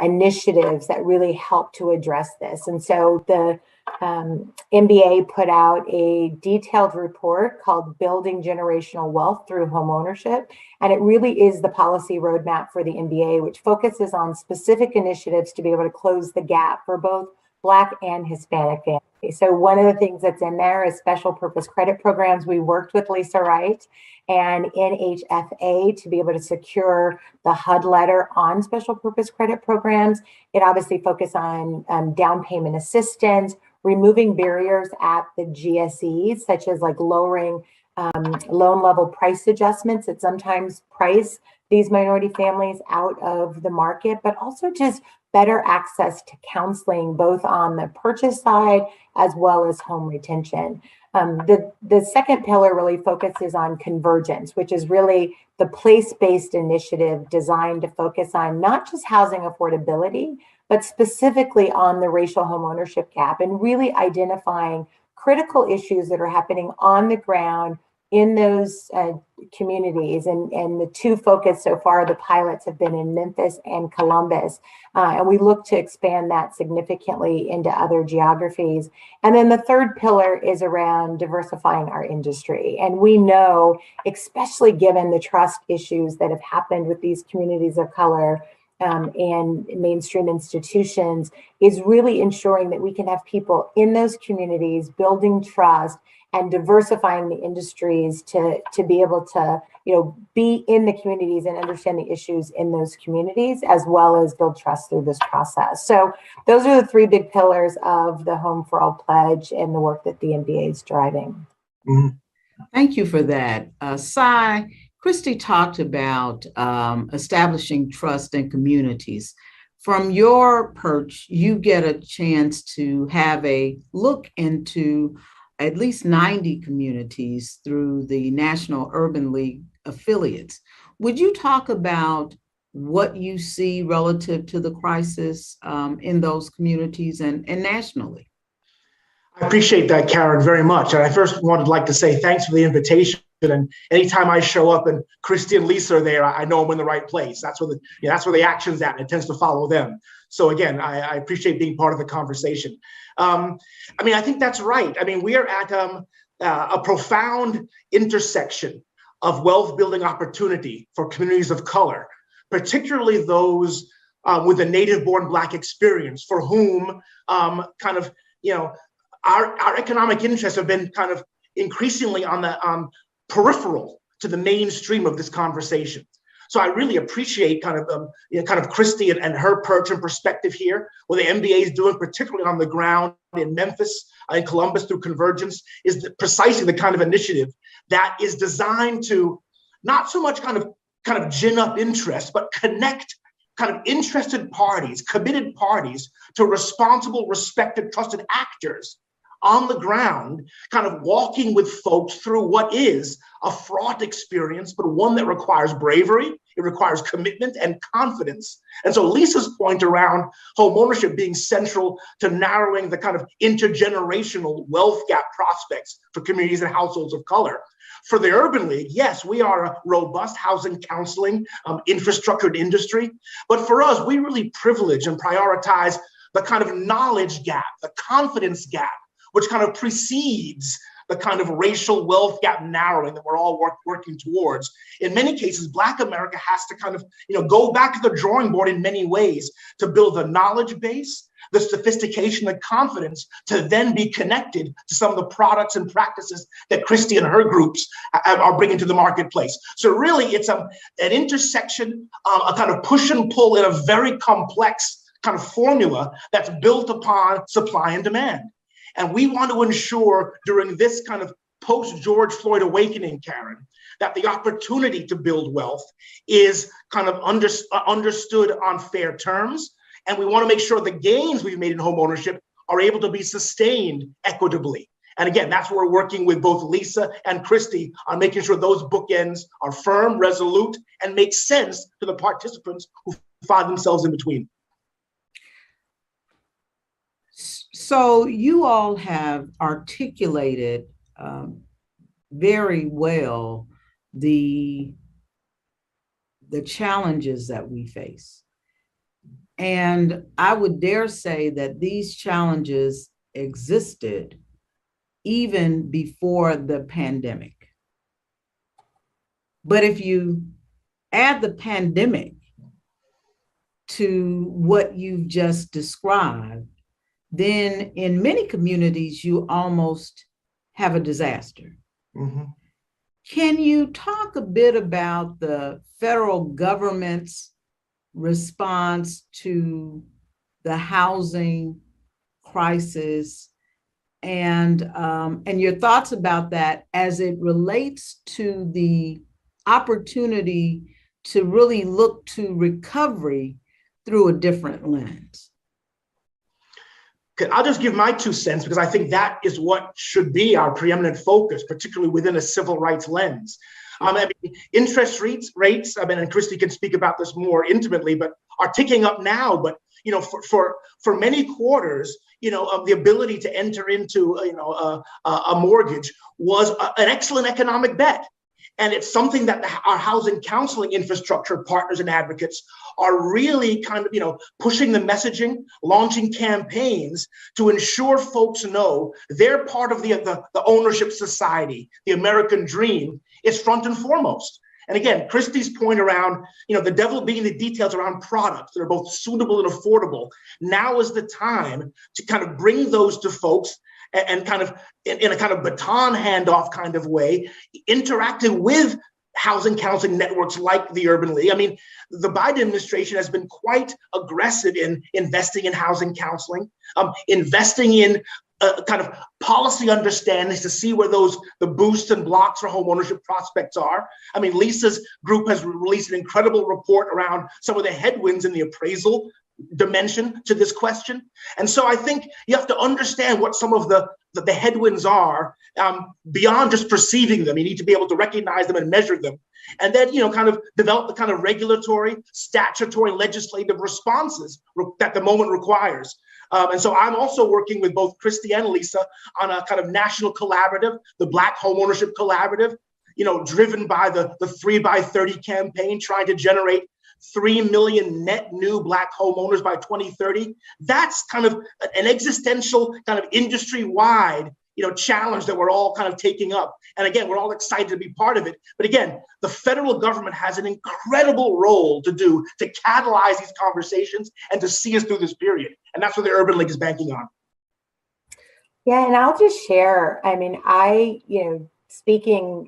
F: initiatives that really help to address this. And so the MBA put out a detailed report called Building Generational Wealth Through Homeownership. And it really is the policy roadmap for the MBA, which focuses on specific initiatives to be able to close the gap for both Black and Hispanic families. So one of the things that's in there is special purpose credit programs. We worked with Lisa Wright and FHFA to be able to secure the HUD letter on special purpose credit programs. It obviously focused on down payment assistance, removing barriers at the GSEs, such as like lowering loan level price adjustments that sometimes price these minority families out of the market, but also just better access to counseling, both on the purchase side as well as home retention. The second pillar really focuses on convergence, which is really the place-based initiative designed to focus on not just housing affordability, but specifically on the racial homeownership gap and really identifying critical issues that are happening on the ground in those communities. And the two focus so far, the pilots have been in Memphis and Columbus. And we look to expand that significantly into other geographies. And then the third pillar is around diversifying our industry. And we know, especially given the trust issues that have happened with these communities of color, and mainstream institutions, is really ensuring that we can have people in those communities building trust and diversifying the industries to be able to, be in the communities and understand the issues in those communities, as well as build trust through this process. So those are the three big pillars of the Home for All pledge and the work that the NBA is driving.
X: Thank you for that. Sai, Christy talked about establishing trust in communities. From your perch, you get a chance to have a look into at least 90 communities through the National Urban League affiliates. Would you talk about what you see relative to the crisis in those communities and nationally?
G: I appreciate that, Karen, very much. And I first like to say thanks for the invitation. And anytime I show up and Christy and Lisa are there, I know I'm in the right place. That's where the action's at, and it tends to follow them. So again, I appreciate being part of the conversation. I think that's right. We are at a profound intersection of wealth building opportunity for communities of color, particularly those with a native-born Black experience, for whom our economic interests have been kind of increasingly on the peripheral to the mainstream of this conversation. So I really appreciate kind of Christy and her perch and perspective here. What the NBA is doing, particularly on the ground in Memphis and Columbus through Convergence, is precisely the kind of initiative that is designed to not so much kind of gin up interest, but connect kind of interested parties, committed parties to responsible, respected, trusted actors on the ground, kind of walking with folks through what is a fraught experience, but one that requires bravery, it requires commitment and confidence. And so Lisa's point around homeownership being central to narrowing the kind of intergenerational wealth gap prospects for communities and households of color. For the Urban League, yes, we are a robust housing counseling, infrastructured industry. But for us, we really privilege and prioritize the kind of knowledge gap, the confidence gap, which kind of precedes the kind of racial wealth gap narrowing that we're all working towards. In many cases, Black America has to kind of, go back to the drawing board in many ways to build the knowledge base, the sophistication, the confidence to then be connected to some of the products and practices that Christy and her groups are bringing to the marketplace. So really, it's an intersection, a kind of push and pull in a very complex kind of formula that's built upon supply and demand. And we want to ensure during this kind of post-George Floyd awakening, Karen, that the opportunity to build wealth is kind of understood on fair terms. And we want to make sure the gains we've made in homeownership are able to be sustained equitably. And again, that's where we're working with both Lisa and Christy on making sure those bookends are firm, resolute, and make sense to the participants who find themselves in between.
X: So you all have articulated very well the challenges that we face. And I would dare say that these challenges existed even before the pandemic. But if you add the pandemic to what you've just described, then in many communities, you almost have a disaster. Mm-hmm. Can you talk a bit about the federal government's response to the housing crisis and your thoughts about that as it relates to the opportunity to really look to recovery through a different lens?
G: I'll just give my 2 cents because I think that is what should be our preeminent focus, particularly within a civil rights lens. I mean, interest rates, I mean, and Christy can speak about this more intimately, but are ticking up now. But, you know, for many quarters, you know, the ability to enter into, you know, a mortgage was an excellent economic bet. And it's something that our housing counseling infrastructure partners and advocates are really kind of, you know, pushing the messaging, launching campaigns to ensure folks know they're part of the ownership society, the American dream is front and foremost. And again, Christy's point around, you know, the devil being the details around products that are both suitable and affordable. Now is the time to kind of bring those to folks and kind of in a kind of baton handoff kind of way, interacting with housing counseling networks like the Urban League. I mean, the Biden administration has been quite aggressive in investing in housing counseling, investing in kind of policy understandings to see where the boosts and blocks for homeownership prospects are. I mean, Lisa's group has released an incredible report around some of the headwinds in the appraisal dimension to this question. And so I think you have to understand what some of the headwinds are beyond just perceiving them. You need to be able to recognize them and measure them. And then, you know, kind of develop the kind of regulatory, statutory, legislative responses that the moment requires. And so I'm also working with both Christy and Lisa on a kind of national collaborative, the Black Homeownership Collaborative, you know, driven by the 3x30 campaign, trying to generate 3 million net new Black homeowners by 2030. That's kind of an existential kind of industry-wide, you know, challenge that we're all kind of taking up. And again, we're all excited to be part of it. But again, the federal government has an incredible role to do to catalyze these conversations and to see us through this period. And that's what the Urban League is banking on.
F: Yeah, and I'll just share, I mean, speaking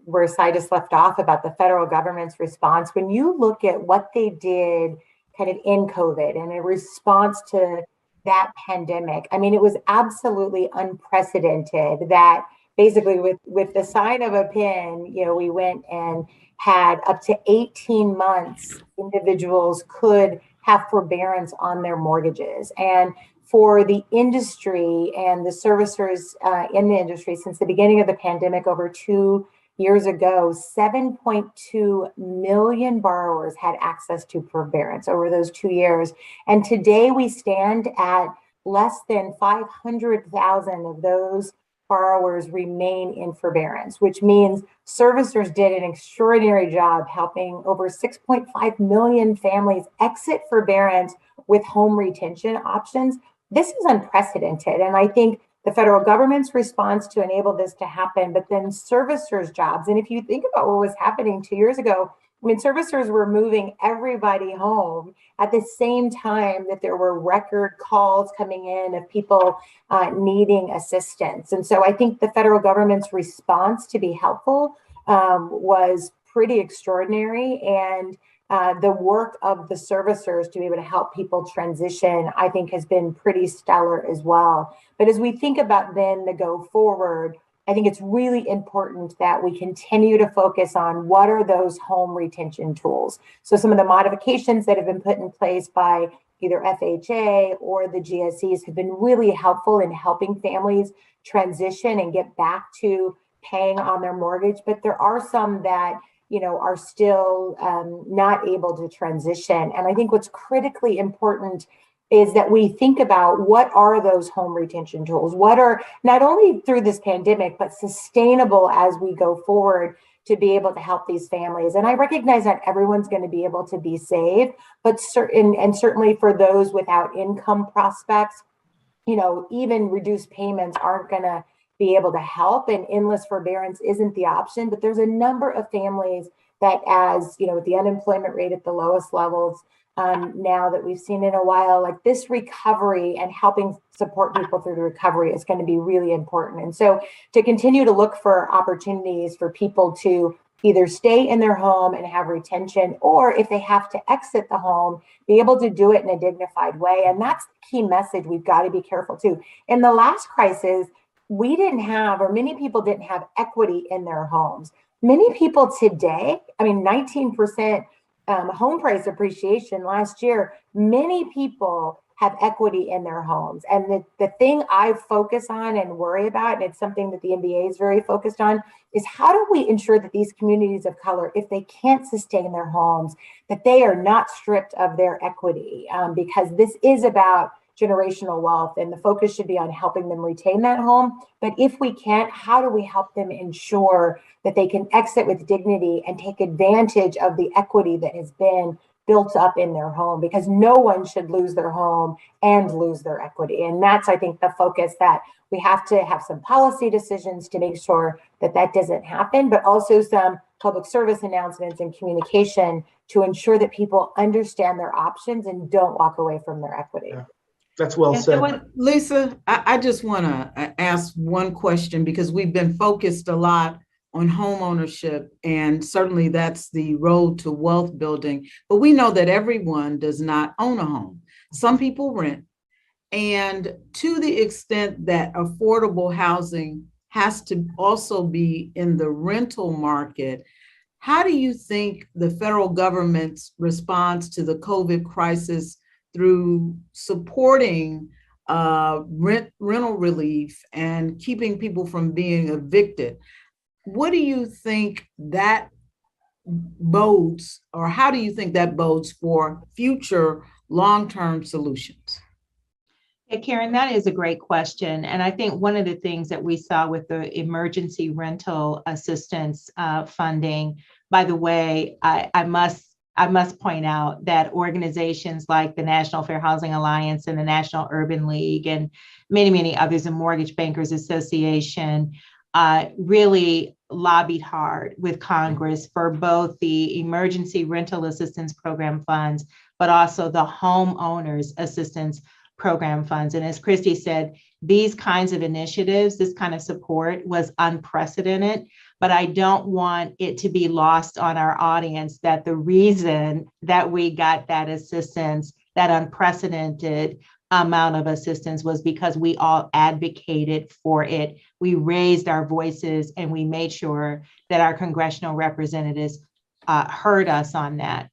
F: where Cy just left off about the federal government's response, when you look at what they did kind of in COVID and in response to that pandemic, I mean, it was absolutely unprecedented that basically with the sign of a pin, you know, we went and had up to 18 months, individuals could have forbearance on their mortgages. And for the industry and the servicers in the industry, since the beginning of the pandemic over 2 years ago, 7.2 million borrowers had access to forbearance over those 2 years. And today we stand at less than 500,000 of those borrowers remain in forbearance, which means servicers did an extraordinary job helping over 6.5 million families exit forbearance with home retention options. This is unprecedented. And I think the federal government's response to enable this to happen, but then servicers' jobs. And if you think about what was happening 2 years ago, I mean, servicers were moving everybody home at the same time that there were record calls coming in of people needing assistance. And so I think the federal government's response to be helpful was pretty extraordinary. And the work of the servicers to be able to help people transition, I think, has been pretty stellar as well. But as we think about then the go forward, I think it's really important that we continue to focus on what are those home retention tools. So some of the modifications that have been put in place by either FHA or the GSEs have been really helpful in helping families transition and get back to paying on their mortgage. But there are some that, you know, are still not able to transition. And I think what's critically important is that we think about what are those home retention tools, what are not only through this pandemic, but sustainable as we go forward to be able to help these families. And I recognize that everyone's going to be able to be saved, but certainly for those without income prospects, you know, even reduced payments aren't going to be able to help, and endless forbearance isn't the option. But there's a number of families that, as you know, with the unemployment rate at the lowest levels now that we've seen in a while, like this recovery and helping support people through the recovery is going to be really important. And so to continue to look for opportunities for people to either stay in their home and have retention, or if they have to exit the home, be able to do it in a dignified way. And that's the key message we've got to be careful too. In the last crisis, we didn't have, or many people didn't have equity in their homes. Many people today, I mean, 19% home price appreciation last year, many people have equity in their homes. And the thing I focus on and worry about, and it's something that the NBA is very focused on, is how do we ensure that these communities of color, if they can't sustain their homes, that they are not stripped of their equity, because this is about generational wealth, and the focus should be on helping them retain that home. But if we can't, how do we help them ensure that they can exit with dignity and take advantage of the equity that has been built up in their home? Because no one should lose their home and lose their equity. And that's, I think, the focus that we have to have some policy decisions to make sure that that doesn't happen, but also some public service announcements and communication to ensure that people understand their options and don't walk away from their equity.
G: Yeah. That's well said.
X: Lisa, I just want to ask one question, because we've been focused a lot on home ownership, and certainly that's the road to wealth building. But we know that everyone does not own a home. Some people rent. And to the extent that affordable housing has to also be in the rental market, how do you think the federal government's response to the COVID crisis through supporting rental relief and keeping people from being evicted, what do you think that bodes, or how do you think that bodes for future long-term solutions?
E: Yeah, Karen, that is a great question. And I think one of the things that we saw with the emergency rental assistance funding, by the way, I must point out that organizations like the National Fair Housing Alliance and the National Urban League and many, many others, the Mortgage Bankers Association, really lobbied hard with Congress for both the emergency rental assistance program funds, but also the homeowners assistance program funds. And as Christy said, these kinds of initiatives, this kind of support was unprecedented, but I don't want it to be lost on our audience that the reason that we got that assistance, that unprecedented amount of assistance, was because we all advocated for it. We raised our voices and we made sure that our congressional representatives heard us on that.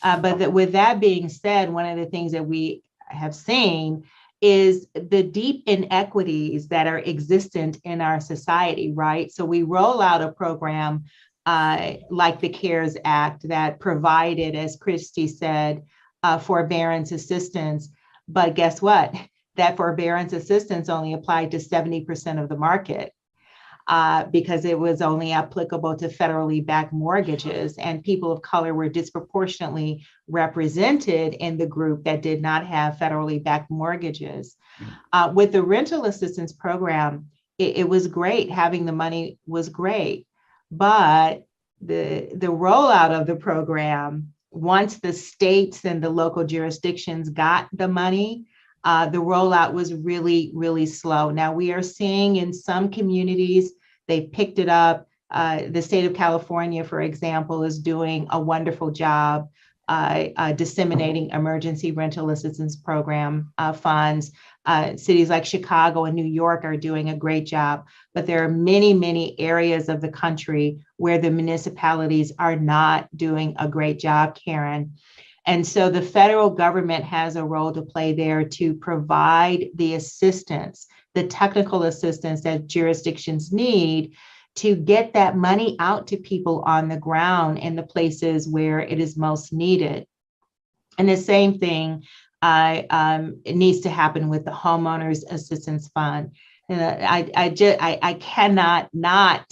E: But with that being said, one of the things that we have seen is the deep inequities that are existent in our society, right? So we roll out a program like the CARES Act that provided, as Christy said, forbearance assistance. But guess what? That forbearance assistance only applied to 70% of the market because it was only applicable to federally backed mortgages, and people of color were disproportionately represented in the group that did not have federally backed mortgages. With the rental assistance program, it was great. Having the money was great, but the rollout of the program, once the states and the local jurisdictions got the money, the rollout was really, really slow. Now we are seeing in some communities, they've picked it up. The state of California, for example, is doing a wonderful job disseminating emergency rental assistance program funds. Cities like Chicago and New York are doing a great job, but there are many, many areas of the country where the municipalities are not doing a great job, Karen. And so the federal government has a role to play there to provide the assistance, the technical assistance that jurisdictions need to get that money out to people on the ground in the places where it is most needed. And the same thing it needs to happen with the Homeowners Assistance Fund. And I cannot not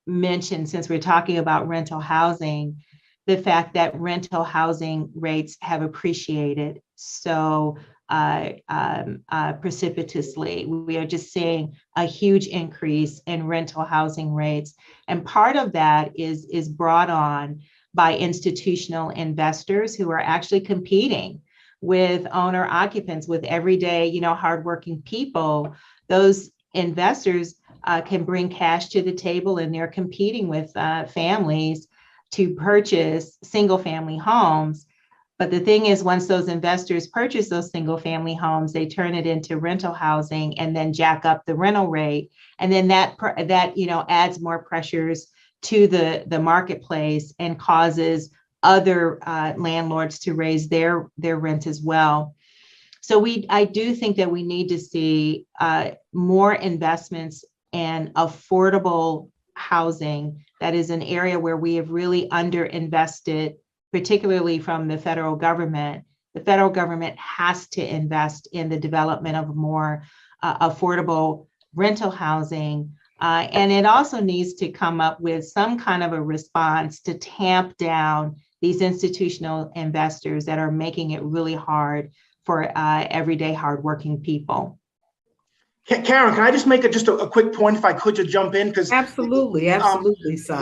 E: mention, since we're talking about rental housing, the fact that rental housing rates have appreciated so precipitously. We are just seeing a huge increase in rental housing rates. And part of that is brought on by institutional investors who are actually competing with owner occupants, with everyday, hardworking people. Those investors can bring cash to the table, and they're competing with families to purchase single family homes. But the thing is, once those investors purchase those single family homes, they turn it into rental housing and then jack up the rental rate. And then that adds more pressures to the marketplace and causes other landlords to raise their rent as well. So I do think that we need to see more investments in affordable housing. That is an area where we have really underinvested, particularly from the federal government. The federal government has to invest in the development of more affordable rental housing. And it also needs to come up with some kind of a response to tamp down these institutional investors that are making it really hard for everyday hardworking people.
G: Karen, can I just make just a quick point, if I could, to jump in? Because
X: absolutely, Si.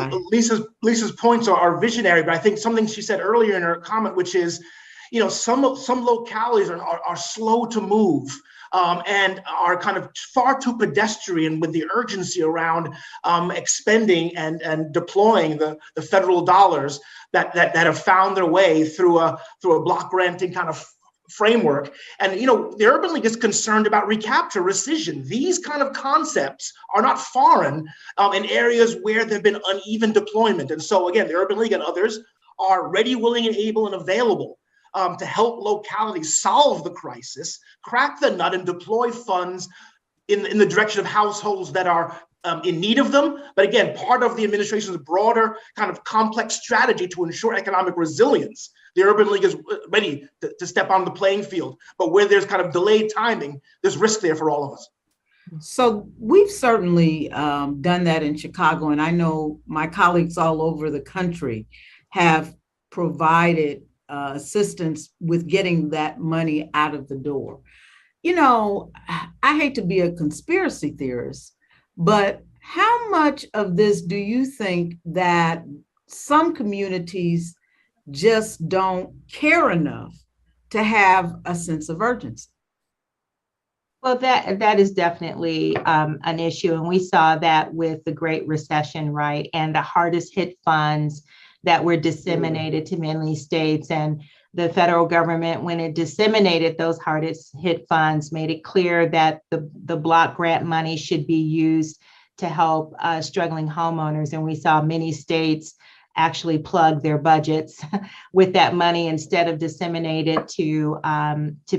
G: Lisa's points are visionary, but I think something she said earlier in her comment, which is, some localities are slow to move. And are kind of far too pedestrian with the urgency around expending and deploying the federal dollars that have found their way through a block granting kind of framework. And the Urban League is concerned about recapture, rescission. These kind of concepts are not foreign in areas where there have been uneven deployment. And so again, the Urban League and others are ready, willing, and able and available to help localities solve the crisis, crack the nut, and deploy funds in the direction of households that are in need of them. But again, part of the administration's broader kind of complex strategy to ensure economic resilience. The Urban League is ready to step on the playing field. But where there's kind of delayed timing, there's risk there for all of us.
X: So we've certainly done that in Chicago. And I know my colleagues all over the country have provided assistance with getting that money out of the door. I hate to be a conspiracy theorist, but how much of this do you think that some communities just don't care enough to have a sense of urgency?
E: Well, that is definitely an issue. And we saw that with the Great Recession, right? And the hardest hit funds that were disseminated to many states. And the federal government, when it disseminated those hardest hit funds, made it clear that the block grant money should be used to help struggling homeowners. And we saw many states actually plug their budgets with that money instead of disseminate it to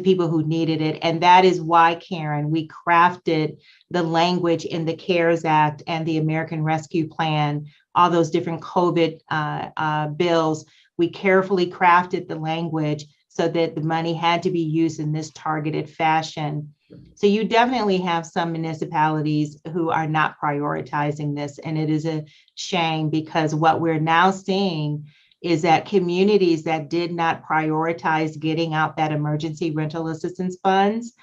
E: people who needed it. And that is why, Karen, we crafted the language in the CARES Act and the American Rescue Plan, all those different COVID bills. We carefully crafted the language so that the money had to be used in this targeted fashion. So you definitely have some municipalities who are not prioritizing this. And it is a shame, because what we're now seeing is that communities that did not prioritize getting out that emergency rental assistance funds,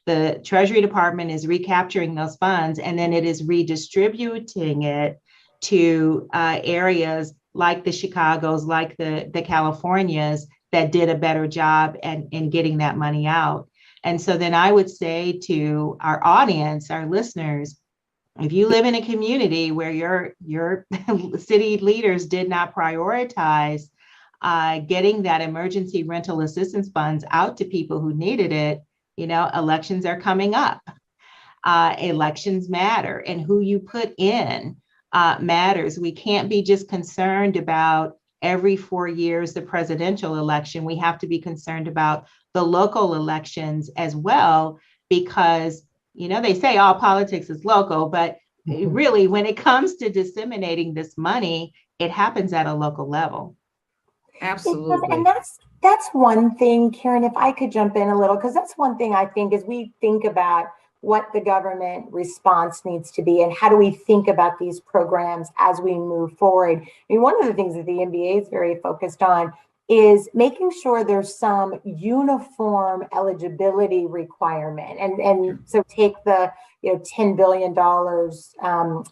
E: the Treasury Department is recapturing those funds, and then it is redistributing it to areas like the Chicagos, like the Californias that did a better job in getting that money out. And so then I would say to our audience, our listeners, if you live in a community where your city leaders did not prioritize getting that emergency rental assistance funds out to people who needed it, elections are coming up. Elections matter, and who you put in matters. We can't be just concerned about every 4 years, the presidential election. We have to be concerned about the local elections as well, because, they say all politics is local, but really, when it comes to disseminating this money, it happens at a local level.
X: Absolutely.
F: And that's one thing, Karen, if I could jump in a little, because that's one thing I think as we think about what the government response needs to be and how do we think about these programs as we move forward. I mean, one of the things that the NBA is very focused on is making sure there's some uniform eligibility requirement. And so take the $10 billion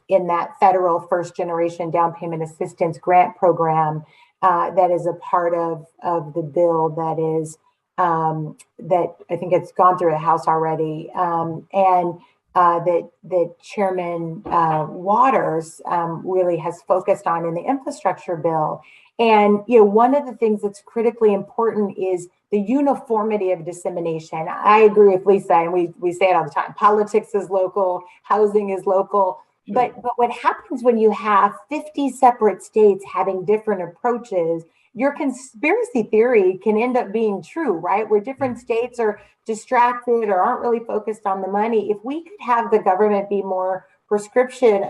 F: in that federal first generation down payment assistance grant program that is a part of the bill that I think it's gone through the House already, and that Chairman Waters really has focused on in the infrastructure bill. And one of the things that's critically important is the uniformity of dissemination. I agree with Lisa, and we say it all the time. Politics is local, housing is local. But what happens when you have 50 separate states having different approaches your conspiracy theory can end up being true, right? Where different states are distracted or aren't really focused on the money. If we could have the government be more prescriptive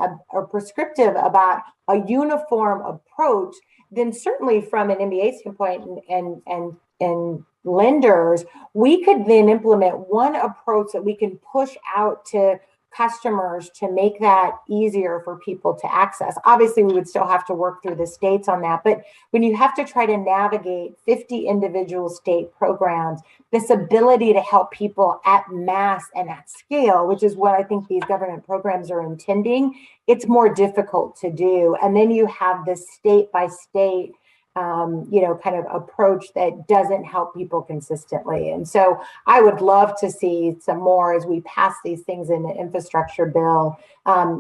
F: about a uniform approach, then certainly from an MBA standpoint and lenders, we could then implement one approach that we can push out to customers to make that easier for people to access. Obviously, we would still have to work through the states on that, but when you have to try to navigate 50 individual state programs, this ability to help people at mass and at scale, which is what I think these government programs are intending, it's more difficult to do. And then you have this state by state kind of approach that doesn't help people consistently. And so I would love to see some more, as we pass these things in the infrastructure bill,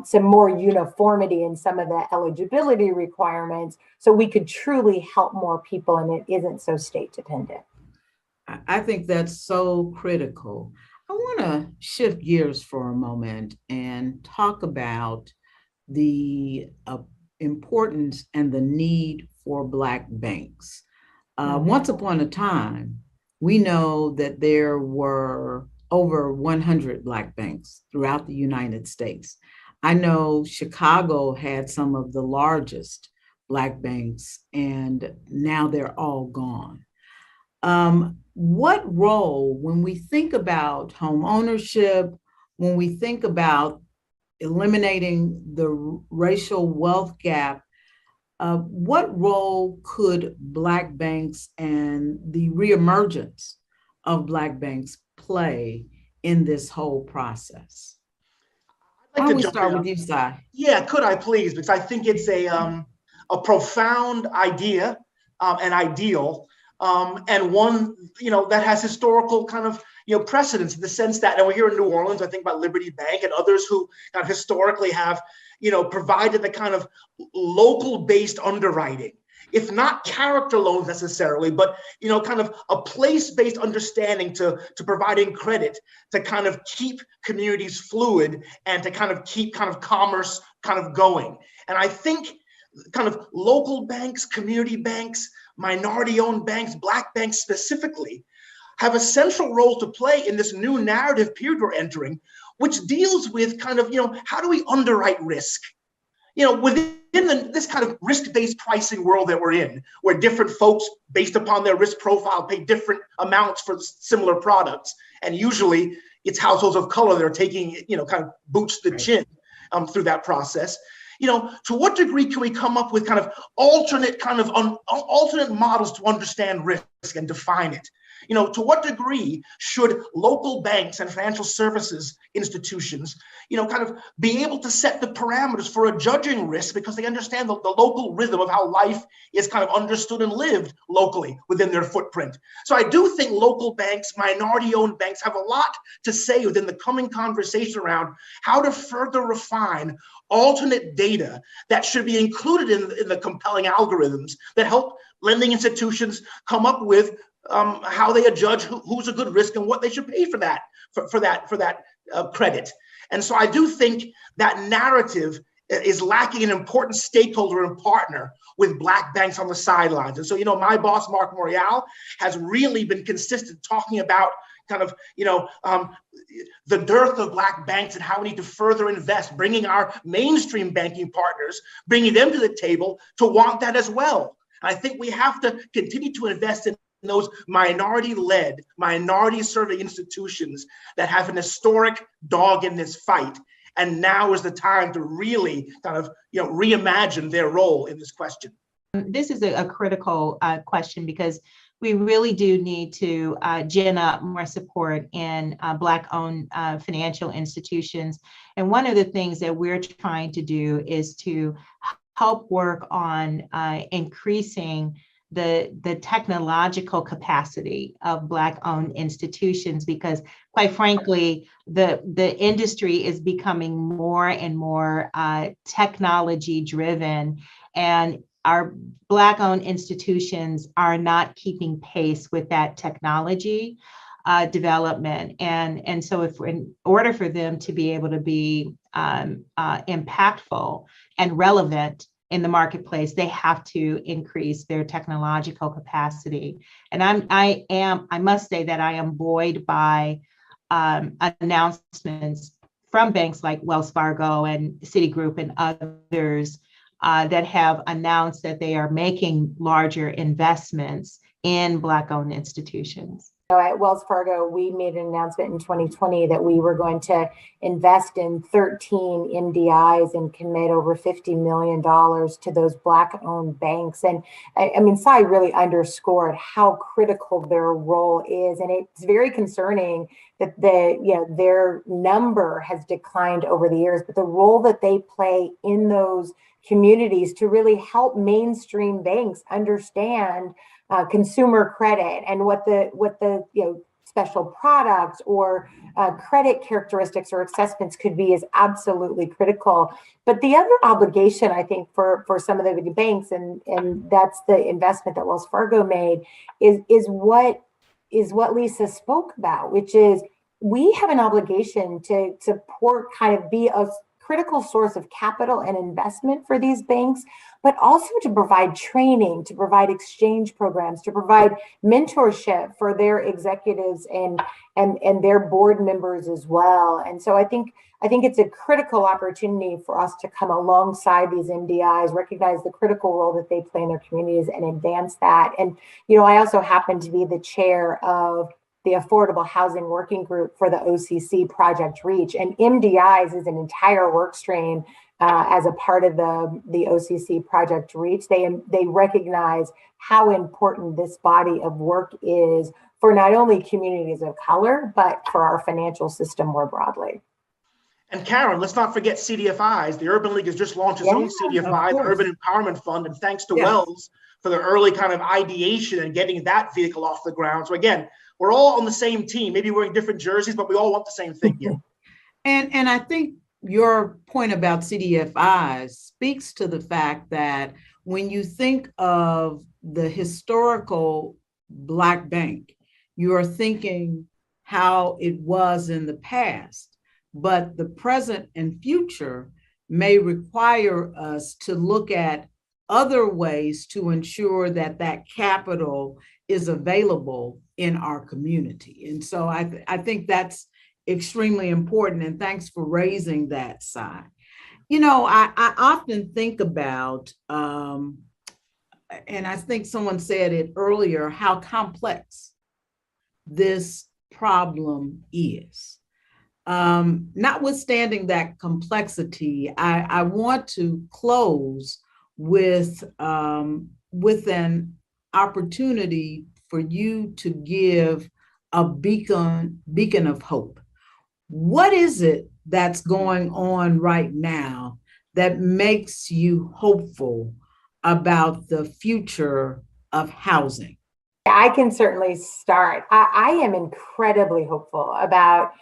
F: some more uniformity in some of the eligibility requirements so we could truly help more people and it isn't so state dependent.
X: I think that's so critical. I want to shift gears for a moment and talk about the importance and the need for Black banks. Once upon a time, we know that there were over 100 Black banks throughout the United States. I know Chicago had some of the largest Black banks, and now they're all gone. What role, when we think about home ownership, when we think about eliminating the racial wealth gap, what role could Black banks and the reemergence of Black banks play in this whole process? Why don't we start with you, Sai?
G: Yeah, could I please? Because I think it's a profound idea and ideal, and one that has historical kind of precedence in the sense that, and we're here in New Orleans, I think about Liberty Bank and others who kind of historically have provided the kind of local-based underwriting, if not character loans necessarily, but kind of a place-based understanding to providing credit to kind of keep communities fluid and to kind of keep kind of commerce kind of going. And I think kind of local banks, community banks, minority-owned banks, Black banks specifically, have a central role to play in this new narrative period we're entering, which deals with kind of, how do we underwrite risk? Within this kind of risk-based pricing world that we're in, where different folks, based upon their risk profile, pay different amounts for similar products. And usually it's households of color that are taking, kind of boots to the chin through that process. To what degree can we come up with kind of alternate models to understand risk and define it? To what degree should local banks and financial services institutions, kind of be able to set the parameters for a judging risk because they understand the local rhythm of how life is kind of understood and lived locally within their footprint. So I do think local banks, minority-owned banks have a lot to say within the coming conversation around how to further refine alternate data that should be included in the compelling algorithms that help lending institutions come up with how they adjudge who's a good risk and what they should pay for that credit. And so I do think that narrative is lacking an important stakeholder and partner with Black banks on the sidelines. And so, my boss, Mark Morial, has really been consistent talking about kind of, the dearth of Black banks and how we need to further invest, bringing our mainstream banking partners, bringing them to the table to want that as well. I think we have to continue to invest in those minority-led, minority-serving institutions that have an historic dog in this fight. And now is the time to really kind of, reimagine their role in this question.
E: This is a critical question because we really do need to gin up more support in Black-owned financial institutions. And one of the things that we're trying to do is to help work on increasing the technological capacity of Black-owned institutions, because quite frankly, the industry is becoming more and more technology-driven, and our Black-owned institutions are not keeping pace with that technology development. And so if in order for them to be able to be impactful and relevant in the marketplace, they have to increase their technological capacity. And I must say that I am buoyed by announcements from banks like Wells Fargo and Citigroup and others that have announced that they are making larger investments in Black-owned institutions.
F: At Wells Fargo, we made an announcement in 2020 that we were going to invest in 13 MDIs and commit over $50 million to those Black-owned banks. And I mean, Sai really underscored how critical their role is. And it's very concerning that their number has declined over the years, but the role that they play in those communities to really help mainstream banks understand consumer credit and what the special products or credit characteristics or assessments could be is absolutely critical. But the other obligation, I think, for some of the banks, and that's the investment that Wells Fargo made, is what Lisa spoke about, which is we have an obligation to support, kind of be a critical source of capital and investment for these banks, but also to provide training, to provide exchange programs, to provide mentorship for their executives and their board members as well. And so I think it's a critical opportunity for us to come alongside these MDIs, recognize the critical role that they play in their communities and advance that. And, I also happen to be the chair of the Affordable Housing Working Group for the OCC Project Reach. And MDIs is an entire work stream as a part of the OCC Project Reach. They recognize how important this body of work is for not only communities of color, but for our financial system more broadly.
G: And Karen, let's not forget CDFIs. The Urban League has just launched its own CDFI, the Urban Empowerment Fund, and thanks to Wells for the early kind of ideation and getting that vehicle off the ground. So again, we're all on the same team, maybe wearing different jerseys, but we all want the same thing here.
X: And I think your point about CDFIs speaks to the fact that when you think of the historical Black bank, you are thinking how it was in the past, but the present and future may require us to look at other ways to ensure that that capital is available in our community. And so I think that's extremely important. And thanks for raising that side. I often think about, and I think someone said it earlier, how complex this problem is. Notwithstanding that complexity, I want to close with an opportunity for you to give a beacon of hope. What is it that's going on right now that makes you hopeful about the future of housing?
F: I can certainly start. I am incredibly hopeful about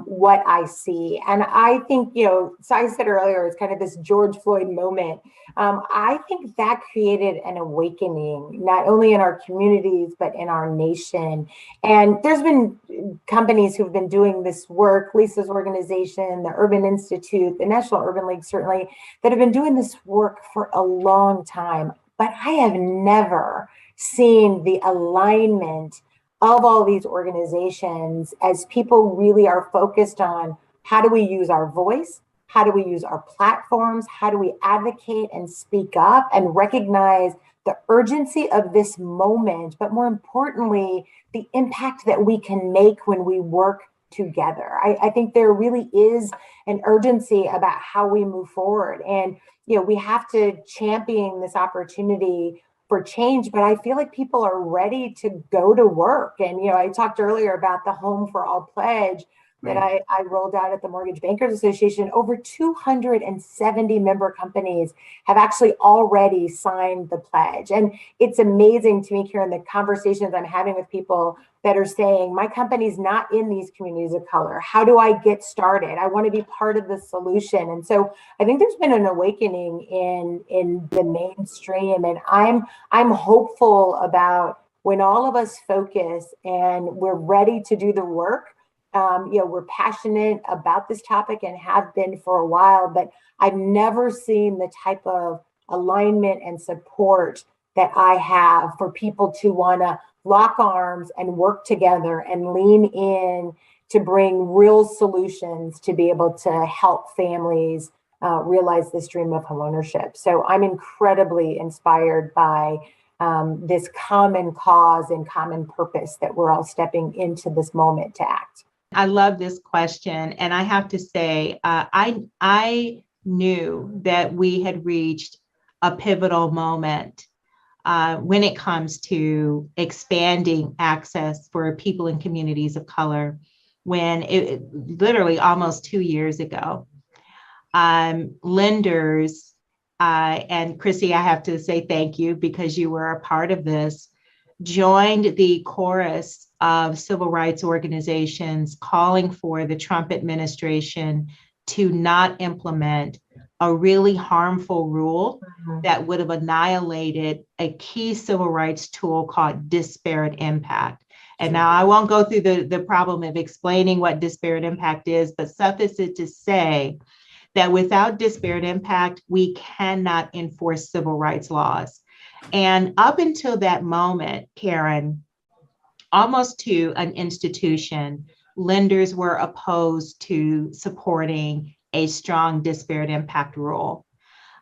F: what I see. And I think, Sai said earlier, it's kind of this George Floyd moment. I think that created an awakening, not only in our communities, but in our nation. And there's been companies who've been doing this work, Lisa's organization, the Urban Institute, the National Urban League, certainly, that have been doing this work for a long time. But I have never seen the alignment of all these organizations as people really are focused on how do we use our voice, how do we use our platforms, how do we advocate and speak up and recognize the urgency of this moment, but more importantly, the impact that we can make when we work together. I think there really is an urgency about how we move forward. And we have to champion this opportunity for change, but I feel like people are ready to go to work. And, I talked earlier about the Home for All pledge that I rolled out at the Mortgage Bankers Association. Over 270 member companies have actually already signed the pledge. And it's amazing to me, Karen, the conversations I'm having with people that are saying, my company's not in these communities of color. How do I get started? I want to be part of the solution. And so I think there's been an awakening in the mainstream. And I'm hopeful about when all of us focus and we're ready to do the work. We're passionate about this topic and have been for a while, but I've never seen the type of alignment and support that I have for people to want to lock arms and work together and lean in to bring real solutions to be able to help families realize this dream of homeownership. So I'm incredibly inspired by this common cause and common purpose that we're all stepping into this moment to act.
E: I love this question. And I have to say, I knew that we had reached a pivotal moment when it comes to expanding access for people in communities of color, when it literally almost 2 years ago, lenders, and Chrissy, I have to say thank you because you were a part of this, joined the chorus of civil rights organizations calling for the Trump administration to not implement a really harmful rule that would have annihilated a key civil rights tool called disparate impact. And now I won't go through the problem of explaining what disparate impact is, but suffice it to say that without disparate impact, we cannot enforce civil rights laws. And up until that moment, Karen, almost to an institution, lenders were opposed to supporting a strong disparate impact rule.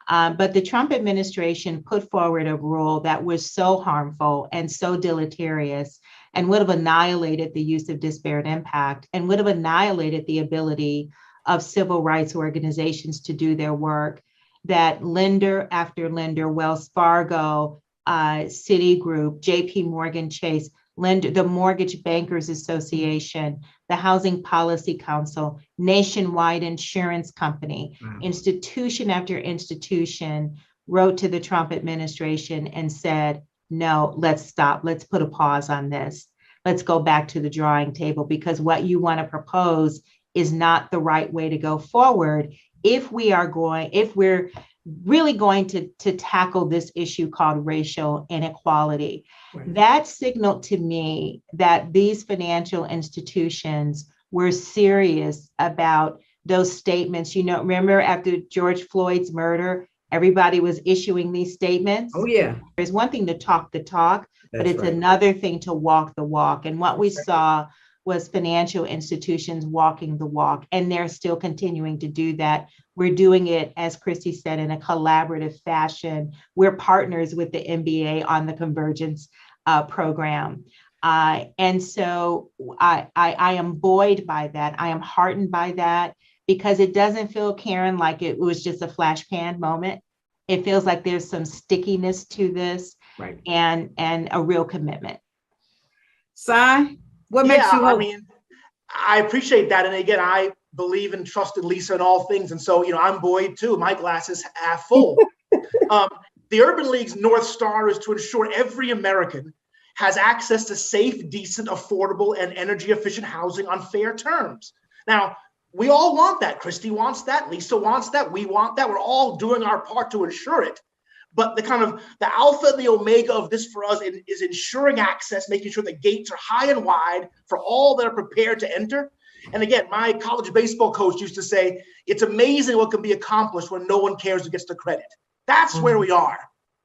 E: But the Trump administration put forward a rule that was so harmful and so deleterious and would have annihilated the use of disparate impact and would have annihilated the ability of civil rights organizations to do their work, that lender after lender, Wells Fargo, Citigroup, JP Morgan Chase, the Mortgage Bankers Association, the Housing Policy Council, Nationwide Insurance Company, institution after institution wrote to the Trump administration and said, no, let's stop. Let's put a pause on this. Let's go back to the drawing table because what you want to propose is not the right way to go forward if we're really going to tackle this issue called racial inequality. Right. That signaled to me that these financial institutions were serious about those statements. You know, remember after George Floyd's murder, everybody was issuing these statements. Oh yeah. There's one thing to talk the talk, but it's another thing to walk the walk. And what we saw was financial institutions walking the walk, and they're still continuing to do that. We're doing it, as Christy said, in a collaborative fashion. We're partners with the NBA on the Convergence program. And so I am buoyed by that. I am heartened by that because it doesn't feel, Karen, like it was just a flash pan moment. It feels like there's some stickiness to this, right, and a real commitment.
X: Sai, what makes you hope?
G: I mean, I appreciate that. And again, I believe and trust in Lisa in all things. And so, I'm buoyed too. My glass is half full. The Urban League's North Star is to ensure every American has access to safe, decent, affordable, and energy efficient housing on fair terms. Now, we all want that. Christy wants that. Lisa wants that. We want that. We're all doing our part to ensure it. But the alpha and the omega of this for us is ensuring access, making sure the gates are high and wide for all that are prepared to enter. And again, my college baseball coach used to say, it's amazing what can be accomplished when no one cares who gets the credit. That's where we are.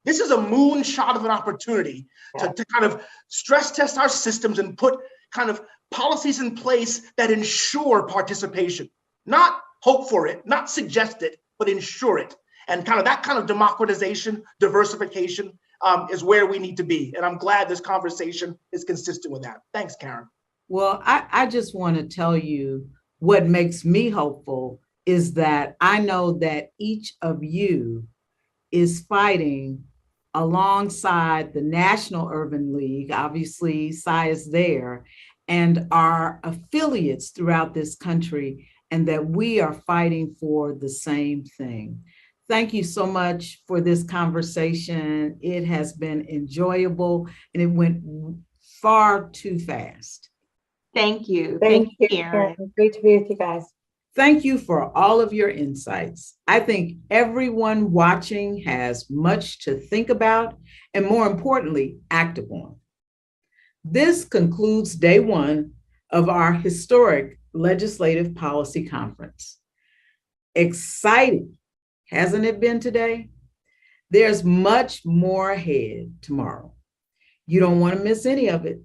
G: This is a moonshot of an opportunity to kind of stress test our systems and put kind of policies in place that ensure participation, not hope for it, not suggest it, but ensure it. And that kind of democratization, diversification is where we need to be. And I'm glad this conversation is consistent with that. Thanks, Karen.
X: Well, I just want to tell you what makes me hopeful is that I know that each of you is fighting alongside the National Urban League. Obviously, Sai is there, and our affiliates throughout this country, and that we are fighting for the same thing. Thank you so much for this conversation. It has been enjoyable, and it went far too fast.
E: Thank you.
F: Thank you, Karen. Great to be with you guys.
X: Thank you for all of your insights. I think everyone watching has much to think about and, more importantly, act upon. This concludes day one of our historic Legislative Policy Conference. Exciting, hasn't it been today? There's much more ahead tomorrow. You don't want to miss any of it.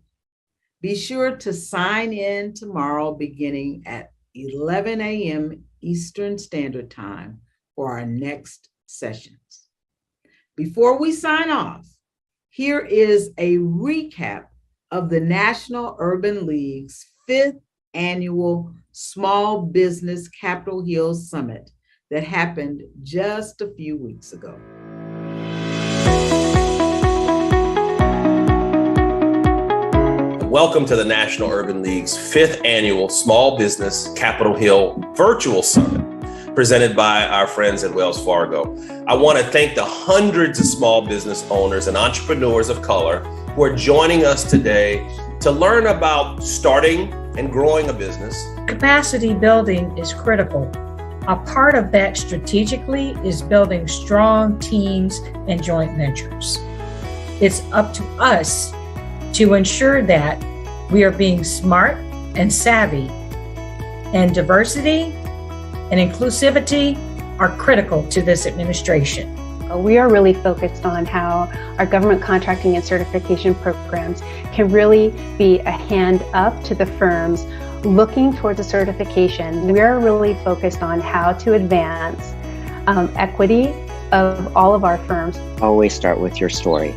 X: Be sure to sign in tomorrow beginning at 11 a.m. Eastern Standard Time for our next sessions. Before we sign off, here is a recap of the National Urban League's 5th annual Small Business Capitol Hill Summit that happened just a few weeks ago.
I: Welcome to the National Urban League's 5th annual Small Business Capitol Hill Virtual Summit, presented by our friends at Wells Fargo. I want to thank the hundreds of small business owners and entrepreneurs of color who are joining us today to learn about starting and growing a business.
J: Capacity building is critical. A part of that strategically is building strong teams and joint ventures. It's up to us to ensure that we are being smart and savvy, and diversity and inclusivity are critical to this administration.
K: We are really focused on how our government contracting and certification programs can really be a hand up to the firms looking towards a certification. We are really focused on how to advance equity of all of our firms.
L: Always start with your story.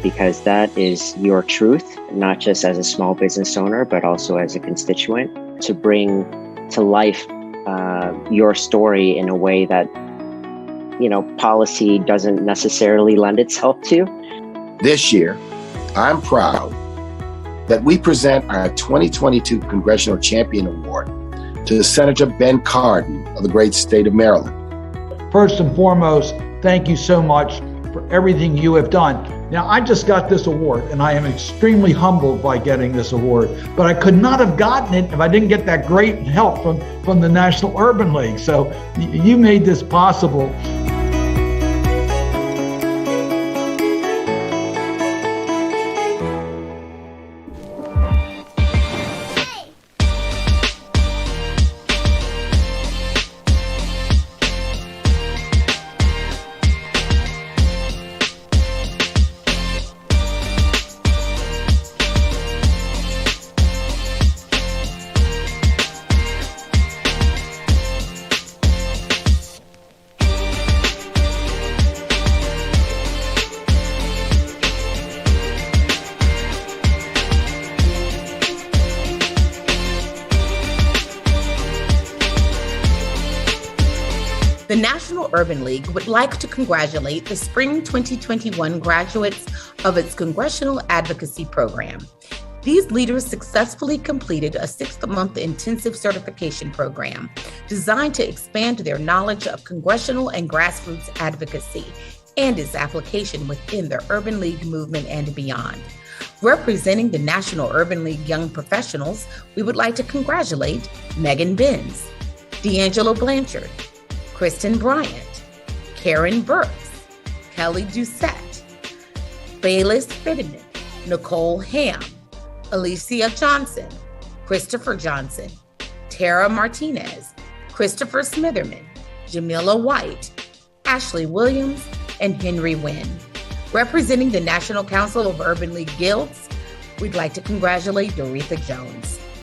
L: Because that is your truth, not just as a small business owner, but also as a constituent, to bring to life your story in a way that, policy doesn't necessarily lend itself to.
A: This year, I'm proud that we present our 2022 Congressional Champion Award to Senator Ben Cardin of the great state of Maryland.
M: First and foremost, thank you so much for everything you have done. Now, I just got this award, and I am extremely humbled by getting this award, but I could not have gotten it if I didn't get that great help from the National Urban League. So you made this possible.
B: The National Urban League would like to congratulate the Spring 2021 graduates of its Congressional Advocacy program. These leaders successfully completed a 6-month intensive certification program designed to expand their knowledge of congressional and grassroots advocacy and its application within the Urban League movement and beyond. Representing the National Urban League Young Professionals, we would like to congratulate Megan Benz, D'Angelo Blanchard, Kristen Bryant, Karen Burks, Kelly Doucette, Bayless Fittiman, Nicole Ham, Alicia Johnson, Christopher Johnson, Tara Martinez, Christopher Smitherman, Jamila White, Ashley Williams, and Henry Wynn. Representing the National Council of Urban League Guilds, we'd like to congratulate Doretha Jones.